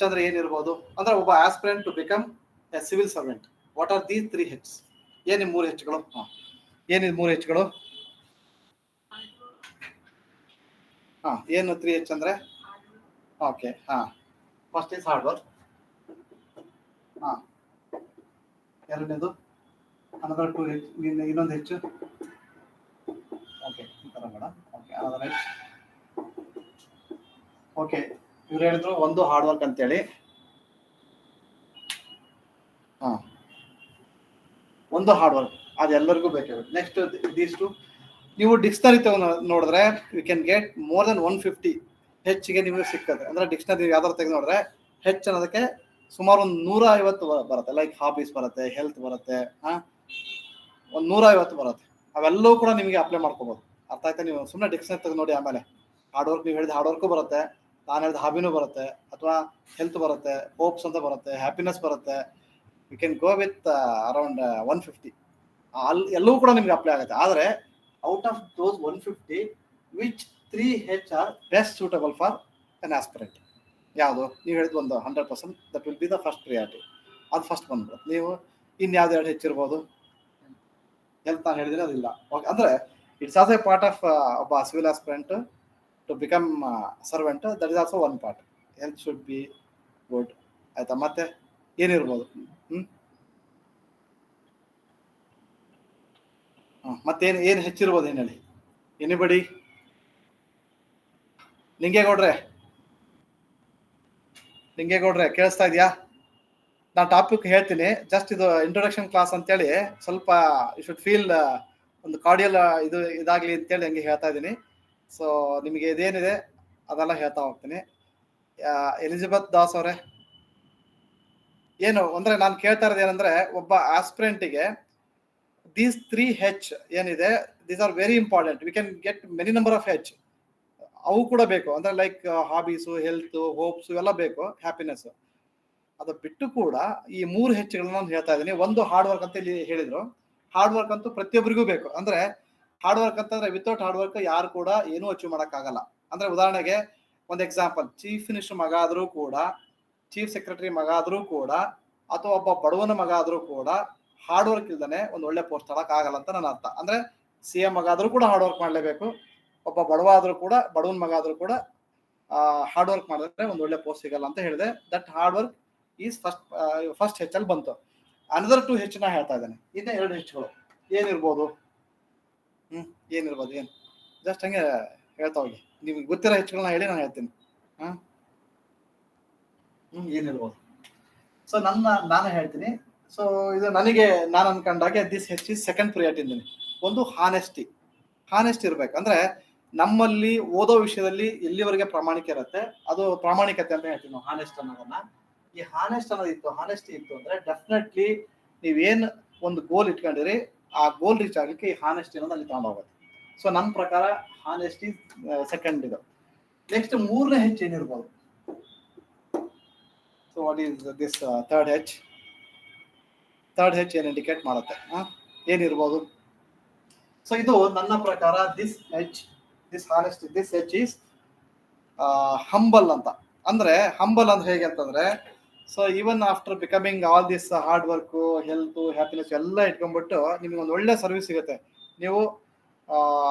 ಅಂದ್ರೆ ಏನಿರ್ಬೋದು ಅಂದ್ರೆ ಒಬ್ಬ aspirant to become a civil servant. What are these 3H? Any 3 Hಗಳು? ಏನಿದ್ 3 Hಗಳು? ಏನು 3H ಅಂದ್ರೆ? Okay, first is hard work. ಎರಡನೇದು another 2H, ಇನ್ನೊಂದು H. ಓಕೆ, ಈ ತರ ಬೇಡ. Okay, another H. ಓಕೆ, ಇವ್ರು ಹೇಳಿದ್ರು ಒಂದು ಹಾರ್ಡ್ ವರ್ಕ್ ಅಂತೇಳಿ. ಒಂದು ಹಾರ್ಡ್ ವರ್ಕ್ ಅದೆಲ್ಲರಿಗೂ ಬೇಕಾಗುತ್ತೆ. ನೆಕ್ಸ್ಟ್ ಇದಿಷ್ಟು ನೀವು ಡಿಕ್ಷನರಿ ನೋಡಿದ್ರೆ you can get more than 150 Hಗೆ ನಿಮಗೆ ಸಿಕ್ಕದೆ. ಅಂದ್ರೆ ಡಿಕ್ಷನರಿ ಯಾವ್ದಾರು ತೆಗೆದು ನೋಡಿದ್ರೆ H ಅನ್ನೋದಕ್ಕೆ ಸುಮಾರು ಒಂದು 150 ಬರುತ್ತೆ. ಲೈಕ್ ಹಾಬೀಸ್ ಬರುತ್ತೆ, ಹೆಲ್ತ್ ಬರುತ್ತೆ, ಒಂದು 150 ಬರುತ್ತೆ. ಅವೆಲ್ಲವೂ ಕೂಡ ನಿಮಗೆ ಅಪ್ಲೈ ಮಾಡ್ಕೋಬಹುದು. ಅರ್ಥ ಆಯ್ತಾ? ನೀವು ಸುಮ್ಮನೆ ಡಿಕ್ಷನರಿ ತೆಗೆದು ನೋಡಿ. ಆಮೇಲೆ ಹಾರ್ಡ್ ವರ್ಕ್ ನೀವು ಹೇಳಿದ ಹಾರ್ಡ್ ವರ್ಕು ಬರುತ್ತೆ, ನಾನು ಹೇಳಿದ ಹಾಬಿನೂ ಬರುತ್ತೆ, ಅಥವಾ ಹೆಲ್ತ್ ಬರುತ್ತೆ, ಹೋಪ್ಸ್ ಅಂತ ಬರುತ್ತೆ, ಹ್ಯಾಪಿನೆಸ್ ಬರುತ್ತೆ, you can go with around 150. ಅಲ್ಲಿ ಎಲ್ಲವೂ ಕೂಡ ನಿಮ್ಗೆ ಅಪ್ಲೈ ಆಗುತ್ತೆ. ಆದರೆ out of those 150 which 3H are best suitable for an aspirant? ಯಾವುದು ನೀವು ಹೇಳಿದ ಒಂದು 100%, that will be the first priority. ಅದು ಫಸ್ಟ್ ಬಂದ್ಬಿಡುತ್ತೆ. ನೀವು ಇನ್ಯಾವ್ದು ಎರಡು ಹೆಚ್ಚಿರ್ಬೋದು, ಹೆಲ್ತ್ ನಾನು ಹೇಳಿದ್ರೆ ಅದಿಲ್ಲ. ಓಕೆ, ಅಂದರೆ it's also a part of ಒಬ್ಬ civil aspirant to become servant. That is also one part. Health should be good. ಆಯ್ತಾ? ಮತ್ತೆ ಏನಿರ್ಬೋದು? ಮತ್ತೇನು ಏನು ಹೆಚ್ಚಿರ್ಬೋದು? ಏನು ಹೇಳಿ ಎನಿಬಡಿ? ಲಿಂಗೇಗೌಡ್ರೆ ಕೇಳಿಸ್ತಾ ಇದೆಯಾ? ನಾನು ಟಾಪಿಕ್ ಹೇಳ್ತೀನಿ, ಜಸ್ಟ್ ಇದು ಇಂಟ್ರೊಡಕ್ಷನ್ ಕ್ಲಾಸ್ ಅಂತೇಳಿ ಸ್ವಲ್ಪ ಯು ಶುಡ್ ಫೀಲ್ ಒಂದು ಕಾರ್ಡಿಯಲ್ ಇದಾಗಲಿ ಅಂತೇಳಿ ಹಂಗೆ ಹೇಳ್ತಾ ಇದ್ದೀನಿ. ಸೊ ನಿಮಗೆ ಇದೇನಿದೆ ಅದೆಲ್ಲ ಹೇಳ್ತಾ ಹೋಗ್ತೀನಿ. ಎಲಿಜಬೆತ್ ದಾಸ್ ಅವರೇ, ಏನು ಅಂದರೆ ನಾನು ಕೇಳ್ತಾ ಇರೋದು ಏನಂದರೆ, ಒಬ್ಬ ಆಸ್ಪಿರೆಂಟಿಗೆ ದೀಸ್ 3H ಏನಿದೆ, these are very important. We can get many number of H. ಅವು ಕೂಡ ಬೇಕು, ಅಂದರೆ ಲೈಕ್ ಹಾಬೀಸು, ಹೆಲ್ತ್, ಹೋಪ್ಸು ಇವೆಲ್ಲ ಬೇಕು, ಹ್ಯಾಪಿನೆಸ್. ಅದು ಬಿಟ್ಟು ಕೂಡ ಈ 3Hಗಳನ್ನ ನಾನು ಹೇಳ್ತಾ ಇದ್ದೀನಿ. ಒಂದು ಹಾರ್ಡ್ ವರ್ಕ್ ಅಂತ ಇಲ್ಲಿ ಹೇಳಿದ್ರು. ಹಾರ್ಡ್ ವರ್ಕ್ ಅಂತೂ ಪ್ರತಿಯೊಬ್ಬರಿಗೂ ಬೇಕು. ಅಂದರೆ ಹಾರ್ಡ್ ವರ್ಕ್ ಅಂತಂದ್ರೆ ವಿತೌಟ್ ಹಾರ್ಡ್ ವರ್ಕ್ ಯಾರು ಕೂಡ ಏನೂ ಅಚೀವ್ ಮಾಡೋಕ್ಕಾಗಲ್ಲ. ಅಂದರೆ ಉದಾಹರಣೆಗೆ ಒಂದು ಎಕ್ಸಾಂಪಲ್, ಚೀಫ್ ಮಿನಿಸ್ಟರ್ ಮಗ ಆದರೂ ಕೂಡ, ಚೀಫ್ ಸೆಕ್ರೆಟರಿ ಮಗ ಆದರೂ ಕೂಡ, ಅಥವಾ ಒಬ್ಬ ಬಡವನ ಮಗ ಆದರೂ ಕೂಡ ಹಾರ್ಡ್ ವರ್ಕ್ ಇಲ್ದೇ ಒಂದು ಒಳ್ಳೆ ಪೋಸ್ಟ್ ಆಗಲ್ಲ ಅಂತ ನನ್ನ ಅರ್ಥ. ಅಂದರೆ CM ಮಗ ಆದರೂ ಕೂಡ ಹಾರ್ಡ್ ವರ್ಕ್ ಮಾಡಲೇಬೇಕು. ಒಬ್ಬ ಬಡವ ಆದರೂ ಕೂಡ, ಬಡವನ ಮಗ ಆದರೂ ಕೂಡ ಹಾರ್ಡ್ ವರ್ಕ್ ಮಾಡಿದ್ರೆ ಒಂದು ಒಳ್ಳೆ ಪೋಸ್ಟ್ ಸಿಗಲ್ಲ ಅಂತ ಹೇಳಿದೆ. That hard work is first H ಅಲ್ಲಿ ಬಂತು. ಅನದರ್ 2H ನಾ ಹೇಳ್ತಾ ಇದ್ದೇನೆ. ಇನ್ನೇ 2 Hಗಳು ಏನಿರ್ಬೋದು? ಏನಿರ್ಬೋದು? ಏನು ಜಸ್ಟ್ ಹಂಗೆ ಹೇಳ್ತಾ ಹೋಗಿ. ನಿಮ್ಗೆ ಗೊತ್ತಿರೋ Hಗಳನ್ನ ಹೇಳಿ ನಾನು ಹೇಳ್ತೀನಿ. ಏನಿರ್ಬೋದು? ಸೊ ನಾನು ಹೇಳ್ತೀನಿ. ಸೊ ಇದು ನನಗೆ ನಾನು ಅನ್ಕೊಂಡಾಗೆ this H is second priority ಅಂತೀನಿ. ಒಂದು ಹಾನೆಸ್ಟ್ ಇರ್ಬೇಕು. ಅಂದ್ರೆ ನಮ್ಮಲ್ಲಿ ಓದೋ ವಿಷಯದಲ್ಲಿ ಎಲ್ಲಿವರೆಗೆ ಪ್ರಾಮಾಣಿಕ ಇರುತ್ತೆ ಅದು ಪ್ರಾಮಾಣಿಕತೆ ಅಂತ ಹೇಳ್ತೀವಿ ನಾವು, ಹಾನೆಸ್ಟ್ ಅನ್ನೋದನ್ನ. ಈ ಹಾನೆಸ್ಟಿ ಇತ್ತು ಅಂದ್ರೆ ಡೆಫಿನೆಟ್ಲಿ ನೀವೇನ್ ಒಂದು ಗೋಲ್ ಇಟ್ಕೊಂಡಿರಿ ಆ ಗೋಲ್ ರೀಚ್ ಆಗ್ಲಿಕ್ಕೆ ಈ ಹಾನೆಸ್ಟಿ ಅನ್ನೋದು ಅಲ್ಲಿ ತಗೊಂಡು ಹೋಗುತ್ತೆ. ಸೊ ನನ್ನ ಪ್ರಕಾರ ಹಾನೆಸ್ಟಿ ಸೆಕೆಂಡ್ ಇದು. ನೆಕ್ಸ್ಟ್ 3ನೇ H ಏನಿರ್ಬೋದು? So what is this third H ಏನು ಇಂಡಿಕೇಟ್ ಮಾಡುತ್ತೆ? ಏನಿರ್ಬೋದು? ಸೊ ಇದು ನನ್ನ ಪ್ರಕಾರ ದಿಸ್ H ಈಸ್ ಹಂಬಲ್ ಅಂತ. ಅಂದ್ರೆ ಹಂಬಲ್ ಅಂದ್ರೆ ಹೇಗೆ ಅಂತಂದ್ರೆ, so even after becoming all this hard work, health, happiness ಎಲ್ಲ ಇಟ್ಕೊಂಡ್ಬಿಟ್ಟು ನಿಮಗೆ ಒಂದು ಒಳ್ಳೆ ಸರ್ವಿಸ್ ಸಿಗುತ್ತೆ. ನೀವು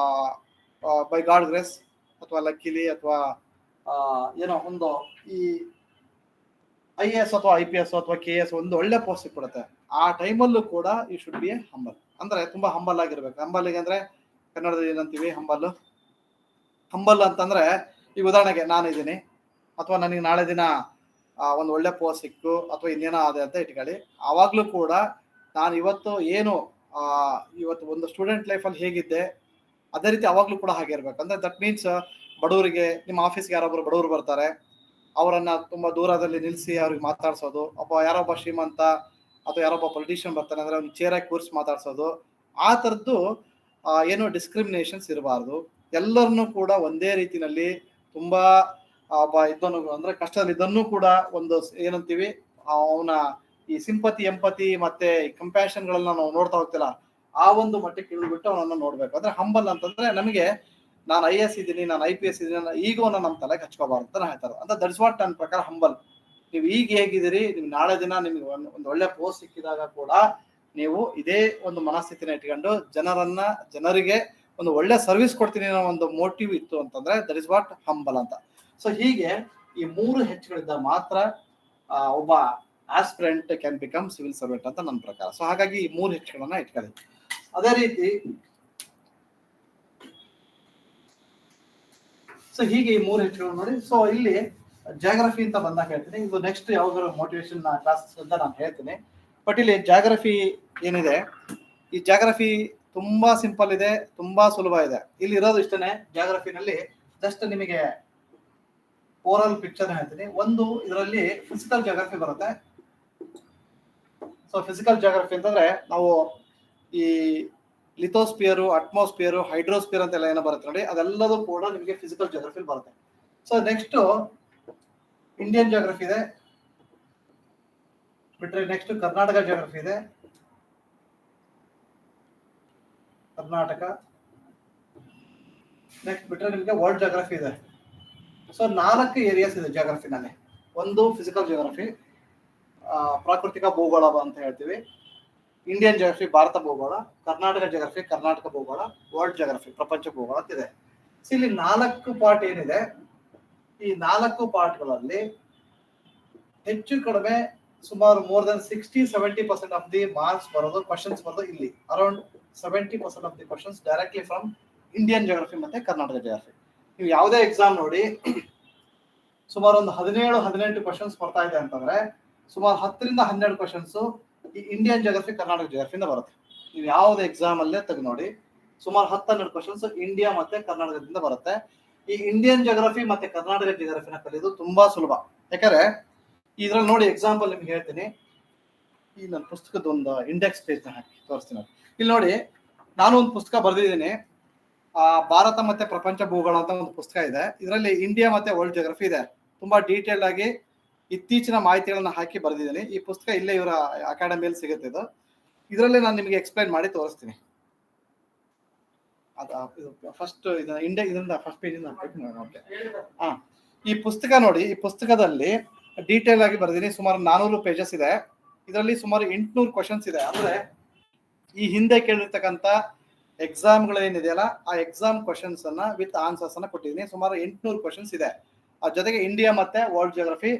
ಬೈ ಗಾಡ್ ಗ್ರೇಸ್ ಅಥವಾ ಲಕ್ಕಿಲಿ ಅಥವಾ ಏನೋ ಒಂದು ಈ IAS ಅಥವಾ IPS ಅಥವಾ KS ಒಂದು ಒಳ್ಳೆ ಪೋಸ್ಟ್ ಸಿಕ್ಬಿಡುತ್ತೆ. ಆ ಟೈಮಲ್ಲೂ ಕೂಡ you should be a humble. ಅಂದ್ರೆ ತುಂಬಾ ಹಂಬಲ್ ಆಗಿರ್ಬೇಕು. ಹಂಬಲ್ಗೆ ಅಂದ್ರೆ ಕನ್ನಡದಲ್ಲಿ ಏನಂತೀವಿ? ಹಂಬಲ್ ಅಂತಂದ್ರೆ, ಈ ಉದಾಹರಣೆಗೆ ನಾನಿದ್ದೀನಿ ಅಥವಾ ನನಗೆ ನಾಳೆ ದಿನ ಒಂದು ಒಳ್ಳೆ ಪೋಸ್ಟ್ ಸಿಕ್ಕು ಅಥವಾ ಇನ್ನೇನೋ ಆದೆ ಅಂತ ಇಟ್ಕೊಳ್ಳಿ. ಆವಾಗ್ಲೂ ಕೂಡ ನಾನು ಇವತ್ತು ಒಂದು ಸ್ಟೂಡೆಂಟ್ ಲೈಫಲ್ಲಿ ಹೇಗಿದ್ದೆ ಅದೇ ರೀತಿ ಅವಾಗ್ಲೂ ಕೂಡ ಹಾಗೆ ಇರ್ಬೇಕು. ಅಂದ್ರೆ ದಟ್ ಮೀನ್ಸ್ ಬಡವರಿಗೆ, ನಿಮ್ಮ ಆಫೀಸ್ಗೆ ಯಾರೊಬ್ರು ಬಡವರು ಬರ್ತಾರೆ, ಅವರನ್ನ ತುಂಬಾ ದೂರದಲ್ಲಿ ನಿಲ್ಲಿಸಿ ಅವ್ರಿಗೆ ಮಾತಾಡ್ಸೋದು. ಯಾರೊಬ್ಬ ಶ್ರೀಮಂತ ಅಥವಾ ಯಾರೊಬ್ಬ ಪೊಲಿಟಿಷಿಯನ್ ಬರ್ತಾನೆ ಅಂದ್ರೆ ಅವ್ನು ಚೇರಾಗಿ ಕೂರಿಸಿ ಮಾತಾಡ್ಸೋದು. ಆ ಥರದ್ದು ಏನೋ ಡಿಸ್ಕ್ರಿಮಿನೇಷನ್ಸ್ ಇರಬಾರ್ದು. ಎಲ್ಲರನ್ನೂ ಕೂಡ ಒಂದೇ ರೀತಿನಲ್ಲಿ ತುಂಬಾ ಇದ್ದನು ಅಂದ್ರೆ ಕಷ್ಟದಲ್ಲಿ ಇದನ್ನು ಕೂಡ ಒಂದು ಏನಂತೀವಿ ಅವನ ಈ ಸಿಂಪತಿ, ಎಂಪತಿ ಮತ್ತೆ ಕಂಪ್ಯಾಷನ್ಗಳನ್ನ ನಾವು ನೋಡ್ತಾ ಹೋಗ್ತಿಲ್ಲ, ಆ ಒಂದು ಮಟ್ಟಕ್ಕೆ ಇಳಿದ್ಬಿಟ್ಟು ಅವನನ್ನ ನೋಡ್ಬೇಕು. ಅಂದ್ರೆ ಹಂಬಲ್ ಅಂತಂದ್ರೆ ನಮಗೆ ನಾನು IAS ಇದ್ದೀನಿ, ನಾನು IPS ಇದ್ದೀನಿ, ಈಗೋನ ನಮ್ಮ ತಲೆಗೆ ಹಚ್ಕೋಬಾರ್ದು ಅಂತ ಹೇಳ್ತಾರೆ. ಅಂದ್ರೆ ದಟ್ಸ್ ವಾಟ್ ನನ್ನ ಪ್ರಕಾರ ಹಂಬಲ್. ನೀವು ಈಗ ಹೇಗಿದ್ದೀರಿ, ನೀವು ನಾಳೆ ದಿನ ನಿಮ್ಗೆ ಒಂದು ಒಳ್ಳೆ ಪೋಸ್ಟ್ ಸಿಕ್ಕಿದಾಗ ಕೂಡ ನೀವು ಇದೇ ಒಂದು ಮನಸ್ಥಿತಿನ ಇಟ್ಕೊಂಡು ಜನರಿಗೆ ಒಂದು ಒಳ್ಳೆ ಸರ್ವಿಸ್ ಕೊಡ್ತೀನಿ ಅನ್ನೋ ಒಂದು ಮೋಟಿವ್ ಇತ್ತು ಅಂತಂದ್ರೆ ದಟ್ ಇಸ್ ವಾಟ್ ಹಂಬಲ್ ಅಂತ. ಸೊ ಹೀಗೆ ಈ 3 Hಗಳಿಂದ ಮಾತ್ರ ಒಬ್ಬ aspirant can become civil servant ಅಂತ ನನ್ನ ಪ್ರಕಾರ. ಸೊ ಹಾಗಾಗಿ ಈ 3 Hಗಳನ್ನ ಇಟ್ಕೊಳ್ಳಿ. ಅದೇ ರೀತಿ ಸೊ ಹೀಗೆ ಈ 3 Hಗಳು ನೋಡಿ. ಸೊ ಇಲ್ಲಿ ಜಾಗ್ರಫಿ ಅಂತ ಬಂದಾಗ ಹೇಳ್ತೀನಿ, ಇದು ನೆಕ್ಸ್ಟ್ ಯಾವ್ದಾದ್ರು ಮೋಟಿವೇಶನ್ ಕ್ಲಾಸಸ್ ಅಂತ ನಾನು ಹೇಳ್ತೀನಿ. ಬಟ್ ಇಲ್ಲಿ ಜಾಗ್ರಫಿ ಏನಿದೆ, ಈ ಜಾಗ್ರಫಿ ತುಂಬಾ ಸಿಂಪಲ್ ಇದೆ, ತುಂಬಾ ಸುಲಭ ಇದೆ. ಇಲ್ಲಿ ಇರೋದು ಇಷ್ಟನೇ. ಜಾಗ್ರಫಿನಲ್ಲಿ ಜಸ್ಟ್ ನಿಮಗೆ ಓವರಾಲ್ ಪಿಕ್ಚರ್ ಹೇಳ್ತೀನಿ. ಒಂದು ಇದರಲ್ಲಿ ಫಿಸಿಕಲ್ ಜಾಗ್ರಫಿ ಬರುತ್ತೆ. ಸೊ ಫಿಸಿಕಲ್ ಜಾಗ್ರಫಿ ಅಂತಂದ್ರೆ ನಾವು ಈ ಲಿಥೋಸ್ಪಿಯರು, ಅಟ್ಮಾಸ್ಫಿಯರು, ಹೈಡ್ರೋಸ್ಪಿಯರ್ ಅಂತೆಲ್ಲ ಏನೋ ಬರುತ್ತೆ ನೋಡಿ, ಅದೆಲ್ಲದೂ ಕೂಡ ನಿಮಗೆ ಫಿಸಿಕಲ್ ಜಾಗ್ರಫಿ ಬರುತ್ತೆ. ಸೊ ನೆಕ್ಸ್ಟ್ ಇಂಡಿಯನ್ ಜಾಗ್ರಫಿ ಇದೆ ಬಿಟ್ರೆ ನೆಕ್ಸ್ಟ್ ಕರ್ನಾಟಕ ಜಿಯೋಗ್ರಫಿ ಇದೆ. ಕರ್ನಾಟಕ ನೆಕ್ಸ್ಟ್ ಬಿಟ್ರೆ ನಿಮಗೆ ವರ್ಲ್ಡ್ ಜಿಯೋಗ್ರಫಿ ಇದೆ. ಸೊ 4 ಏರಿಯಾಸ್ ಇದೆ ಜಿಯೋಗ್ರಫಿನಲ್ಲಿ. ಒಂದು ಫಿಸಿಕಲ್ ಜಿಯೋಗ್ರಫಿ, ಪ್ರಾಕೃತಿಕ ಭೂಗೋಳ ಅಂತ ಹೇಳ್ತೀವಿ. ಇಂಡಿಯನ್ ಜಿಯೋಗ್ರಫಿ ಭಾರತ ಭೂಗೋಳ, ಕರ್ನಾಟಕ ಜಿಯೋಗ್ರಫಿ ಕರ್ನಾಟಕ ಭೂಗೋಳ, ವರ್ಲ್ಡ್ ಜಿಯೋಗ್ರಫಿ ಪ್ರಪಂಚ ಭೂಗೋಳ ಅಂತಿದೆ. ಸೊ ಇಲ್ಲಿ 4 ಪಾರ್ಟ್ ಏನಿದೆ, ಈ 4 ಪಾರ್ಟ್ಗಳಲ್ಲಿ ಹೆಚ್ಚು ಕಡಿಮೆ ಸುಮಾರು more than 60-70% of the marks ಬರೋದು, ಕ್ವಶನ್ಸ್ ಬರೋದು ಇಲ್ಲಿ. Around 70% of the questions directly from Indian geography ಮತ್ತೆ ಕರ್ನಾಟಕ ಜಿಯೋಗ್ರಫಿ. ನೀವು ಯಾವುದೇ ಎಕ್ಸಾಮ್ ನೋಡಿ ಸುಮಾರು ಒಂದು 17-18 ಕ್ವಶನ್ಸ್ ಬರ್ತಾ ಇದೆ ಅಂತಂದ್ರೆ ಸುಮಾರು 10-12 ಕ್ವಶನ್ಸ್ ಈ ಇಂಡಿಯನ್ ಜಿಯೋಗ್ರಫಿ ಕರ್ನಾಟಕ ಜಿಯೋಗ್ರಫಿಯಿಂದ ಬರುತ್ತೆ. ನೀವು ಯಾವುದೇ ಎಕ್ಸಾಮ್ ಅಲ್ಲೇ ತೆಗೆದು ನೋಡಿ ಸುಮಾರು 10-12 ಕ್ವಶನ್ಸ್ ಇಂಡಿಯಾ ಮತ್ತೆ ಕರ್ನಾಟಕದಿಂದ ಬರುತ್ತೆ. ಈ ಇಂಡಿಯನ್ ಜಿಯೋಗ್ರಫಿ ಮತ್ತೆ ಕರ್ನಾಟಕ ಜಿಯೋಗ್ರಫಿನ ಕಲಿಯೋದು ತುಂಬಾ ಸುಲಭ. ಯಾಕಂದ್ರೆ ಇದ್ರಲ್ಲಿ ನೋಡಿ ಎಕ್ಸಾಂಪಲ್ ನಿಮ್ಗೆ ಹೇಳ್ತೀನಿ. ಈ ನನ್ನ ಪುಸ್ತಕದ ಒಂದು ಇಂಡೆಕ್ಸ್ ಪೇಜ್ ನ ಹಾಕಿ ತೋರಿಸ್ತೀನಿ. ಇಲ್ಲಿ ನೋಡಿ, ನಾನು ಒಂದು ಪುಸ್ತಕ ಬರೆದಿದ್ದೀನಿ, ಭಾರತ ಮತ್ತೆ ಪ್ರಪಂಚ ಭೂಗೋಳ ಅಂತ ಒಂದು ಪುಸ್ತಕ ಇದೆ. ಇದರಲ್ಲಿ ಇಂಡಿಯಾ ಮತ್ತೆ ವರ್ಲ್ಡ್ ಜಿಯೋಗ್ರಫಿ ಇದೆ. ತುಂಬಾ ಡೀಟೇಲ್ ಆಗಿ ಇತ್ತೀಚಿನ ಮಾಹಿತಿಗಳನ್ನ ಹಾಕಿ ಬರೆದಿದ್ದೀನಿ. ಈ ಪುಸ್ತಕ ಇಲ್ಲೇ ಇವರ ಅಕಾಡೆಮಿಯಲ್ಲಿ ಸಿಗುತ್ತೆ. ಇದರಲ್ಲಿ ನಾನು ನಿಮಗೆ ಎಕ್ಸ್ಪ್ಲೈನ್ ಮಾಡಿ ತೋರಿಸ್ತೀನಿ. ಫಸ್ಟ್ ಇದರಿಂದ ಫಸ್ಟ್ ಪೇಜ್ ಇಂದ ಈ ಪುಸ್ತಕ ನೋಡಿ, ಈ ಪುಸ್ತಕದಲ್ಲಿ ಡೀಟೇಲ್ ಆಗಿ ಬರೆದಿನಿ. ಸುಮಾರು 400 ಪೇಜಸ್ ಇದೆ. ಇದರಲ್ಲಿ ಸುಮಾರು 800 ಕ್ವಶನ್ಸ್ ಇದೆ. ಅಂದ್ರೆ ಈ ಹಿಂದೆ ಕೇಳಿರ್ತಕ್ಕಂಥ ಎಕ್ಸಾಮ್ಗಳೇನಿದೆಯಲ್ಲ ಆ ಎಕ್ಸಾಮ್ ಕ್ವಶನ್ಸ್ ಅನ್ನ ವಿತ್ ಆನ್ಸರ್ಸ್ ಅನ್ನ ಕೊಟ್ಟಿದ್ದೀನಿ. ಸುಮಾರು 800 ಕ್ವಶನ್ಸ್ ಇದೆ. ಅದ್ರ ಜೊತೆಗೆ ಇಂಡಿಯಾ ಮತ್ತೆ world geography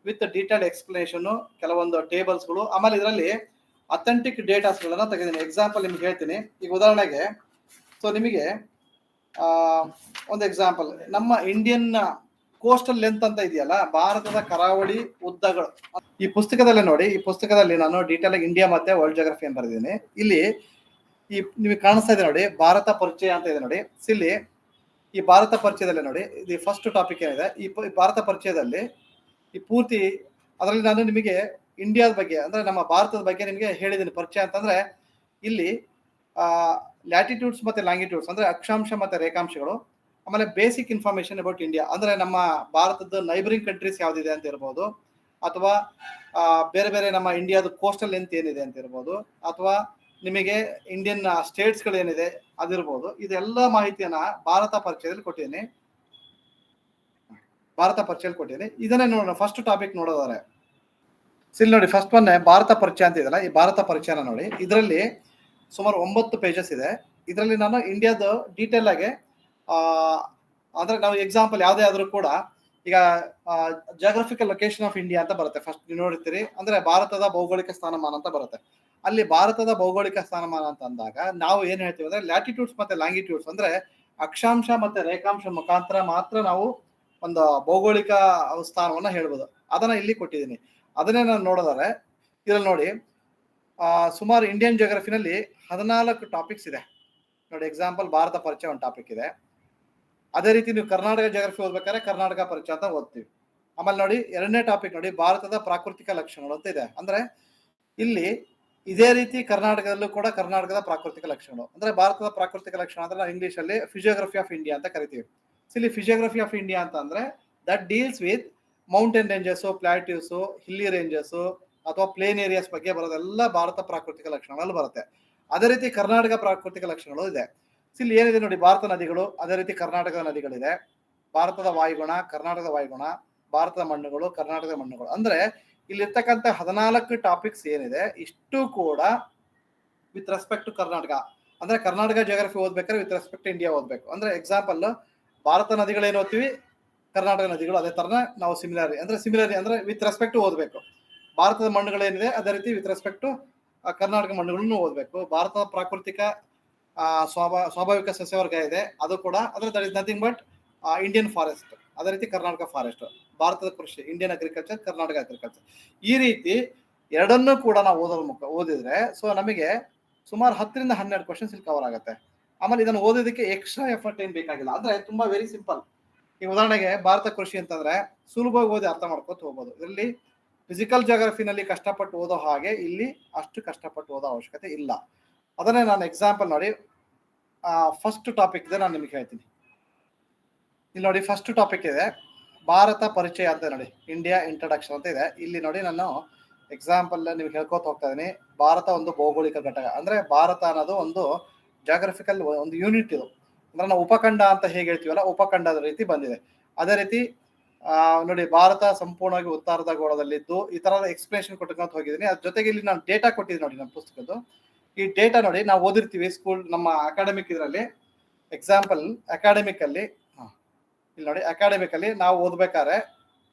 with detail explanation, ಕೆಲವೊಂದು ಟೇಬಲ್ಸ್ಗಳು, ಆಮೇಲೆ ಇದರಲ್ಲಿ ಅಥೆಂಟಿಕ್ ಡೇಟಾಸ್ ಗಳನ್ನ ತೆಗೆದಿದ್ದೀನಿ. ಎಕ್ಸಾಂಪಲ್ ನಿಮ್ಗೆ ಹೇಳ್ತೀನಿ. ಈಗ ಉದಾಹರಣೆಗೆ ನಿಮಗೆ ಒಂದು ಎಕ್ಸಾಂಪಲ್, ನಮ್ಮ ಇಂಡಿಯನ್ ಕೋಸ್ಟಲ್ ಲೆಂತ್ ಅಂತ ಇದೆಯಲ್ಲ, ಭಾರತದ ಕರಾವಳಿ ಉದ್ದಗಳು. ಈ ಪುಸ್ತಕದಲ್ಲಿ ನೋಡಿ, ಈ ಪುಸ್ತಕದಲ್ಲಿ ನಾನು ಡೀಟೇಲ್ ಆಗಿ ಇಂಡಿಯಾ ಮತ್ತೆ ವರ್ಲ್ಡ್ ಜಿಯೋಗ್ರಫಿ ಅಂತ ಬರೆದಿದ್ದೀನಿ. ಇಲ್ಲಿ ನಿಮಗೆ ಕಾಣಿಸ್ತಾ ಇದೆ ನೋಡಿ, ಭಾರತ ಪರಿಚಯ ಅಂತ ಇದೆ ನೋಡಿ. ಇಲ್ಲಿ ಈ ಭಾರತ ಪರಿಚಯದಲ್ಲಿ ನೋಡಿ, ಇದು ಫಸ್ಟ್ ಟಾಪಿಕ್ ಏನಿದೆ, ಈ ಭಾರತ ಪರಿಚಯದಲ್ಲಿ ಈ ಪೂರ್ತಿ ಅದರಲ್ಲಿ ನಾನು ನಿಮಗೆ ಇಂಡಿಯಾದ ಬಗ್ಗೆ ಅಂದ್ರೆ ನಮ್ಮ ಭಾರತದ ಬಗ್ಗೆ ನಿಮಗೆ ಹೇಳಿದ್ದೀನಿ. ಪರಿಚಯ ಅಂತಂದ್ರೆ ಇಲ್ಲಿ ಲ್ಯಾಟಿಟ್ಯೂಡ್ಸ್ ಮತ್ತೆ ಲ್ಯಾಂಗಿಟ್ಯೂಡ್ಸ್ ಅಂದ್ರೆ ಅಕ್ಷಾಂಶ ಮತ್ತೆ ರೇಖಾಂಶಗಳು, ಆಮೇಲೆ ಬೇಸಿಕ್ ಇನ್ಫಾರ್ಮೇಶನ್ ಅಬೌಟ್ ಇಂಡಿಯಾ ಅಂದ್ರೆ ನಮ್ಮ ಭಾರತದ ನೈಬರಿಂಗ್ ಕಂಟ್ರೀಸ್ ಯಾವ್ದಿದೆ ಅಂತ ಇರ್ಬೋದು, ಅಥವಾ ಬೇರೆ ಬೇರೆ ನಮ್ಮ ಇಂಡಿಯಾದ ಕೋಸ್ಟಲ್ ಲೆಂತ್ ಏನಿದೆ ಅಂತ ಇರ್ಬೋದು, ಅಥವಾ ನಿಮಗೆ ಇಂಡಿಯನ್ ಸ್ಟೇಟ್ಸ್ ಗಳು ಏನಿದೆ ಅದಿರ್ಬೋದು. ಇದೆಲ್ಲ ಮಾಹಿತಿಯನ್ನ ಭಾರತ ಪರಿಚಯದಲ್ಲಿ ಕೊಟ್ಟಿದ್ದೀನಿ. ಇದನ್ನೇ ನೋಡೋಣ. ಫಸ್ಟ್ ಟಾಪಿಕ್ ನೋಡೋದಾರೆ ಇಲ್ಲಿ ನೋಡಿ, ಫಸ್ಟ್ ಒನ್ ಭಾರತ ಪರಿಚಯ ಅಂತ ಇದೆಯಲ್ಲ, ಈ ಭಾರತ ಪರಿಚಯನ ನೋಡಿ. ಇದರಲ್ಲಿ ಸುಮಾರು 9 ಪೇಜಸ್ ಇದೆ. ಇದರಲ್ಲಿ ನಾನು ಇಂಡಿಯಾದ ಡೀಟೇಲ್ ಆಗಿ ಅಂದ್ರೆ ನಾವು ಎಕ್ಸಾಂಪಲ್ ಯಾವುದೇ ಆದ್ರೂ ಕೂಡ ಈಗ ಜಿಯೋಗ್ರಫಿಕಲ್ ಲೊಕೇಶನ್ ಆಫ್ ಇಂಡಿಯಾ ಅಂತ ಬರುತ್ತೆ. ಫಸ್ಟ್ ನೀವು ನೋಡಿರ್ತೀರಿ, ಅಂದ್ರೆ ಭಾರತದ ಭೌಗೋಳಿಕ ಸ್ಥಾನಮಾನ ಅಂತ ಬರುತ್ತೆ. ಅಲ್ಲಿ ಭಾರತದ ಭೌಗೋಳಿಕ ಸ್ಥಾನಮಾನ ಅಂತ ಅಂದಾಗ ನಾವು ಏನ್ ಹೇಳ್ತೀವಿ ಅಂದ್ರೆ ಲ್ಯಾಟಿಟ್ಯೂಡ್ಸ್ ಮತ್ತೆ ಲ್ಯಾಂಗಿಟ್ಯೂಡ್ಸ್ ಅಂದ್ರೆ ಅಕ್ಷಾಂಶ ಮತ್ತೆ ರೇಖಾಂಶ ಮುಖಾಂತರ ಮಾತ್ರ ನಾವು ಒಂದು ಭೌಗೋಳಿಕ ಸ್ಥಾನವನ್ನ ಹೇಳ್ಬೋದು. ಅದನ್ನ ಇಲ್ಲಿ ಕೊಟ್ಟಿದ್ದೀನಿ. ಅದನ್ನೇ ನಾನು ನೋಡೋದಾದ್ರೆ ಇದ್ರಲ್ಲಿ ನೋಡಿ, ಸುಮಾರು ಇಂಡಿಯನ್ ಜಿಯೋಗ್ರಫಿನಲ್ಲಿ 14 ಟಾಪಿಕ್ಸ್ ಇದೆ ನೋಡಿ. ಎಕ್ಸಾಂಪಲ್ ಭಾರತ ಪರಿಚಯ ಒಂದು ಟಾಪಿಕ್ ಇದೆ. ಅದೇ ರೀತಿ ನೀವು ಕರ್ನಾಟಕ ಜಿಯೋಗ್ರಫಿ ಓದ್ಬೇಕಾದ್ರೆ ಕರ್ನಾಟಕ ಪರಿಚಯ ಅಂತ ಓದ್ತೀವಿ. ಆಮೇಲೆ ನೋಡಿ, 2ನೇ ಟಾಪಿಕ್ ನೋಡಿ, ಭಾರತದ ಪ್ರಾಕೃತಿಕ ಲಕ್ಷಣಗಳು ಅಂತ ಇದೆ. ಅಂದ್ರೆ ಇಲ್ಲಿ ಇದೇ ರೀತಿ ಕರ್ನಾಟಕದಲ್ಲೂ ಕೂಡ ಕರ್ನಾಟಕದ ಪ್ರಾಕೃತಿಕ ಲಕ್ಷಣಗಳು ಅಂದ್ರೆ ಭಾರತದ ಪ್ರಾಕೃತಿಕ ಲಕ್ಷಣ ಅಂದ್ರೆ ನಾವು ಇಂಗ್ಲಿಷ್ ಅಲ್ಲಿ ಫಿಸಿಯೋಗ್ರಫಿ ಆಫ್ ಇಂಡಿಯಾ ಅಂತ ಕರಿತೀವಿ. ಇಲ್ಲಿ ಫಿಸಿಯೋಗ್ರಫಿ ಆಫ್ ಇಂಡಿಯಾ ಅಂತ ಅಂದ್ರೆ that deals with mountain ranges, plateaus, hilly ranges ಅಥವಾ ಪ್ಲೇನ್ ಏರಿಯಾಸ್ ಬಗ್ಗೆ ಬರೋದೆಲ್ಲ ಭಾರತ ಪ್ರಾಕೃತಿಕ ಲಕ್ಷಣಗಳಲ್ಲಿ ಬರುತ್ತೆ. ಅದೇ ರೀತಿ ಕರ್ನಾಟಕ ಪ್ರಾಕೃತಿಕ ಲಕ್ಷಣಗಳು ಇದೆ. ಇಲ್ಲಿ ಏನಿದೆ ನೋಡಿ, ಭಾರತ ನದಿಗಳು, ಅದೇ ರೀತಿ ಕರ್ನಾಟಕದ ನದಿಗಳಿದೆ. ಭಾರತದ ವಾಯುಗುಣ, ಕರ್ನಾಟಕದ ವಾಯುಗುಣ, ಭಾರತದ ಮಣ್ಣುಗಳು, ಕರ್ನಾಟಕದ ಮಣ್ಣುಗಳು. ಅಂದ್ರೆ ಇಲ್ಲಿರ್ತಕ್ಕಂಥ 14 ಟಾಪಿಕ್ಸ್ ಏನಿದೆ ಇಷ್ಟು ಕೂಡ ವಿತ್ ರೆಸ್ಪೆಕ್ಟ್ ಟು ಕರ್ನಾಟಕ. ಅಂದ್ರೆ ಕರ್ನಾಟಕ ಜಿಯೋಗ್ರಫಿ ಓದ್ಬೇಕಾದ್ರೆ ವಿತ್ ರೆಸ್ಪೆಕ್ಟ್ ಟು ಇಂಡಿಯಾ ಓದ್ಬೇಕು. ಅಂದ್ರೆ ಎಕ್ಸಾಂಪಲ್ ಭಾರತ ನದಿಗಳೇನು ಓದ್ತೀವಿ, ಕರ್ನಾಟಕ ನದಿಗಳು ಅದೇ ತರನ ನಾವು ಸಿಮಿಲರಿ ಅಂದ್ರೆ ವಿತ್ ರೆಸ್ಪೆಕ್ಟ್ ಓದ್ಬೇಕು. ಭಾರತದ ಮಣ್ಣುಗಳೇನಿದೆ ಅದೇ ರೀತಿ ವಿತ್ ರೆಸ್ಪೆಕ್ಟ್ ಟು ಕರ್ನಾಟಕ ಮಣ್ಣುಗಳನ್ನು ಓದ್ಬೇಕು. ಭಾರತದ ಪ್ರಾಕೃತಿಕ ಸ್ವಾಭಾವಿಕ ಸಸ್ಯವರ್ಗ ಇದೆ, ಅದು ಕೂಡ ಅಂದ್ರೆ that is nothing but Indian forest. ಅದೇ ರೀತಿ ಕರ್ನಾಟಕ ಫಾರೆಸ್ಟ್, ಭಾರತದ ಕೃಷಿ, ಇಂಡಿಯನ್ ಅಗ್ರಿಕಲ್ಚರ್, ಕರ್ನಾಟಕ ಅಗ್ರಿಕಲ್ಚರ್. ಈ ರೀತಿ ಎರಡನ್ನೂ ಕೂಡ ನಾವು ಓದಿದ್ರೆ ನಮಗೆ ಸುಮಾರು 10-12 ಕ್ವಶನ್ಸ್ ಇಲ್ಲಿ ಕವರ್ ಆಗುತ್ತೆ. ಆಮೇಲೆ ಇದನ್ನು ಓದೋದಕ್ಕೆ ಎಕ್ಸ್ಟ್ರಾ ಎಫರ್ಟ್ ಏನ್ ಬೇಕಾಗಿಲ್ಲ. ಅಂದ್ರೆ ತುಂಬಾ ವೆರಿ ಸಿಂಪಲ್. ಈ ಉದಾಹರಣೆಗೆ ಭಾರತ ಕೃಷಿ ಅಂತಂದ್ರೆ ಸುಲಭವಾಗಿ ಓದಿ ಅರ್ಥ ಮಾಡ್ಕೊತ ಹೋಗ್ಬೋದು. ಇದರಲ್ಲಿ ಫಿಸಿಕಲ್ ಜಿಯೋಗ್ರಫಿನಲ್ಲಿ ಕಷ್ಟಪಟ್ಟು ಓದೋ ಹಾಗೆ ಇಲ್ಲಿ ಅಷ್ಟು ಕಷ್ಟಪಟ್ಟು ಓದೋ ಅವಶ್ಯಕತೆ ಇಲ್ಲ. ಅದನ್ನೇ ನಾನು ಎಕ್ಸಾಂಪಲ್ ನೋಡಿ, ಫಸ್ಟ್ ಟಾಪಿಕ್ ಇದೆ, ನಾನು ನಿಮ್ಗೆ ಹೇಳ್ತೀನಿ. ಇಲ್ಲಿ ನೋಡಿ, ಫಸ್ಟ್ ಟಾಪಿಕ್ ಇದೆ ಭಾರತ ಪರಿಚಯ ಅಂತ ನೋಡಿ, ಇಂಡಿಯಾ ಇಂಟ್ರಡಕ್ಷನ್ ಅಂತ ಇದೆ. ಇಲ್ಲಿ ನೋಡಿ, ನಾನು ಎಕ್ಸಾಂಪಲ್ ನಿಮ್ಗೆ ಹೇಳ್ಕೊತ ಹೋಗ್ತಾ ಇದೀನಿ. ಭಾರತ ಒಂದು ಭೌಗೋಳಿಕ ಘಟಕ, ಅಂದ್ರೆ ಭಾರತ ಅನ್ನೋದು ಒಂದು ಜಾಗ್ರಫಿಕಲ್ ಒಂದು ಯೂನಿಟ್. ಇದು ಅಂದ್ರೆ ನಾವು ಉಪಖಂಡ ಅಂತ ಹೇಗೆ ಹೇಳ್ತೀವಲ್ಲ, ಉಪಖಂಡದ ರೀತಿ ಬಂದಿದೆ. ಅದೇ ರೀತಿ ನೋಡಿ, ಭಾರತ ಸಂಪೂರ್ಣವಾಗಿ ಉತ್ತರದ ಗೋಳದಲ್ಲಿದ್ದು ಈ ತರದ ಎಕ್ಸ್ಪ್ಲೇಷನ್ ಕೊಟ್ಕೊಂತ ಹೋಗಿದ್ದೀನಿ. ಅದ್ರ ಜೊತೆಗೆ ಇಲ್ಲಿ ನಾನು ಡೇಟಾ ಕೊಟ್ಟಿದ್ದೀನಿ ನೋಡಿ, ನಮ್ಮ ಪುಸ್ತಕದ್ದು ಈ ಡೇಟಾ ನೋಡಿ, ನಾವು ಓದಿರ್ತೀವಿ ಸ್ಕೂಲ್ ನಮ್ಮ ಅಕಾಡೆಮಿಕ್ ಇದರಲ್ಲಿ. ಎಕ್ಸಾಂಪಲ್ ಅಕಾಡೆಮಿಕ್ ಅಲ್ಲಿ ಇಲ್ಲಿ ನೋಡಿ, ಅಕಾಡೆಮಿಕ್ ಅಲ್ಲಿ ನಾವು ಓದ್ಬೇಕಾದ್ರೆ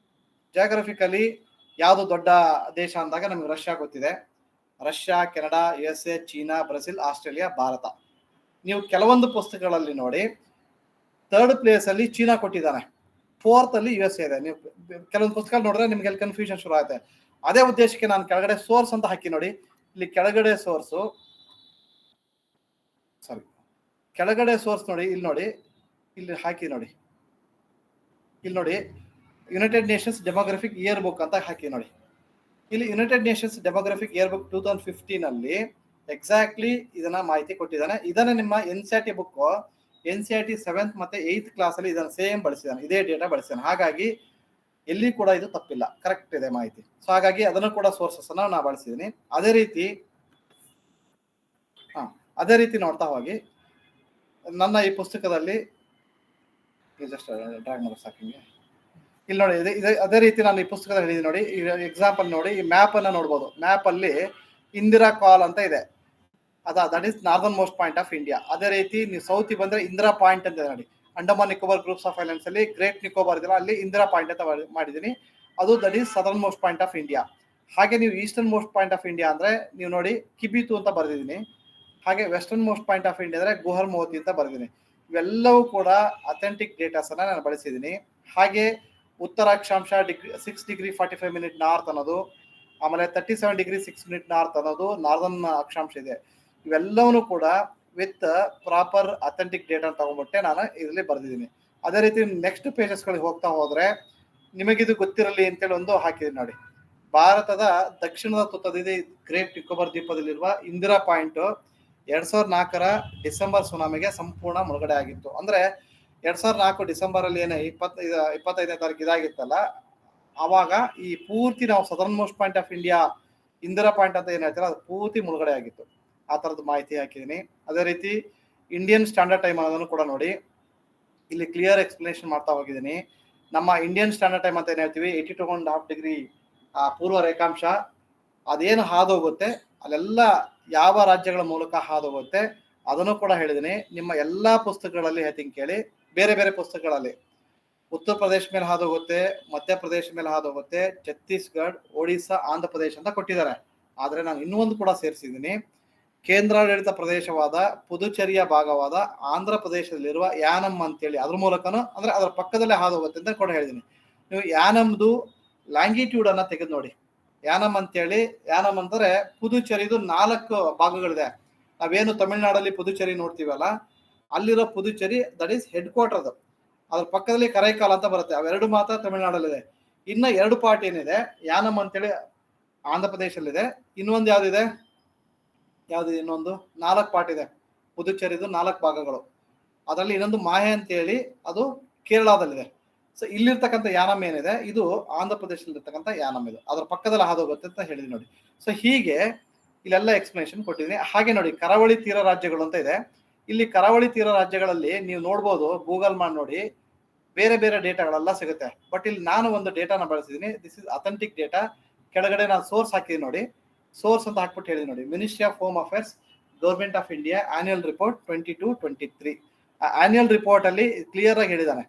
ಜಾಗ್ರಫಿಕಲಿ ಯಾವುದು ದೊಡ್ಡ ದೇಶ ಅಂದಾಗ ನಮ್ಗೆ ರಷ್ಯಾ ಗೊತ್ತಿದೆ. Russia, Canada, USA, China, Brazil, Australia, Bharat. ನೀವು ಕೆಲವೊಂದು ಪುಸ್ತಕಗಳಲ್ಲಿ ನೋಡಿ ಥರ್ಡ್ ಪ್ಲೇಸ್ ಅಲ್ಲಿ ಚೀನಾ ಕೊಟ್ಟಿದ್ದಾನೆ, ಫೋರ್ತ್ ಅಲ್ಲಿ USA ಇದೆ. ನೀವು ಕೆಲವೊಂದು ಪುಸ್ತಕ ನೋಡಿದ್ರೆ ನಿಮ್ಗೆ ಅಲ್ಲಿ ಕನ್ಫ್ಯೂಷನ್ ಶುರು ಆಗುತ್ತೆ. ಅದೇ ಉದ್ದೇಶಕ್ಕೆ ನಾನು ಕೆಳಗಡೆ ಸೋರ್ಸ್ ಅಂತ ಹಾಕಿ ನೋಡಿ. ಇಲ್ಲಿ ಕೆಳಗಡೆ ಸೋರ್ಸು, ಸಾರಿ ಕೆಳಗಡೆ ಸೋರ್ಸ್ ನೋಡಿ, ಇಲ್ಲಿ ನೋಡಿ, ಇಲ್ಲಿ ಹಾಕಿ ನೋಡಿ, ಇಲ್ಲಿ ನೋಡಿ United Nations demographic year book ಅಂತ ಹಾಕಿ ನೋಡಿ. ಇಲ್ಲಿ United Nations demographic year book 2015 ಅಲ್ಲಿ ಎಕ್ಸಾಕ್ಟ್ಲಿ ಇದನ್ನ ಮಾಹಿತಿ ಕೊಟ್ಟಿದ್ದಾನೆ. ಇದನ್ನ ನಿಮ್ಮ NCERT ಬುಕ್, NCERT 7th ಮತ್ತೆ 8th ಕ್ಲಾಸ್ ಅಲ್ಲಿ ಇದನ್ನ ಸೇಮ್ ಬಳಸಿದ್ದಾನೆ, ಇದೇ ಡೇಟಾ ಬಳಸಿದ್ದಾನೆ. ಹಾಗಾಗಿ ಎಲ್ಲಿ ಕೂಡ ಇದು ತಪ್ಪಿಲ್ಲ, ಕರೆಕ್ಟ್ ಇದೆ ಮಾಹಿತಿ. ಸೊ ಹಾಗಾಗಿ ಅದನ್ನು ಕೂಡ ಸೋರ್ಸಸ್ ಅನ್ನ ನಾ ಬಳಸಿದ್ದೀನಿ. ಅದೇ ರೀತಿ ನೋಡ್ತಾ ಹೋಗಿ ನನ್ನ ಈ ಪುಸ್ತಕದಲ್ಲಿ ಜಸ್ಟ್ ಡ್ರಾಗ್ ಮಾಡೋ ಸಾಕಿಂಗೆ ಇಲ್ಲಿ ನೋಡಿ, ಅದೇ ರೀತಿ ನಾನು ಈ ಪುಸ್ತಕದಲ್ಲಿ ಹೇಳಿದ್ದೀನಿ ನೋಡಿ. ಎಕ್ಸಾಂಪಲ್ ನೋಡಿ, ಈ ಮ್ಯಾಪ್ ಅನ್ನ ನೋಡ್ಬೋದು. ಮ್ಯಾಪ್ ಅಲ್ಲಿ ಇಂದಿರಾ ಕಾಲ್ ಅಂತ ಇದೆ, that is northern most point of India. ಅದೇ ರೀತಿ ನೀವು ಸೌತ್ ಬಂದ್ರೆ ಇಂದಿರಾ ಪಾಯಿಂಟ್ ಅಂತ ಇದೆ ನೋಡಿ. Andaman Nicobar groups of islands ಅಲ್ಲಿ ಗ್ರೇಟ್ ನಿಕೋಬಾರ್ ಇದೆಯಲ್ಲ, ಅಲ್ಲಿ ಇಂದಿರಾ ಪಾಯಿಂಟ್ ಅಂತ ಮಾಡಿದ್ದೀನಿ. ಅದು that is southern most point of India. ಹಾಗೆ ನೀವು eastern most point of India ಅಂದ್ರೆ ನೀವು ನೋಡಿ ಕಿಬಿತು ಅಂತ ಬರೆದಿದ್ದೀನಿ. ಹಾಗೆ western most point of India ಅಂದ್ರೆ ಗುಹರ್ ಮೋತಿ ಅಂತ ಬರೆದಿದ್ದೀನಿ. ಇವೆಲ್ಲವೂ ಕೂಡ ಅಥೆಂಟಿಕ್ ಡೇಟಾಸ್ ಅನ್ನ ನಾನು ಬಳಸಿದ್ದೀನಿ. ಹಾಗೆ ಉತ್ತರ ಅಕ್ಷಾಂಶ 6 ಡಿಗ್ರಿ 45 ಮಿನಿಟ್ ನಾರ್ತ್ ಅನ್ನೋದು, ಆಮೇಲೆ 37 ಡಿಗ್ರಿ 6 ಮಿನಿಟ್ ನಾರ್ತ್ ಅನ್ನೋದು ನಾರ್ದರ್ನ್ ಅಕ್ಷಾಂಶ ಇದೆ. ಇವೆಲ್ಲವೂ ಕೂಡ ವಿತ್ ಪ್ರಾಪರ್ ಅಥೆಂಟಿಕ್ ಡೇಟಾ ತಗೊಂಡ್ಬಿಟ್ಟೆ ನಾನು ಇದರಲ್ಲಿ ಬರೆದಿದ್ದೀನಿ. ಅದೇ ರೀತಿ ನೆಕ್ಸ್ಟ್ ಪೇಜಸ್ಗಳಿಗೆ ಹೋಗ್ತಾ ಹೋದ್ರೆ ನಿಮಗಿದು ಗೊತ್ತಿರಲಿ ಅಂತೇಳಿ ಒಂದು ಹಾಕಿದ್ದೀನಿ ನೋಡಿ. ಭಾರತದ ದಕ್ಷಿಣದ ತುತ್ತದಿದೆ ಗ್ರೇಟ್ ನಿಕೋಬಾರ್ ದ್ವೀಪದಲ್ಲಿರುವ ಇಂದಿರಾ ಪಾಯಿಂಟ್ 2004 ಡಿಸೆಂಬರ್ ಸುನಾಮಿಗೆ ಸಂಪೂರ್ಣ ಮುಳುಗಡೆ ಆಗಿತ್ತು. ಅಂದ್ರೆ 2004 ಡಿಸೆಂಬರ್ ಅಲ್ಲಿ ಏನೇ 25ನೇ ತಾರೀಕು ಇದಾಗಿತ್ತಲ್ಲ, ಆವಾಗ ಈ ಪೂರ್ತಿ ನಾವು southern most point of India Indira point ಅಂತ ಏನ್ ಹೇಳ್ತಾರೆ ಅದು ಪೂರ್ತಿ ಮುಳುಗಡೆ ಆಗಿತ್ತು. ಆ ತರದ ಮಾಹಿತಿ ಹಾಕಿದ್ದೀನಿ. ಅದೇ ರೀತಿ ಇಂಡಿಯನ್ ಸ್ಟ್ಯಾಂಡರ್ಡ್ ಟೈಮ್ ಅನ್ನೋದನ್ನು ಕೂಡ ನೋಡಿ, ಇಲ್ಲಿ ಕ್ಲಿಯರ್ ಎಕ್ಸ್ಪ್ಲನೇಷನ್ ಮಾಡ್ತಾ ಹೋಗಿದ್ದೀನಿ. ನಮ್ಮ ಇಂಡಿಯನ್ ಸ್ಟ್ಯಾಂಡರ್ಡ್ ಟೈಮ್ ಅಂತ ಏನ್ ಹೇಳ್ತೀವಿ 82.5 ಡಿಗ್ರಿ ಪೂರ್ವ ರೇಖಾಂಶ, ಅದೇನು ಹಾದೋಗುತ್ತೆ ಅಲ್ಲೆಲ್ಲ ಯಾವ ರಾಜ್ಯಗಳ ಮೂಲಕ ಹಾದೋಗುತ್ತೆ ಅದನ್ನು ಕೂಡ ಹೇಳಿದ್ದೀನಿ. ನಿಮ್ಮ ಎಲ್ಲಾ ಪುಸ್ತಕಗಳಲ್ಲಿ ಹೇಳ್ತೀನಿ ಕೇಳಿ, ಬೇರೆ ಬೇರೆ ಪುಸ್ತಕಗಳಲ್ಲಿ ಉತ್ತರ ಪ್ರದೇಶ ಮೇಲೆ ಹಾದೋಗುತ್ತೆ, ಮಧ್ಯಪ್ರದೇಶ ಮೇಲೆ ಹಾದೋಗುತ್ತೆ, ಛತ್ತೀಸ್ಗಢ, ಒಡಿಶಾ, ಆಂಧ್ರ ಪ್ರದೇಶ ಅಂತ ಕೊಟ್ಟಿದ್ದಾರೆ. ಆದ್ರೆ ನಾನು ಇನ್ನೊಂದು ಕೂಡ ಸೇರಿಸಿದ್ದೀನಿ, ಕೇಂದ್ರಾಡಳಿತ ಪ್ರದೇಶವಾದ ಪುದುಚೇರಿಯ ಭಾಗವಾದ ಆಂಧ್ರ ಪ್ರದೇಶದಲ್ಲಿರುವ ಯಾನಮ್ ಅಂತೇಳಿ ಅದ್ರ ಮೂಲಕನೂ ಅಂದ್ರೆ ಅದರ ಪಕ್ಕದಲ್ಲೇ ಹಾದೋಗುತ್ತೆ ಅಂತ ಕೂಡ ಹೇಳಿದ್ದೀನಿ. ನೀವು ಯಾನಮ್ದು ಲ್ಯಾಂಗಿಟ್ಯೂಡ್ ಅನ್ನ ತೆಗೆದು ನೋಡಿ. ಯಾನಮ್ ಅಂತೇಳಿ, ಯಾನಮ್ ಅಂದ್ರೆ ಪುದುಚೇರಿದು 4 ಭಾಗಗಳಿದೆ. ನಾವೇನು ತಮಿಳ್ನಾಡಲ್ಲಿ ಪುದುಚೇರಿ ನೋಡ್ತೀವಲ್ಲ, ಅಲ್ಲಿರೋ Puducherry that is head quarter. ಅದು ಅದ್ರ ಪಕ್ಕದಲ್ಲಿ ಕರೈಕಾಲ್ ಅಂತ ಬರುತ್ತೆ. ಅವೆರಡು ಮಾತ್ರ ತಮಿಳ್ನಾಡಲ್ಲಿದೆ. ಇನ್ನ 2 ಪಾರ್ಟ್ ಏನಿದೆ, ಯಾನಮ್ ಅಂತೇಳಿ ಆಂಧ್ರ ಪ್ರದೇಶದಲ್ಲಿದೆ. ಇನ್ನೊಂದು ಯಾವ್ದಿದೆ ಇನ್ನೊಂದು 4 ಪಾರ್ಟ್ ಇದೆ ಪುದುಚೇರಿದು 4 ಭಾಗಗಳು. ಅದರಲ್ಲಿ ಇನ್ನೊಂದು ಮಾಹೆ ಅಂತೇಳಿ ಅದು ಕೇರಳದಲ್ಲಿದೆ. ಸೊ ಇಲ್ಲಿರ್ತಕ್ಕಂಥ ಯಾನಮ್ ಏನಿದೆ ಇದು ಆಂಧ್ರ ಪ್ರದೇಶದಲ್ಲಿರ್ತಕ್ಕಂಥ ಯಾನಮ್, ಇದು ಅದ್ರ ಪಕ್ಕದಲ್ಲಿ ಹಾದೋಗುತ್ತೆ ಅಂತ ಹೇಳಿದ್ವಿ ನೋಡಿ. ಸೊ ಹೀಗೆ ಇಲ್ಲೆಲ್ಲ ಎಕ್ಸ್ಪ್ಲನೇಷನ್ ಕೊಟ್ಟಿದ್ದೀನಿ. ಹಾಗೆ ನೋಡಿ ಕರಾವಳಿ ತೀರ ರಾಜ್ಯಗಳು ಅಂತ ಇದೆ. ಇಲ್ಲಿ ಕರಾವಳಿ ತೀರ ರಾಜ್ಯಗಳಲ್ಲಿ ನೀವು ನೋಡ್ಬೋದು, ಗೂಗಲ್ ಮಾಡಿ ನೋಡಿ, ಬೇರೆ ಬೇರೆ ಡೇಟಾಗಳೆಲ್ಲ ಸಿಗುತ್ತೆ. ಬಟ್ ಇಲ್ಲಿ ನಾನು ಒಂದು ಡೇಟಾನ ಬಳಸಿದ್ದೀನಿ. This is authentic data. ಕೆಳಗಡೆ ನಾನು ಸೋರ್ಸ್ ಹಾಕಿದ್ದೀನಿ ನೋಡಿ, ಸೋರ್ಸ್ ಅಂತ ಹಾಕ್ಬಿಟ್ಟು ಹೇಳಿದ್ದೀನಿ ನೋಡಿ, ministry of home affairs, government of India, annual report 22-23. Annual report ಅಲ್ಲಿ ಕ್ಲಿಯರ್ ಆಗಿ ಹೇಳಿದ್ದಾನೆ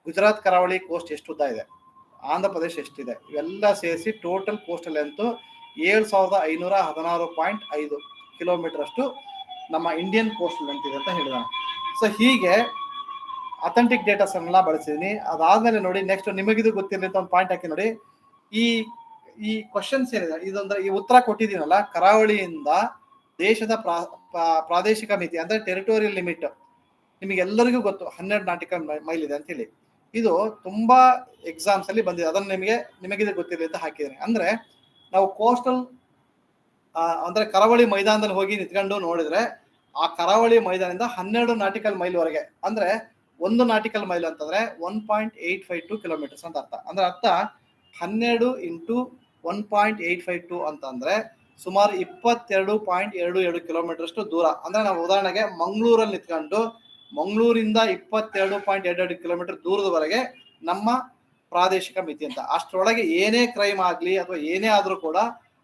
ಗುಜರಾತ್ ಕರಾವಳಿ ಕೋಸ್ಟ್ ಎಷ್ಟು ಉದ್ದ ಇದೆ, ಆಂಧ್ರ ಪ್ರದೇಶ ಎಷ್ಟಿದೆ, ಇವೆಲ್ಲ ಸೇರಿಸಿ ಟೋಟಲ್ ಕೋಸ್ಟಲ್ ಲೆಂತ್ 7516.5 ಕಿಲೋಮೀಟರ್ ಅಷ್ಟು ನಮ್ಮ ಇಂಡಿಯನ್ ಕೋಸ್ಟಲ್ ಲೆಂತ್ ಇದೆ ಅಂತ ಹೇಳಿದಾನೆ. ಸೊ ಹೀಗೆ ಅಥೆಂಟಿಕ್ ಡೇಟಾಸ್ ಎಲ್ಲ ಬಳಸಿದೀನಿ. ಅದಾದ್ಮೇಲೆ ನೋಡಿ ನೆಕ್ಸ್ಟ್ ನಿಮಗಿದು ಗೊತ್ತಿರಲಿ ಅಂತ ಒಂದು ಪಾಯಿಂಟ್ ಹಾಕಿ ನೋಡಿ. ಈ ಕ್ವಶನ್ಸ್ ಏನಿದೆ ಇದೊಂದ್ರೆ ಈ ಉತ್ತರ ಕೊಟ್ಟಿದ್ದೀನಲ್ಲ, ಕರಾವಳಿಯಿಂದ ದೇಶದ ಪ್ರಾದೇಶಿಕ ಮಿತಿ ಅಂದ್ರೆ ಟೆರಿಟೋರಿಯಲ್ ಲಿಮಿಟ್ ನಿಮಗೆಲ್ಲರಿಗೂ ಗೊತ್ತು 12 ನಾಟಿಕಲ್ ಮೈಲ್ ಇದೆ ಅಂತ ಹೇಳಿ. ಇದು ತುಂಬಾ ಎಕ್ಸಾಮ್ಸ್ ಅಲ್ಲಿ ಬಂದಿದೆ. ಅದನ್ನು ನಿಮಗಿದೆ ಗೊತ್ತಿರಲಿ ಅಂತ ಹಾಕಿದ್ದೀನಿ. ಅಂದ್ರೆ ನಾವು ಕೋಸ್ಟಲ್ ಅಂದ್ರೆ ಕರಾವಳಿ ಮೈದಾನದಲ್ಲಿ ಹೋಗಿ ನಿಂತ್ಕೊಂಡು ನೋಡಿದ್ರೆ ಆ ಕರಾವಳಿ ಮೈದಾನದಿಂದ 12 ನಾಟಿಕಲ್ ಮೈಲ್ ವರೆಗೆ, ಅಂದ್ರೆ 1 ನಾಟಿಕಲ್ ಮೈಲ್ ಅಂತಂದ್ರೆ 1.852 ಕಿಲೋಮೀಟರ್ಸ್ ಅಂತ ಅರ್ಥ. ಅಂದ್ರೆ ಅರ್ಥ 12 × 1.852 ಅಂತಂದ್ರೆ ಸುಮಾರು 22.22 ಕಿಲೋಮೀಟರ್ ಅಷ್ಟು ದೂರ. ಅಂದ್ರೆ ನಾವು ಉದಾಹರಣೆಗೆ ಮಂಗಳೂರಲ್ಲಿ ನಿಂತ್ಕೊಂಡು ಮಂಗಳೂರಿಂದ 22.22 ಕಿಲೋಮೀಟರ್ ದೂರದವರೆಗೆ ನಮ್ಮ ಪ್ರಾದೇಶಿಕ ಮಿತಿ ಅಂತ. ಅಷ್ಟರೊಳಗೆ ಏನೇ ಕ್ರೈಮ್ ಆಗ್ಲಿ ಅಥವಾ ಏನೇ ಆದ್ರೂ ಕೂಡ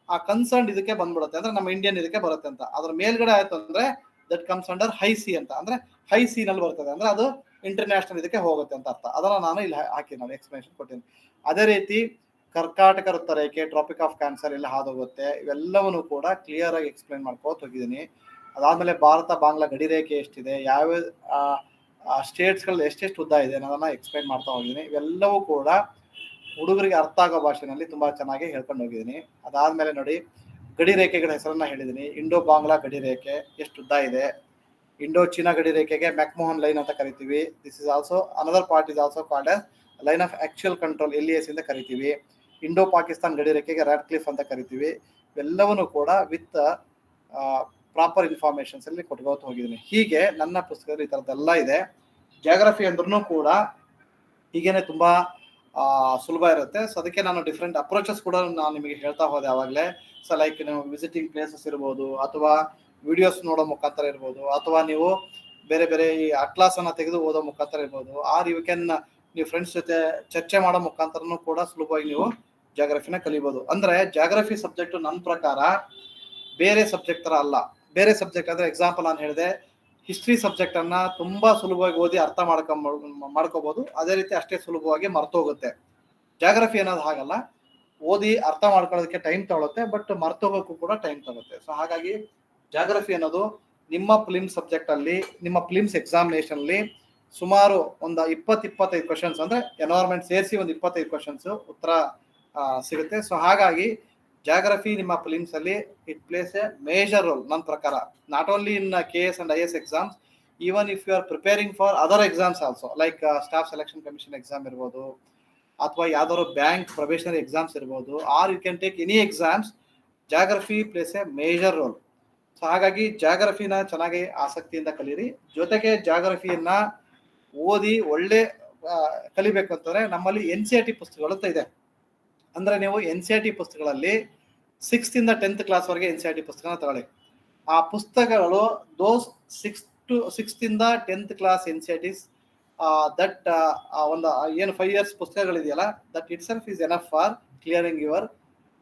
ಆ ಕನ್ಸರ್ನ್ ಇದಕ್ಕೆ ಬಂದ್ಬಿಡುತ್ತೆ, ಅಂದ್ರೆ ನಮ್ಮ ಇಂಡಿಯನ್ ಇದಕ್ಕೆ ಬರುತ್ತೆ ಅಂತ. ಅದ್ರ ಮೇಲ್ಗಡೆ ಆಯ್ತು ಅಂದ್ರೆ that comes under high C ಅಂತ, ಅಂದ್ರೆ ಹೈ ಸಿ ನಲ್ಲಿ ಬರ್ತದೆ, ಅಂದ್ರೆ ಅದು ಇಂಟರ್ನ್ಯಾಷನಲ್ ಇದಕ್ಕೆ ಹೋಗುತ್ತೆ ಅಂತ ಅರ್ಥ. ಅದನ್ನ ನಾನು ಇಲ್ಲಿ ಹಾಕಿ ನಾನು ಎಕ್ಸ್ಪ್ಲನೇಷನ್ ಕೊಟ್ಟಿದ್ದೀನಿ. ಅದೇ ರೀತಿ ಕರ್ಕಾಟಕ ವೃತ್ತ ರೇಖೆ, ಟ್ರಾಪಿಕ್ ಆಫ್ ಕ್ಯಾನ್ಸರ್ ಎಲ್ಲ ಹಾದೋಗುತ್ತೆ, ಇವೆಲ್ಲವನ್ನು ಕೂಡ ಕ್ಲಿಯರ್ ಆಗಿ ಎಕ್ಸ್ಪ್ಲೈನ್ ಮಾಡ್ಕೋತ ಹೋಗಿದ್ದೀನಿ. ಅದಾದ್ಮೇಲೆ ಭಾರತ ಬಾಂಗ್ಲಾ ಗಡಿ ರೇಖೆ ಎಷ್ಟಿದೆ, ಯಾವ ಸ್ಟೇಟ್ಸ್ಗಳಲ್ಲಿ ಎಷ್ಟೆಷ್ಟು ಉದ್ದ ಇದೆ ಅನ್ನೋದನ್ನ ಎಕ್ಸ್ಪ್ಲೈನ್ ಮಾಡ್ತಾ ಹೋಗಿದ್ದೀನಿ. ಇವೆಲ್ಲವೂ ಕೂಡ ಹುಡುಗರಿಗೆ ಅರ್ಥ ಆಗೋ ಭಾಷೆನಲ್ಲಿ ತುಂಬಾ ಚೆನ್ನಾಗಿ ಹೇಳ್ಕೊಂಡು ಹೋಗಿದ್ದೀನಿ. ಅದಾದ್ಮೇಲೆ ನೋಡಿ, ಗಡಿ ರೇಖೆಗಳ ಹೆಸರನ್ನ ಹೇಳಿದ್ದೀನಿ. ಇಂಡೋ ಬಾಂಗ್ಲಾ ಗಡಿ ರೇಖೆ ಎಷ್ಟು ಉದ್ದ ಇದೆ, ಇಂಡೋ ಚೀನಾ ಗಡಿ ರೇಖೆಗೆ ಮ್ಯಾಕ್ಮೋಹನ್ ಲೈನ್ ಅಂತ ಕರಿತೀವಿ. This is also another part is also called as line of actual control, LAC ಅಂತ ಕರಿತೀವಿ. ಇಂಡೋ ಪಾಕಿಸ್ತಾನ್ ಗಡಿ ರೇಖೆಗೆ ರ್ಯಾಡ್ ಕ್ಲಿಫ್ ಅಂತ ಕರಿತೀವಿ. ಇವೆಲ್ಲವನ್ನು ಕೂಡ ವಿತ್ ಪ್ರಾಪರ್ ಇನ್ಫಾರ್ಮೇಶನ್ಸ್ ಅಲ್ಲಿ ಕೊಟ್ಕೋತ ಹೋಗಿದ್ದೀನಿ. ಹೀಗೆ ನನ್ನ ಪುಸ್ತಕದಲ್ಲಿ ಈ ಥರದ್ದೆಲ್ಲ ಇದೆ. ಜಿಯೋಗ್ರಫಿ ಅಂದ್ರೂ ಕೂಡ ಹೀಗೇನೆ ತುಂಬಾ ಸುಲಭ ಇರುತ್ತೆ. ಸೊ ಅದಕ್ಕೆ ನಾನು ಡಿಫ್ರೆಂಟ್ ಅಪ್ರೋಚಸ್ ಕೂಡ ನಾನು ನಿಮಗೆ ಹೇಳ್ತಾ ಹೋದೆ ಆವಾಗಲೇ. ಸೊ ಲೈಕ್ ನೀವು ವಿಸಿಟಿಂಗ್ ಪ್ಲೇಸಸ್ ಇರ್ಬೋದು, ಅಥವಾ ವಿಡಿಯೋಸ್ ನೋಡೋ ಮುಖಾಂತರ ಇರ್ಬೋದು, ಅಥವಾ ನೀವು ಬೇರೆ ಬೇರೆ ಈ ಅಟ್ಲಾಸ್ ಅನ್ನ ತೆಗೆದು ಓದೋ ಮುಖಾಂತರ ಇರ್ಬೋದು, ಆರ್ ಯು ಕ್ಯಾನ್ ನೀವು ಫ್ರೆಂಡ್ಸ್ ಜೊತೆ ಚರ್ಚೆ ಮಾಡೋ ಮುಖಾಂತರನೂ ಕೂಡ ಸುಲಭವಾಗಿ ನೀವು ಜಾಗ್ರಫಿನ ಕಲಿಬೋದು. ಅಂದ್ರೆ ಜಾಗ್ರಫಿ ಸಬ್ಜೆಕ್ಟ್ ನನ್ನ ಪ್ರಕಾರ ಬೇರೆ ಸಬ್ಜೆಕ್ಟ್ ತರ ಅಲ್ಲ. ಬೇರೆ ಸಬ್ಜೆಕ್ಟ್ ಅಂದ್ರೆ ಎಕ್ಸಾಂಪಲ್ ನಾನು ಹೇಳಿದೆ, ಹಿಸ್ಟ್ರಿ ಸಬ್ಜೆಕ್ಟ್ ಅನ್ನ ತುಂಬಾ ಸುಲಭವಾಗಿ ಓದಿ ಅರ್ಥ ಮಾಡ್ಕೋಬಹುದು, ಅದೇ ರೀತಿ ಅಷ್ಟೇ ಸುಲಭವಾಗಿ ಮರ್ತೋಗುತ್ತೆ. ಜಾಗ್ರಫಿ ಅನ್ನೋದು ಹಾಗಲ್ಲ, ಓದಿ ಅರ್ಥ ಮಾಡ್ಕೊಳ್ಳೋದಕ್ಕೆ ಟೈಮ್ ತಗೊಳುತ್ತೆ, ಬಟ್ ಮರ್ತೋಗೋಕ್ಕೂ ಕೂಡ ಟೈಮ್ ತಗೊಳುತ್ತೆ. ಸೊ ಹಾಗಾಗಿ ಜಾಗ್ರಫಿ ಅನ್ನೋದು ನಿಮ್ಮ ಫಿಲಿಮ್ಸ್ ಸಬ್ಜೆಕ್ಟ್ ಅಲ್ಲಿ, ನಿಮ್ಮ ಫಿಲಿಮ್ಸ್ ಎಕ್ಸಾಮಿನೇಷನ್ ಅಲ್ಲಿ ಸುಮಾರು ಒಂದು 20-25 ಕ್ವಶನ್ಸ್, ಅಂದ್ರೆ ಎನ್ವೈರನ್ಮೆಂಟ್ ಸೇರಿಸಿ ಒಂದು 25 ಕ್ವಶನ್ಸ್ ಉತ್ತರ ಸಿಗುತ್ತೆ. ಸೊ ಹಾಗಾಗಿ ಜಾಗ್ರಫಿ ನಿಮ್ಮ ಫಿಲಿಮ್ಸ್ ಅಲ್ಲಿ it plays a major role ನನ್ನ ಪ್ರಕಾರ, not only in KS and IS exams, even if you are preparing for other exams also, like staff selection commission exam ಇರ್ಬೋದು, ಅಥವಾ ಯಾವ್ದಾದ್ರು ಬ್ಯಾಂಕ್ ಪ್ರೊಬೇಷನರಿ ಎಕ್ಸಾಮ್ಸ್ ಇರ್ಬೋದು, or you can take any exams, geography plays a major role. So ಹಾಗಾಗಿ ಜಾಗ್ರಫಿನ ಚೆನ್ನಾಗಿ ಆಸಕ್ತಿಯಿಂದ ಕಲೀರಿ. ಜೊತೆಗೆ ಜಾಗ್ರಫಿಯನ್ನ ಓದಿ ಒಳ್ಳೆ ಕಲಿಬೇಕು ಅಂತಂದ್ರೆ ನಮ್ಮಲ್ಲಿ NCERT ಪುಸ್ತಕಗಳು ಅಂತ ಇದೆ. ಅಂದ್ರೆ ನೀವು NCERT ಪುಸ್ತಕಗಳಲ್ಲಿ 6th ಇಂದ 10th ಕ್ಲಾಸ್ ವರೆಗೆ NCERT ಪುಸ್ತಕನ ತಗೊಳ್ಳಿ. ಆ ಪುಸ್ತಕಗಳು ದೋಸ್ 6th ಇಂದ 10th ಕ್ಲಾಸ್ NCERTs ದಟ್ ಒಂದು ಏನು 5 years ಪುಸ್ತಕಗಳಿದೆಯಲ್ಲ, that itself is enough for clearing your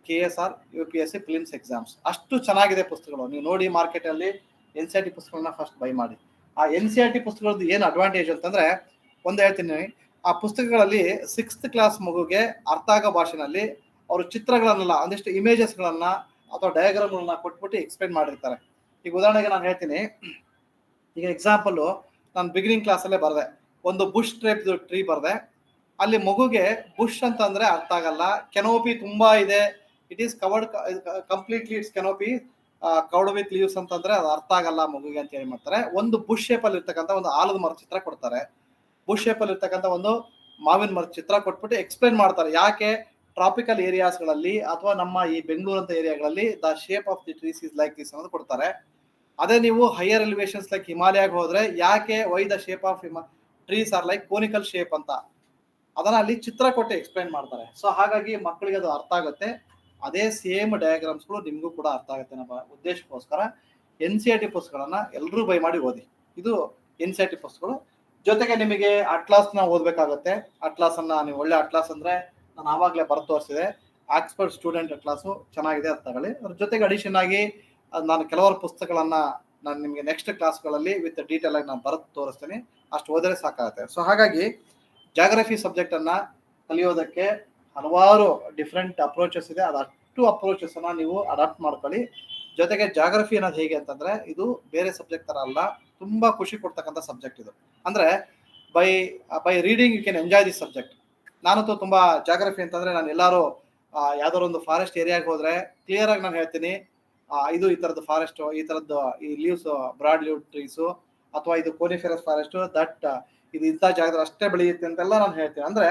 KS or UPSC prelims exams. ಅಷ್ಟು ಚೆನ್ನಾಗಿದೆ ಪುಸ್ತಕಗಳು. ನೀವು ನೋಡಿ ಮಾರ್ಕೆಟ್ ಅಲ್ಲಿ NCERT ಪುಸ್ತಕಗಳನ್ನ ಫಸ್ಟ್ ಬೈ ಮಾಡಿ. ಆ NCERT ಪುಸ್ತಕಗಳದ್ದು ಏನು ಅಡ್ವಾಂಟೇಜ್ ಅಂತಂದ್ರೆ, ಒಂದು ಹೇಳ್ತೀನಿ, ಆ ಪುಸ್ತಕಗಳಲ್ಲಿ 6th ಕ್ಲಾಸ್ ಮಗುಗೆ ಅರ್ಥ ಆಗೋ ಭಾಷೆನಲ್ಲಿ ಅವರು ಚಿತ್ರಗಳನ್ನೆಲ್ಲ, ಒಂದಿಷ್ಟು ಇಮೇಜಸ್ಗಳನ್ನ ಅಥವಾ ಡಯಾಗ್ರಾಮ್ಗಳನ್ನ ಕೊಟ್ಬಿಟ್ಟು ಎಕ್ಸ್ಪ್ಲೈನ್ ಮಾಡಿರ್ತಾರೆ. ಈಗ ಉದಾಹರಣೆಗೆ ನಾನು ಹೇಳ್ತೀನಿ, ಈಗ ಎಕ್ಸಾಂಪಲ್ ನಾನು ಬಿಗಿನಿಂಗ್ ಕ್ಲಾಸಲ್ಲೇ ಬರೆದೆ, ಒಂದು ಬುಷ್ ಟೈಪ್ ಟ್ರೀ ಬರೆದೆ. ಅಲ್ಲಿ ಮಗುಗೆ ಬುಷ್ ಅಂತ ಅಂದ್ರೆ ಅರ್ಥ ಆಗಲ್ಲ, ಕೆನೋಪಿ ತುಂಬಾ ಇದೆ, it is covered completely, it's canopy covered with leaves ಅಂತಂದ್ರೆ ಅದು ಅರ್ಥ ಆಗಲ್ಲ ಮಗುಗೆ ಅಂತ ಹೇಳಿ ಮಾಡ್ತಾರೆ. ಒಂದು ಬುಷ್ ಶೇಪ್ ಅಲ್ಲಿ ಇರ್ತಕ್ಕಂಥ ಒಂದು ಆಲದ ಮರ ಚಿತ್ರ ಕೊಡ್ತಾರೆ, ಬುಷ್ ಶೇಪ್ ಅಲ್ಲಿ ಇರ್ತಕ್ಕಂಥ ಒಂದು ಮಾವಿನ ಮರ ಚಿತ್ರ ಕೊಟ್ಬಿಟ್ಟು ಎಕ್ಸ್ಪ್ಲೈನ್ ಮಾಡ್ತಾರೆ. ಯಾಕೆ ಟ್ರಾಪಿಕಲ್ ಏರಿಯಾಸ್ಗಳಲ್ಲಿ ಅಥವಾ ನಮ್ಮ ಈ ಬೆಂಗಳೂರು ಅಂತ ಏರಿಯಾಗಳಲ್ಲಿ the shape of the trees is like this ಅನ್ನೋದು ಕೊಡ್ತಾರೆ. ಅದೇ ನೀವು ಹೈಯರ್ ಎಲಿವೇಶನ್ಸ್ ಲೈಕ್ ಹಿಮಾಲಯಕ್ಕೆ ಹೋದ್ರೆ ಯಾಕೆ why the shape of trees are like conical shape ಅಂತ ಅದನ್ನ ಅಲ್ಲಿ ಚಿತ್ರ ಕೊಟ್ಟು ಎಕ್ಸ್ಪ್ಲೈನ್ ಮಾಡ್ತಾರೆ. ಸೊ ಹಾಗಾಗಿ ಮಕ್ಕಳಿಗೆ ಅದು ಅರ್ಥ ಆಗುತ್ತೆ. ಅದೇ ಸೇಮ್ ಡಯಾಗ್ರಾಮ್ಸ್ಗಳು ನಿಮಗೂ ಕೂಡ ಅರ್ಥ ಆಗುತ್ತೆ ನಮ್ಮ ಉದ್ದೇಶಕ್ಕೋಸ್ಕರ NCERT ಪುಸ್ತಕಗಳನ್ನ ಎಲ್ಲರೂ ಬೈ ಮಾಡಿ ಓದಿ. ಇದು NCERT ಪುಸ್ತಕಗಳು. ಜೊತೆಗೆ ನಿಮಗೆ ಅಟ್ಲಾಸ್ನ ಓದಬೇಕಾಗುತ್ತೆ. ಅಟ್ಲಾಸ್ ಅನ್ನ ನೀವು ಒಳ್ಳೆ ಅಟ್ಲಾಸ್ ಅಂದ್ರೆ ನಾನು ಆವಾಗಲೇ ಬರೆದು ತೋರಿಸಿದೆ, ಆಕ್ಸ್ಫರ್ಡ್ ಸ್ಟೂಡೆಂಟ್ ಅಟ್ಲಾಸು ಚೆನ್ನಾಗಿದೆ ಅಂತ ತಗೊಳ್ಳಿ. ಅದ್ರ ಜೊತೆಗೆ ಅಡಿಷನ್ ಆಗಿ ನಾನು ಕೆಲವರು ಪುಸ್ತಕಗಳನ್ನ ನಾನು ನಿಮಗೆ ನೆಕ್ಸ್ಟ್ ಕ್ಲಾಸ್ಗಳಲ್ಲಿ ವಿತ್ ಡೀಟೇಲ್ ಆಗಿ ನಾನು ಬರೆದು ತೋರಿಸ್ತೀನಿ, ಅಷ್ಟು ಓದಿದ್ರೆ ಸಾಕಾಗುತ್ತೆ. ಸೊ ಹಾಗಾಗಿ ಜಾಗ್ರಫಿ ಸಬ್ಜೆಕ್ಟ್ ಅನ್ನ ಕಲಿಯೋದಕ್ಕೆ ಹಲವಾರು ಡಿಫ್ರೆಂಟ್ ಅಪ್ರೋಚಸ್ ಇದೆ. ಅದಷ್ಟು ಅಪ್ರೋಚಸ್ ಅನ್ನ ನೀವು ಅಡಾಪ್ಟ್ ಮಾಡ್ಕೊಳ್ಳಿ. ಜೊತೆಗೆ ಜಾಗ್ರಫಿ ಅನ್ನೋದು ಹೇಗೆ ಅಂತಂದ್ರೆ, ಇದು ಬೇರೆ ಸಬ್ಜೆಕ್ಟ್ ತರ ಅಲ್ಲ, ತುಂಬಾ ಖುಷಿ ಕೊಡ್ತಕ್ಕಂಥ ಸಬ್ಜೆಕ್ಟ್ ಇದು. ಅಂದ್ರೆ by reading you can enjoy this subject. ನಾನಂತೂ ತುಂಬಾ ಜಾಗ್ರಫಿ ಅಂತಂದ್ರೆ, ನಾನು ಎಲ್ಲಾರು ಯಾವ್ದಾದ್ರು ಒಂದು ಫಾರೆಸ್ಟ್ ಏರಿಯಾಗೆ ಹೋದ್ರೆ ಕ್ಲಿಯರ್ ಆಗಿ ನಾನು ಹೇಳ್ತೀನಿ, ಇದು ಈ ತರದ್ದು ಫಾರೆಸ್ಟ್, ಈ ತರದ್ದು ಈ ಲೀವ್ಸ್ ಬ್ರಾಡ್ ಲೀವ್ ಟ್ರೀಸು, ಅಥವಾ ಇದು ಕೋನಿಫೆರಸ್ ಫಾರೆಸ್ಟ್, ದಟ್ ಇದು ಇಂಥ ಜಾಗದಲ್ಲಿ ಅಷ್ಟೇ ಬೆಳೆಯುತ್ತೆ ಅಂತೆಲ್ಲ ನಾನು ಹೇಳ್ತೀನಿ. ಅಂದ್ರೆ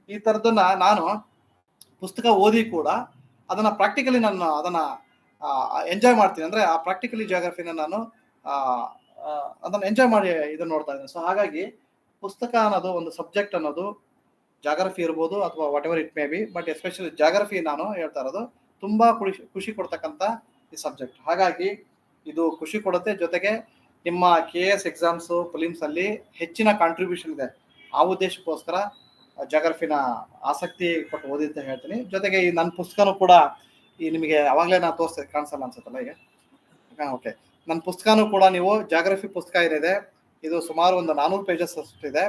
ಈ ತರದನ್ನ ನಾನು ಪುಸ್ತಕ ಓದಿ ಕೂಡ ಅದನ್ನ ಪ್ರಾಕ್ಟಿಕಲಿ ನಾನು ಅದನ್ನ ಎಂಜಾಯ್ ಮಾಡ್ತೀನಿ. ಅಂದ್ರೆ ಆ ಪ್ರಾಕ್ಟಿಕಲಿ ಜಾಗ್ರಫಿನ ನಾನು ಅದನ್ನ ಎಂಜಾಯ್ ಮಾಡಿ ಇದನ್ನ ನೋಡ್ತಾ ಇದ್ದೀನಿ. ಸೊ ಹಾಗಾಗಿ ಪುಸ್ತಕ ಅನ್ನೋದು, ಒಂದು ಸಬ್ಜೆಕ್ಟ್ ಅನ್ನೋದು ಜಾಗ್ರಫಿ ಇರ್ಬೋದು ಅಥವಾ what ever it may B, but especially geography ನಾನು ಹೇಳ್ತಾ ಇರೋದು ತುಂಬಾ ಖುಷಿ ಕೊಡ್ತಕ್ಕಂಥ ಈ ಸಬ್ಜೆಕ್ಟ್. ಹಾಗಾಗಿ ಇದು ಖುಷಿ ಕೊಡುತ್ತೆ, ಜೊತೆಗೆ ನಿಮ್ಮ KS ಎಕ್ಸಾಮ್ಸ್ ಫಿಲಿಮ್ಸ್ ಅಲ್ಲಿ ಹೆಚ್ಚಿನ ಕಾಂಟ್ರಿಬ್ಯೂಷನ್ ಇದೆ. ಆ ಉದ್ದೇಶಕ್ಕೋಸ್ಕರ ಜಾಗ್ರಫಿನ ಆಸಕ್ತಿ ಕೊಟ್ಟು ಓದಿ ಅಂತ ಹೇಳ್ತೀನಿ. ಜೊತೆಗೆ ಈ ನನ್ನ ಪುಸ್ತಕನೂ ಕೂಡ ಈ ನಿಮಗೆ ಅವಾಗಲೇ ನಾನು ತೋರಿಸ್ತೆ, ಕಾಣಿಸಲ್ಲ ಅನ್ಸುತ್ತಲ್ಲ ಈಗ, ಓಕೆ, ನನ್ನ ಪುಸ್ತಕನೂ ಕೂಡ ನೀವು ಜಾಗ್ರಫಿ ಪುಸ್ತಕ ಏನಿದೆ ಇದು ಸುಮಾರು ಒಂದು 400 ಪೇಜಸ್ ಅಷ್ಟಿದೆ.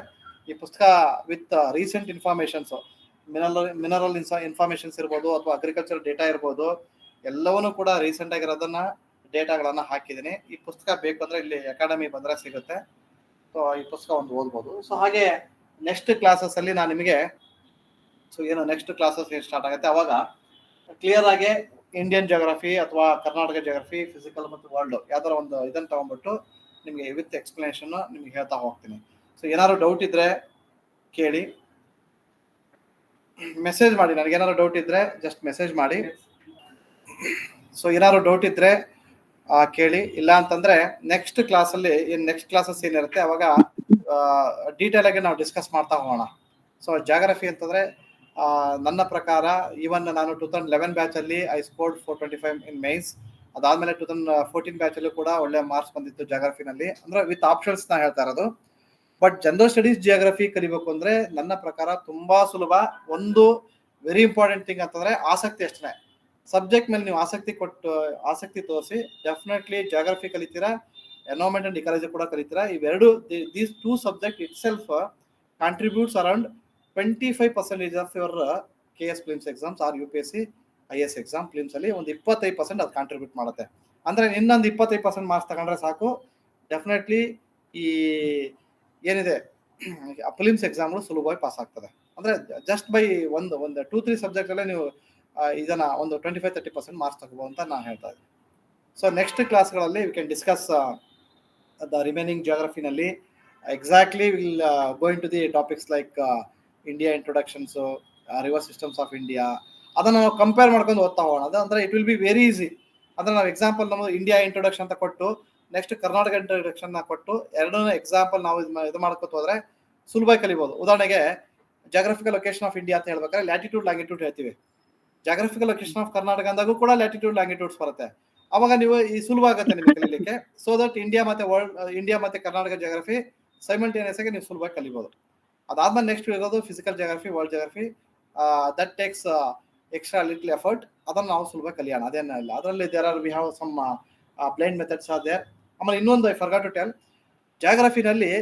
ಈ ಪುಸ್ತಕ with recent informations, mineral informations ಇರ್ಬೋದು ಅಥವಾ ಅಗ್ರಿಕಲ್ಚರ್ ಡೇಟಾ ಇರ್ಬೋದು, ಎಲ್ಲವನ್ನೂ ಕೂಡ ರೀಸೆಂಟ್ ಆಗಿರೋದನ್ನ ಡೇಟಾಗಳನ್ನ ಹಾಕಿದ್ದೀನಿ. ಈ ಪುಸ್ತಕ ಬೇಕು ಅಂದ್ರೆ ಇಲ್ಲಿ ಅಕಾಡೆಮಿ ಬಂದ್ರೆ ಸಿಗುತ್ತೆ. ಸೊ ಈ ಪುಸ್ತಕ ಒಂದು ಓದ್ಬೋದು. ಸೊ ಹಾಗೆ ನೆಕ್ಸ್ಟ್ ಕ್ಲಾಸಸ್ ಅಲ್ಲಿ ನಾನು ನಿಮಗೆ ನೆಕ್ಸ್ಟ್ ಕ್ಲಾಸಸ್ ಸ್ಟಾರ್ಟ್ ಆಗುತ್ತೆ ಅವಾಗ ಕ್ಲಿಯರ್ ಆಗಿ ಇಂಡಿಯನ್ ಜಾಗ್ರಫಿ ಅಥವಾ ಕರ್ನಾಟಕ ಜಾಗ್ರಫಿ, ಫಿಸಿಕಲ್ ಮತ್ತು ವರ್ಲ್ಡ್ ಯಾವ್ದಾರ ಒಂದು ಇದನ್ನ ತಗೊಂಡ್ಬಿಟ್ಟು ನಿಮಗೆ ವಿತ್ ಎಕ್ಸ್ಪ್ಲನೇಷನ್ ನಿಮ್ಗೆ ಹೇಳ್ತಾ ಹೋಗ್ತೀನಿ. ಸೊ ಏನಾದ್ರು ಡೌಟ್ ಇದ್ರೆ ಕೇಳಿ, ಮೆಸೇಜ್ ಮಾಡಿ. ನನಗೆ ಏನಾದ್ರು ಡೌಟ್ ಇದ್ರೆ ಜಸ್ಟ್ ಮೆಸೇಜ್ ಮಾಡಿ. ಸೊ ಏನಾದ್ರು ಡೌಟ್ ಇದ್ರೆ ಕೇಳಿ, ಇಲ್ಲ ಅಂತಂದ್ರೆ ನೆಕ್ಸ್ಟ್ ಕ್ಲಾಸಲ್ಲಿ ನೆಕ್ಸ್ಟ್ ಕ್ಲಾಸಸ್ ಏನಿರುತ್ತೆ ಅವಾಗ ಡೀಟೇಲ್ ಆಗಿ ನಾವು ಡಿಸ್ಕಸ್ ಮಾಡ್ತಾ ಹೋಗೋಣ. ಸೊ ಜಾಗ್ರಫಿ ಅಂತಂದ್ರೆ ನನ್ನ ಪ್ರಕಾರ ಈವನ್ ನಾನು 2011 ಬ್ಯಾಚ್ ಅಲ್ಲಿ ಐ ಸ್ಕೋರ್ಡ್ 425 ಇನ್ ಮೈನ್ಸ್. ಅದಾದ್ಮೇಲೆ 2014 ಬ್ಯಾಚ್ ಅಲ್ಲೂ ಕೂಡ ಒಳ್ಳೆ ಮಾರ್ಕ್ಸ್ ಬಂದಿತ್ತು ಜಾಗ್ರಫಿನಲ್ಲಿ, ಅಂದ್ರೆ ವಿತ್ ಆಪ್ಷನ್ಸ್ ನಾ ಹೇಳ್ತಾ ಇರೋದು. ಬಟ್ ಜನರಲ್ ಸ್ಟಡೀಸ್ ಜಿಯೋಗ್ರಫಿ ಕಲಿಬೇಕು ಅಂದ್ರೆ ನನ್ನ ಪ್ರಕಾರ ತುಂಬಾ ಸುಲಭ. ಒಂದು ವೆರಿ ಇಂಪಾರ್ಟೆಂಟ್ ಥಿಂಗ್ ಅಂತಂದ್ರೆ ಆಸಕ್ತಿ ಅಷ್ಟೇ. ಸಬ್ಜೆಕ್ಟ್ ಮೇಲೆ ನೀವು ಆಸಕ್ತಿ ತೋರಿಸಿ ಡೆಫಿನೆಟ್ಲಿ ಜಾಗ್ರಫಿ ಕಲಿತೀರಾ, ಎನ್ವೈರನ್ಮೆಂಟ್ ಅಂಡ್ ಇಕಾಲಜಿ ಕೂಡ ಕಲಿತೀರಾ. ಇವೆರಡು these 2 subject itself contributes around 25% of your KS prelims exams or UPSC IS exam prelims ಅಲ್ಲಿ ಒಂದು 25% ಅದು ಕಾಂಟ್ರಿಬ್ಯೂಟ್ ಮಾಡುತ್ತೆ. ಅಂದ್ರೆ ಇನ್ನೊಂದು 25% ಮಾರ್ಕ್ಸ್ ತಗೊಂಡ್ರೆ ಸಾಕು, ಡೆಫಿನೆಟ್ಲಿ ಈ ಏನಿದೆ ಫಿಲಿಮ್ಸ್ ಎಕ್ಸಾಮ್ಗಳು ಸುಲಭವಾಗಿ ಪಾಸ್ ಆಗ್ತದೆ. ಅಂದ್ರೆ ಜಸ್ಟ್ ಬೈ ಒಂದು 2-3 ಸಬ್ಜೆಕ್ಟ್ ಅಲ್ಲೇ ನೀವು ಇದನ್ನ ಒಂದು 25-30% ಮಾರ್ಕ್ಸ್ ತಗೋಬಹುದು ಅಂತ ನಾನು ಹೇಳ್ತಾ ಇದ್ದೀನಿ. ಸೊ ನೆಕ್ಸ್ಟ್ ಕ್ಲಾಸ್ಗಳಲ್ಲಿ we can discuss the remaining ಜಾಗ್ರಫಿನಲ್ಲಿ exactly will going to the topics like India introductions, river systems of India. ಅದನ್ನ ನಾವು ಕಂಪೇರ್ ಮಾಡ್ಕೊಂಡು ಓದ್ತಾ ಹೋಗೋಣ. ಅಂದ್ರೆ it will be very easy. ಅಂದ್ರೆ ನಾವು ಎಕ್ಸಾಂಪಲ್ ನಮ್ಮದು ಇಂಡಿಯಾ ಇಂಟ್ರೊಡಕ್ಷನ್ ಅಂತ ಕೊಟ್ಟು ನೆಕ್ಸ್ಟ್ ಕರ್ನಾಟಕ ಇಂಟ್ರೊಡಕ್ಷನ್ ಕೊಟ್ಟು ಎರಡನೇ ಎಕ್ಸಾಂಪಲ್ ನಾವು ಇದು ಮಾಡ್ಕೊತ ಹೋದ್ರೆ ಸುಲಭವಾಗಿ ಕಲಿಬಹುದು. ಉದಾಹರಣೆಗೆ ಜಾಗ್ರಫಿಕಲ್ ಲೊಕೇಶನ್ ಆಫ್ ಇಂಡಿಯಾ ಅಂತ ಹೇಳ್ಬೇಕಾದ್ರೆ ಲ್ಯಾಟಿಟ್ಯೂಡ್ ಲ್ಯಾಂಗಿಟ್ಯೂಡ್ ಹೇಳ್ತೀವಿ. ಜಾಗ್ರಫಿಕಲ್ ಲೊಕೇಶನ್ ಆಫ್ ಕರ್ನಾಟಕ ಅಂದಾಗೂ ಕೂಡ ಲ್ಯಾಟಿಟ್ಯೂಡ್ ಲ್ಯಾಂಗಿಟ್ಯೂಡ್ಸ್ ಬರುತ್ತೆ. ಅವಾಗ ನೀವು ಈ ಸುಲಭ ಆಗುತ್ತೆ ನಿಮಗೆ ಕಲಿಲಿಕ್ಕೆ. ಸೊ ದಟ್ ಇಂಡಿಯಾ ಮತ್ತೆ ಕರ್ನಾಟಕ ಜಾಗ್ರಫಿ ಸೈಮಲ್ಟೇನಿಯಸ್ ಆಗಿ ನೀವು ಸುಲಭವಾಗಿ ಕಲಿಬಹುದು. ಅದಾದ್ಮೇಲೆ ನೆಕ್ಸ್ಟ್ ಇರೋದು physical geography, world geography. That takes extra little effort. ಅದನ್ನು ನಾವು ಸುಲಭ ಕಲಿಯೋಣ, ಅದೇನ ಇಲ್ಲ. ಅದರಲ್ಲಿ we have some blind methods are there. ಆಮೇಲೆ ಇನ್ನೊಂದು ಐ ಫರ್ಗಾಟ್ ಟು ಟೆಲ್, ಜಾಗ್ರಫಿನಲ್ಲಿ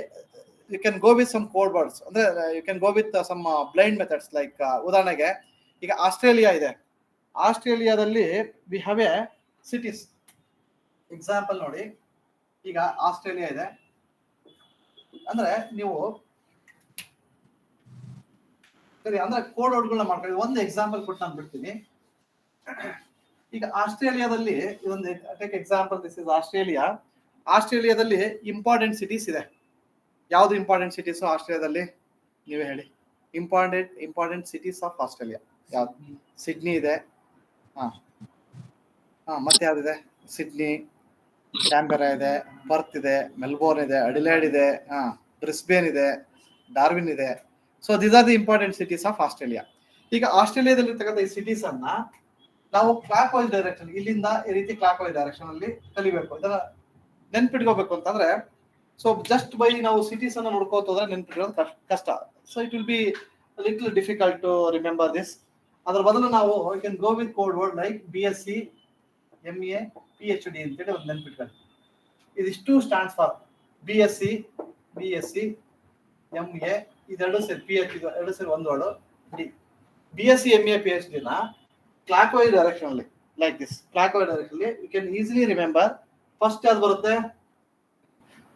you can go with some code words. ಅಂದ್ರೆ you can go with some blind methods like ಉದಾಹರಣೆಗೆ ಈಗ ಆಸ್ಟ್ರೇಲಿಯಾ ಇದೆ. ಆಸ್ಟ್ರೇಲಿಯಾದಲ್ಲಿ we have a cities. Example ನೋಡಿ, ಈಗ ಆಸ್ಟ್ರೇಲಿಯಾ ಇದೆ ಅಂದ್ರೆ ನೀವು ಸರಿ ಅಂದ್ರೆ ಕೋಡ್ ವರ್ಡ್ಗಳನ್ನ ಮಾಡ್ಕೊಳ್ಳಿ. ಒಂದು ಎಕ್ಸಾಂಪಲ್ ಕೊಟ್ಟು ನಾನು ಬಿಡ್ತೀನಿ. ಈಗ ಆಸ್ಟ್ರೇಲಿಯಾದಲ್ಲಿ ಒಂದು take example, this is Australia. ಆಸ್ಟ್ರೇಲಿಯಾದಲ್ಲಿ ಇಂಪಾರ್ಟೆಂಟ್ ಸಿಟೀಸ್ ಇದೆ. ಯಾವ್ದು ಇಂಪಾರ್ಟೆಂಟ್ ಸಿಟೀಸ್ ಆಸ್ಟ್ರೇಲಿಯಾದಲ್ಲಿ ನೀವೇ ಹೇಳಿ? ಇಂಪಾರ್ಟೆಂಟ್ ಸಿಟೀಸ್ ಆಫ್ ಆಸ್ಟ್ರೇಲಿಯಾ ಯಾವ್ದು? ಸಿಡ್ನಿ ಇದೆ. ಮತ್ತೆ ಯಾವ್ದಿದೆ? ಸಿಡ್ನಿ, ಕ್ಯಾನ್ಬೆರಾ ಇದೆ, ಪರ್ತ್ ಇದೆ, ಮೆಲ್ಬೋರ್ನ್ ಇದೆ, ಅಡಿಲೇಡ್ ಇದೆ, ಬ್ರಿಸ್ಬೇನ್ ಇದೆ, ಡಾರ್ವಿನ್ ಇದೆ. So these are the important cities of Australia. ಈಗ ಆಸ್ಟ್ರೇಲಿಯಾದಲ್ಲಿ ಇರ್ತಕ್ಕಂಥ ಈ ಸಿಟೀಸ್ ಅನ್ನ ನಾವು ಕ್ಲಾಕ್ ವೈಸ್ ಡೈರೆಕ್ಷನ್, ಇಲ್ಲಿಂದ ಈ ರೀತಿ ಕ್ಲಾಕ್ ವೈಸ್ ಡೈರೆಕ್ಷನ್ ಅಲ್ಲಿ ಕಲಿಬೇಕು. ಇದನ್ನ ನೆನ್ಪಿಟ್ಕೋಬೇಕು ಅಂತಂದ್ರೆ, ಸೊ ಜಸ್ಟ್ ಬೈ ನಾವು ಸಿಟೀಸ್ ಅನ್ನ ನೋಡ್ಕೋತ ಹೋದ್ರೆ ನೆನ್ಪಿಟ್ಕೊಳ್ಳೋದು ಕಷ್ಟ. So it will be little difficult to remember this. ಅದ್ರ ಬದಲು ನಾವು you can go with code word like BSc, MA, PhD ಅಂತೇಳಿ ಒಂದು ನೆನ್ಪಿಟ್ಕೊಳ್ಳಿ. ಇದಿಷ್ಟು ಸ್ಟ್ಯಾಂಡ್ಸ್ ಫಾರ್ BSc, MA, ಇದೆರಡು ಸೇರಿ PhD, ಎರಡು ಸೇರಿ ಒಂದು word D. BSc, MA, PhD ನ ಕ್ಲಾಕ್ ವೈಸ್ ಡೈರೆಕ್ಷನ್ ಅಲ್ಲಿ like this, clockwise direction ಅಲ್ಲಿ you can easily remember. First ಯಾವ್ದು ಬರುತ್ತೆ?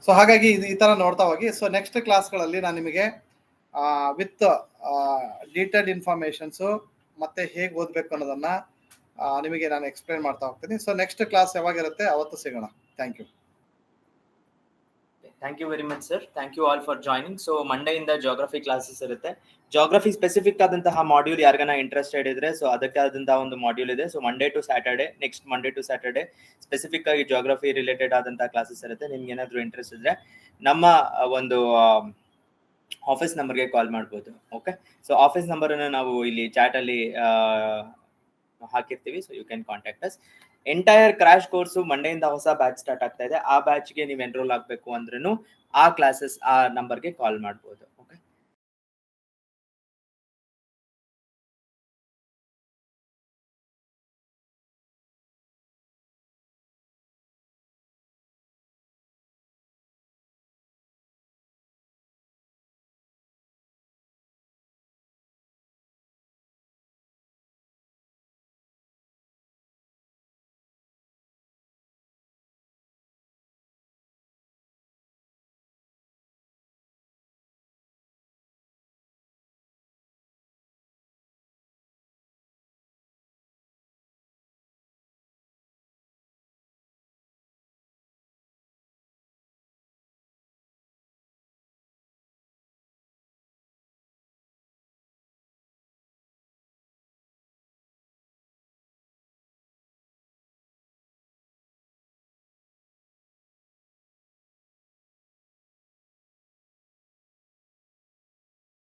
ಸೊ ಹಾಗಾಗಿ ಈ ತರ ನೋಡ್ತಾ ಹೋಗಿ. ಸೊ ನೆಕ್ಸ್ಟ್ ಕ್ಲಾಸ್ಗಳಲ್ಲಿ ನಾನು ನಿಮಗೆ ವಿತ್ ಡೀಟೇಲ್ಡ್ ಇನ್ಫಾರ್ಮೇಶನ್ಸ್ ಮತ್ತೆ ಹೇಗೆ ಓದ್ಬೇಕು ಅನ್ನೋದನ್ನ ನಿಮಗೆ ನಾನು ಎಕ್ಸ್ಪ್ಲೈನ್ ಮಾಡ್ತಾ ಹೋಗ್ತೀನಿ. ಸೊ ನೆಕ್ಸ್ಟ್ ಕ್ಲಾಸ್ ಯಾವಾಗಿರುತ್ತೆ ಅವತ್ತು ಸಿಗೋಣ. Thank you. Thank you very much, sir. Thank you all for joining. So Monday ಇಂದ geography classes ಇರುತ್ತೆ. Geography specific ಆದಂತಹ ಮಾಡ್ಯೂಲ್ ಯಾರಿಗಾನ ಇಂಟ್ರೆಸ್ಟೆಡ್ ಇದ್ರೆ ಸೊ ಅದಕ್ಕೆ ಆದಂತಹ ಒಂದು ಮಾಡ್ಯೂಲ್ ಇದೆ. So Monday to Saturday specific ಆಗಿ geography ರಿಲೇಟೆಡ್ ಆದಂತಹ ಕ್ಲಾಸಸ್ ಇರುತ್ತೆ. ನಿಮ್ಗೆ ಏನಾದ್ರು ಇಂಟ್ರೆಸ್ಟ್ ಇದ್ರೆ ನಮ್ಮ ಒಂದು ಆಫೀಸ್ ನಂಬರ್ಗೆ ಕಾಲ್ ಮಾಡ್ಬೋದು. ಓಕೆ, ಸೊ ಆಫೀಸ್ ನಂಬರನ್ನು ನಾವು ಇಲ್ಲಿ ಚಾಟಲ್ಲಿ ಹಾಕಿರ್ತೀವಿ, so you can contact us. Entire crash course ಮಂಡೆಯಿಂದ ಹೊಸ ಬ್ಯಾಚ್ ಸ್ಟಾರ್ಟ್ ಆಗ್ತಾ ಇದೆ. ಆ ಬ್ಯಾಚ್ಗೆ ನೀವು ಎನ್ರೋಲ್ ಆಗಬೇಕು ಅಂದ್ರೂ ಆ ಕ್ಲಾಸಸ್ ಆ ನಂಬರ್ಗೆ ಕಾಲ್ ಮಾಡ್ಬೋದು.